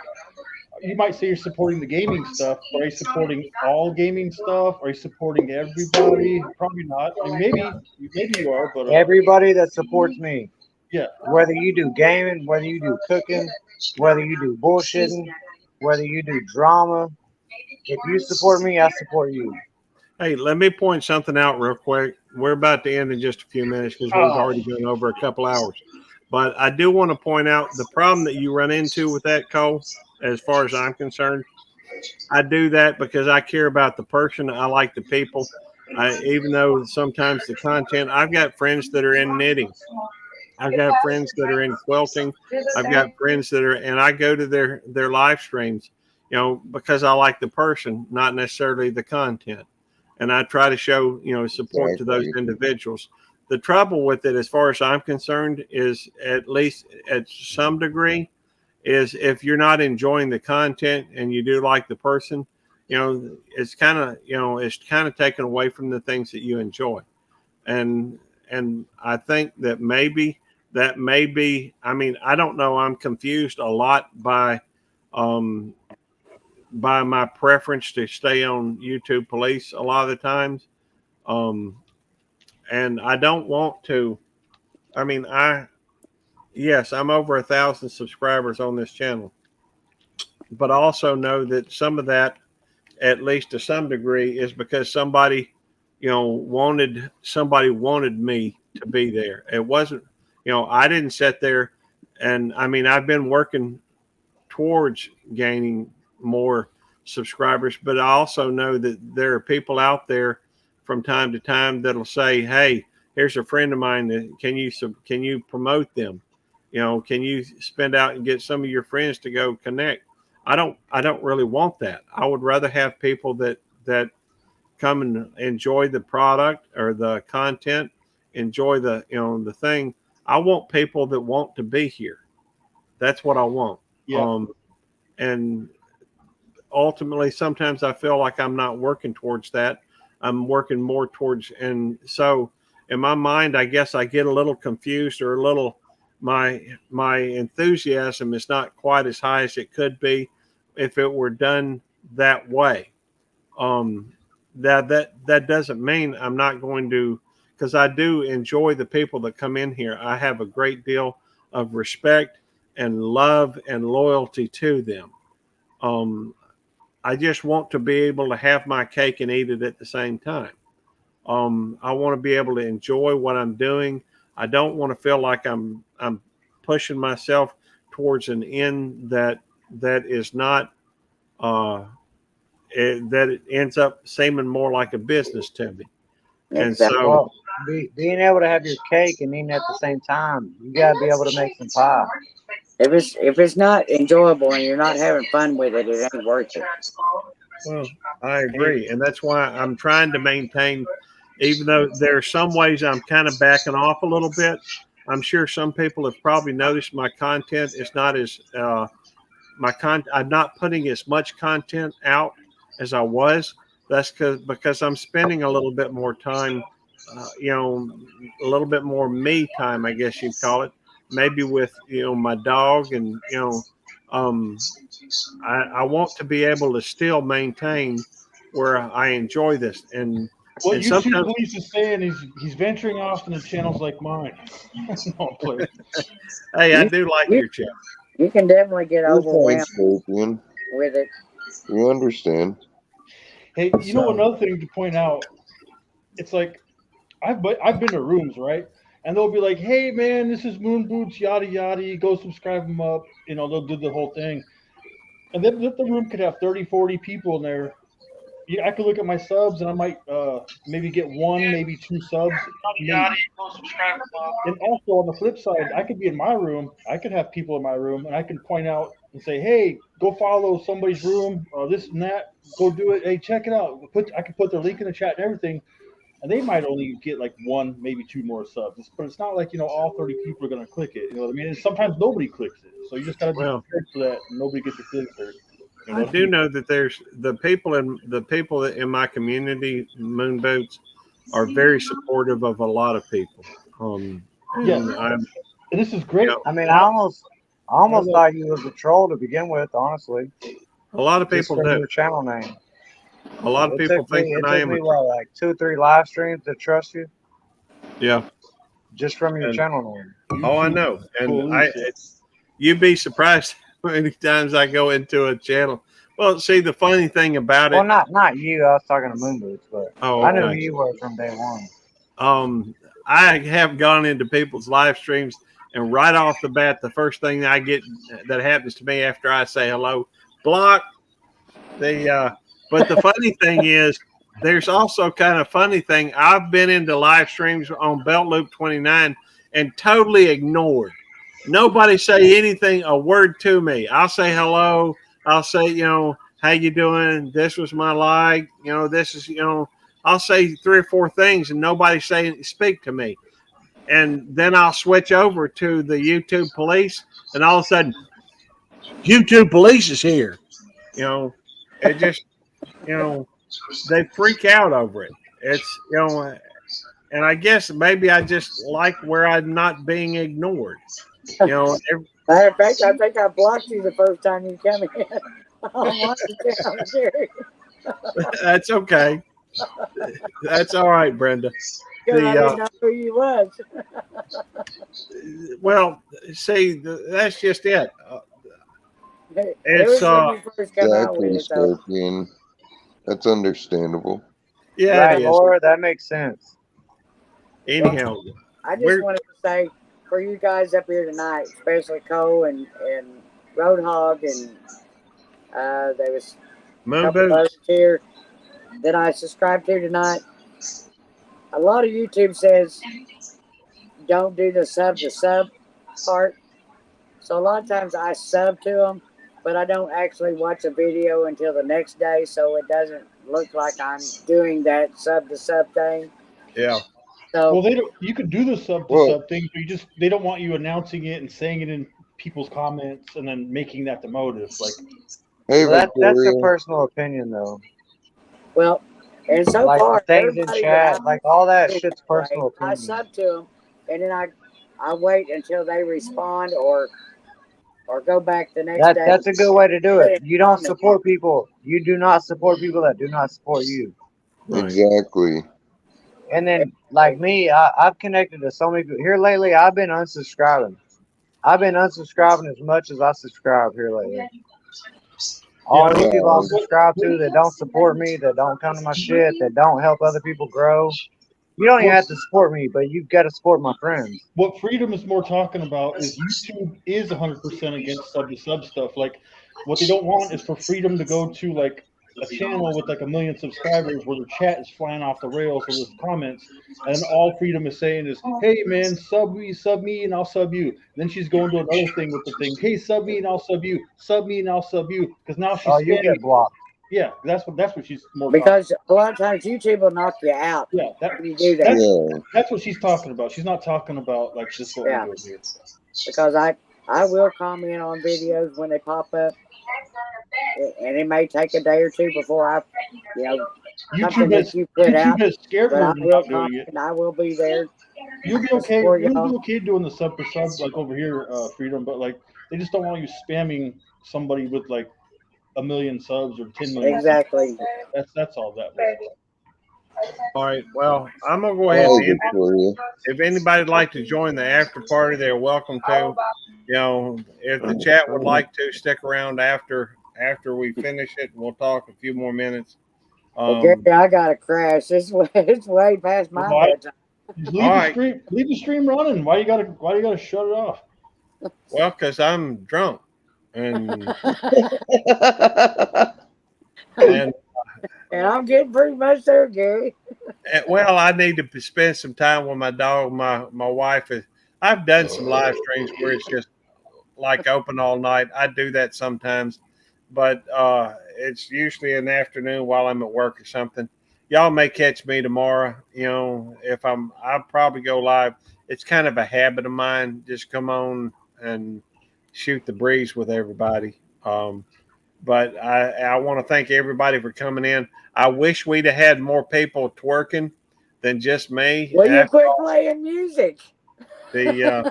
Speaker 6: you might say you're supporting the gaming stuff, but are you supporting all gaming stuff? Are you supporting everybody? Probably not. I mean, maybe you are, but
Speaker 8: Everybody that supports me,
Speaker 6: yeah,
Speaker 8: whether you do gaming, whether you do cooking, whether you do bullshitting, whether you do drama, if you support me, I support you.
Speaker 1: Hey, let me point something out real quick. We're about to end in just a few minutes because we've
Speaker 6: oh,
Speaker 1: already gone over a couple hours. But I do want to point out the problem that you run into with that, Cole, as far as I'm concerned. I do that because I care about the person. I like the people. Even though sometimes the content, I've got friends that are in knitting. I've got friends that are in quilting. I've got friends that are, and I go to their live streams, because I like the person, not necessarily the content. And I try to show, support to those
Speaker 7: Exactly.
Speaker 1: individuals. The trouble with it, as far as I'm concerned, is at least at some degree, is if you're not enjoying the content and you do like the person, it's kind of taken away from the things that you enjoy. And I think that may be, I mean, I don't know, I'm confused a lot um by my preference to stay on YouTube Police a lot of the times. Um and I don't want to, I mean, yes, I'm over 1,000 subscribers on this channel, but I also know that some of that, at least to some degree, is because somebody wanted me to be there. It wasn't, I didn't sit there, and I mean, I've been working towards gaining more subscribers, but I also know that there are people out there from time to time that'll say, "Hey, here's a friend of mine. Can you promote them? Can you spend out and get some of your friends to go connect?" I don't really want that. I would rather have people that come and enjoy the product or the content, enjoy the thing. I want people that want to be here. That's what I want.
Speaker 6: yeah,
Speaker 1: And ultimately, sometimes I feel like I'm not working towards that. I'm working more towards, and so in my mind, I guess I get a little confused or a little, my enthusiasm is not quite as high as it could be if it were done that way. Um, that doesn't mean I'm not going to, because I do enjoy the people that come in here. I have a great deal of respect and love and loyalty to them. Um, I just want to be able to have my cake and eat it at the same time. I want to be able to enjoy what I'm doing. I don't want to feel like I'm pushing myself towards an end that is not uh, that it ends up seeming more like a business to me. And
Speaker 3: exactly.
Speaker 1: so,
Speaker 8: Well, being able to have your cake and eating at the same time, you gotta be able to make some pie.
Speaker 3: If it's not enjoyable and you're not having fun with it, it ain't worth it.
Speaker 1: well, I agree, and that's why I'm trying to maintain. Even though there are some ways I'm kind of backing off a little bit, I'm sure some people have probably noticed my content is not as I'm not putting as much content out as I was. That's because I'm spending a little bit more time, a little bit more me time, I guess you'd call it, maybe with my dog, and I want to be able to still maintain where I enjoy this, and
Speaker 6: What
Speaker 1: and
Speaker 6: YouTube
Speaker 1: sometimes,
Speaker 6: Police is saying is he's venturing off into channels like mine. No, I'm playing.
Speaker 1: hey, I
Speaker 3: You,
Speaker 1: do like
Speaker 3: you,
Speaker 1: your channel.
Speaker 3: you can definitely get
Speaker 7: You're fine,
Speaker 3: overwhelmed
Speaker 7: Scorpion.
Speaker 3: with it.
Speaker 7: We understand.
Speaker 6: Hey,
Speaker 1: So
Speaker 6: another thing to point out, it's like I've been to rooms, right? And they'll be like, "Hey, man, this is Moon Boots, yada yada. Go subscribe them up." They'll do the whole thing, and then the room could have 30, 40 people in there. Yeah, I could look at my subs, and I might maybe get one, maybe two subs. And also on the flip side, I could be in my room. I could have people in my room, and I can point out and say, "Hey, go follow somebody's room, this and that. Go do it. Hey, check it out." I can put their link in the chat and everything, and they might only get like one, maybe two more subs. But it's not like all 30 people are going to click it. You know what I mean? And sometimes nobody clicks it, so you just got to be
Speaker 1: well,
Speaker 6: prepared for that. And nobody gets your feelings hurt.
Speaker 1: I do know that there's the people that in my community, Moon Boots, are very supportive of a lot of people. And
Speaker 6: Yes,
Speaker 1: I'm,
Speaker 6: and this is great.
Speaker 8: I mean, I almost thought you was a troll to begin with, honestly,
Speaker 1: a lot of
Speaker 8: just
Speaker 1: people
Speaker 8: from
Speaker 1: do.
Speaker 8: your channel name.
Speaker 1: A lot of people think that I am a
Speaker 8: what, like 2-3 live streams to trust you
Speaker 1: yeah.
Speaker 8: just from your
Speaker 1: And,
Speaker 8: channel name.
Speaker 1: oh, I know, and
Speaker 6: Police,
Speaker 1: you'd be surprised how many times I go into a channel. Well, see, the funny thing about
Speaker 8: Well,
Speaker 1: it.
Speaker 8: not you. I was talking to Moon Boots, but
Speaker 1: Oh,
Speaker 8: I knew
Speaker 1: okay.
Speaker 8: who you were from day one.
Speaker 1: I have gone into people's live streams, and right off the bat, the first thing that I get that happens to me after I say hello, block. But the funny thing is, there's also kind of funny thing. I've been into live streams on Belt Loop 29 and totally ignored. Nobody say anything, a word to me. I'll say hello. I'll say, how you doing? This was my like. This is, I'll say 3 or 4 things and nobody speak to me. And then I'll switch over to the YouTube police, and all of a sudden, YouTube police is here. It just, they freak out over it. It's, and I guess maybe I just like where I'm not being ignored.
Speaker 3: Matter of fact, I think I blocked you the first time you came in. I'm on the channel, Jerry.
Speaker 1: That's okay. That's all right, Brenda.
Speaker 3: Because I didn't know who you was.
Speaker 1: Well, see, that's just it.
Speaker 3: It was when you first come out with
Speaker 7: Exactly,
Speaker 3: it, though.
Speaker 7: Scorpion. That's understandable.
Speaker 1: Yeah,
Speaker 8: Right,
Speaker 1: it is.
Speaker 8: Laura, that makes sense.
Speaker 1: Anyhow,
Speaker 3: I just wanted to say for you guys up here tonight, especially Cole and Roadhog, and there was a couple others here that I subscribed to tonight. A lot of YouTube says don't do the sub to sub part. So a lot of times I sub to them, but I don't actually watch a video until the next day, so it doesn't look like I'm doing that sub to sub thing.
Speaker 1: Yeah.
Speaker 3: So,
Speaker 6: well, they don't. You could do the sub to sub thing, but they don't want you announcing it and saying it in people's comments and then making that the motive. Like,
Speaker 7: hey,
Speaker 8: well, that's a personal opinion, though.
Speaker 3: Well, and so
Speaker 8: like
Speaker 3: far,
Speaker 8: things in chat, like all that shit's personal opinion.
Speaker 3: I sub to them, and then I wait until they respond or go back the next day.
Speaker 8: That's a good way to do it. You don't support people. You do not support people that do not support you.
Speaker 7: Right. Exactly.
Speaker 8: And then, like me, I've connected to so many people. Here lately, I've been unsubscribing. I've been unsubscribing as much as I subscribe here lately. All these people I subscribe to that don't support me, that don't come to my shit, that don't help other people grow. You don't even have to support me, but you've got to support my friends.
Speaker 6: What Freedom is more talking about is YouTube is 100% against sub to sub stuff. Like, what they don't want is for Freedom to go to like a channel with like 1 million subscribers where their chat is flying off the rails with his comments, and then all Freedom is saying is, "Hey man, sub me, and I'll sub you." And then she's going to another thing with the thing, "Hey, sub me and I'll sub you, sub me and I'll sub you," because now she's
Speaker 8: you get blocked.
Speaker 6: Yeah, that's what she's more
Speaker 3: because a lot of times YouTube will knock you out.
Speaker 6: Yeah,
Speaker 3: when you do that.
Speaker 6: That's what she's talking about. She's not talking about like just what we're doing here.
Speaker 3: Because I will comment on videos when they pop up, and it may take a day or two before I,
Speaker 6: YouTube has scared her
Speaker 3: but I
Speaker 6: into
Speaker 3: will
Speaker 6: not doing it.
Speaker 3: comment, and I will be there.
Speaker 6: You'll be okay.
Speaker 3: Or
Speaker 6: You'll
Speaker 3: y'all.
Speaker 6: be okay doing the sub for sub like over here, Freedom. But like they just don't want you spamming somebody with like 1 million subs or 10 million subs.
Speaker 3: Exactly.
Speaker 6: That's all that was.
Speaker 1: All right. Well, I'm gonna go ahead
Speaker 7: Hi,
Speaker 1: and end it.
Speaker 7: Victoria.
Speaker 1: If anybody'd like to join the after party, they're welcome to. You know, if the chat would like to stick around after we finish it, we'll talk a few more minutes.
Speaker 3: Well, Gary, I got to crash. It's way past my
Speaker 6: Well,
Speaker 3: bedtime.
Speaker 6: Just
Speaker 1: All
Speaker 6: leave the
Speaker 1: right.
Speaker 6: stream. Leave the stream running. Why you gotta shut it off?
Speaker 1: Well, because I'm drunk, and
Speaker 3: And I'm getting pretty much there, Gary.
Speaker 1: well, I need to spend some time with my dog. My wife is. I've done some live streams where it's just like open all night. I do that sometimes, but it's usually in the afternoon while I'm at work or something. Y'all may catch me tomorrow. You know, if I'll probably go live. It's kind of a habit of mine. Just come on and shoot the breeze with everybody. But I want to thank everybody for coming in. I wish we'd have had more people twerking than just me.
Speaker 3: Will you
Speaker 1: After
Speaker 3: quit playing music?
Speaker 1: the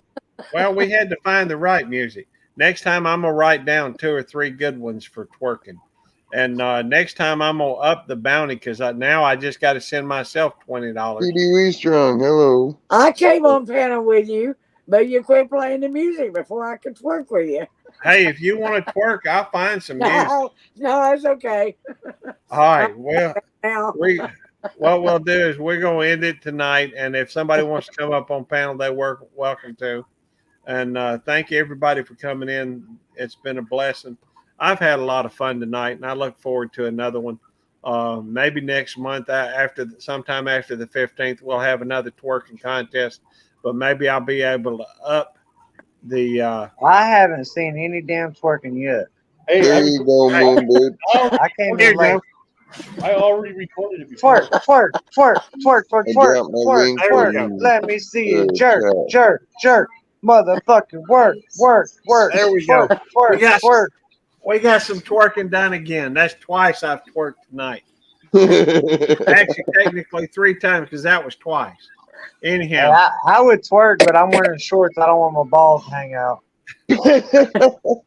Speaker 1: well, we had to find the right music. Next time, I'm gonna write down 2 or 3 good ones for twerking, and next time I'm gonna up the bounty because now I just got to send myself $20.
Speaker 7: PD We Strong, hello.
Speaker 3: I came on panel with you, but you quit playing the music before I could twerk with you.
Speaker 1: Hey, if you want to twerk, I'll find some music.
Speaker 3: No, that's okay.
Speaker 1: All right. Well,
Speaker 3: Now.
Speaker 1: what we'll do is we're gonna end it tonight, and if somebody wants to come up on panel, they're welcome to. And thank you everybody for coming in. It's been a blessing. I've had a lot of fun tonight, and I look forward to another one. Maybe next month, sometime after the 15th, we'll have another twerking contest. But maybe I'll be able to up the.
Speaker 8: I haven't seen any damn twerking yet.
Speaker 6: Hey,
Speaker 7: There you go, Moon Bitch.
Speaker 8: I came
Speaker 1: Here
Speaker 8: in
Speaker 1: you
Speaker 8: late.
Speaker 1: go.
Speaker 6: I already recorded it before.
Speaker 8: Twerk, twerk, twerk, twerk, twerk,
Speaker 7: I
Speaker 8: twerk,
Speaker 7: dropped my
Speaker 8: twerk,
Speaker 7: link
Speaker 1: There we
Speaker 8: twerk.
Speaker 1: go.
Speaker 7: in
Speaker 8: Let me see you
Speaker 7: the
Speaker 8: jerk,
Speaker 7: chat.
Speaker 8: jerk, jerk. Motherfucking work, work, work.
Speaker 1: There we go.
Speaker 8: Twerk, twerk, twerk.
Speaker 1: We got some twerking done again. That's twice I've twerked tonight. Actually, technically 3 times because that was twice.
Speaker 8: Hey,
Speaker 1: Anyhow,
Speaker 8: I would twerk, but I'm wearing shorts. I don't want my balls to hang out.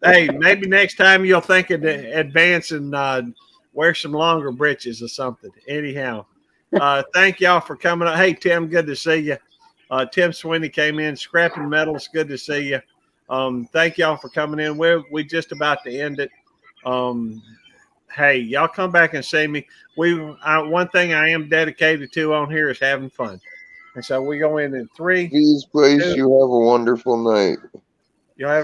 Speaker 1: hey, maybe next time you'll think of advance and wear some longer britches or something. Anyhow, thank y'all for coming up. Hey, Tim, good to see you. Tim Sweeney came in. Scrapping Metals, good to see you. Thank y'all for coming in. We just about to end it. Hey, y'all come back and see me. One thing I am dedicated to on here is having fun. And so we go in 3.
Speaker 7: Please, place,
Speaker 1: 2.
Speaker 7: you have a wonderful night.
Speaker 1: Y'all have a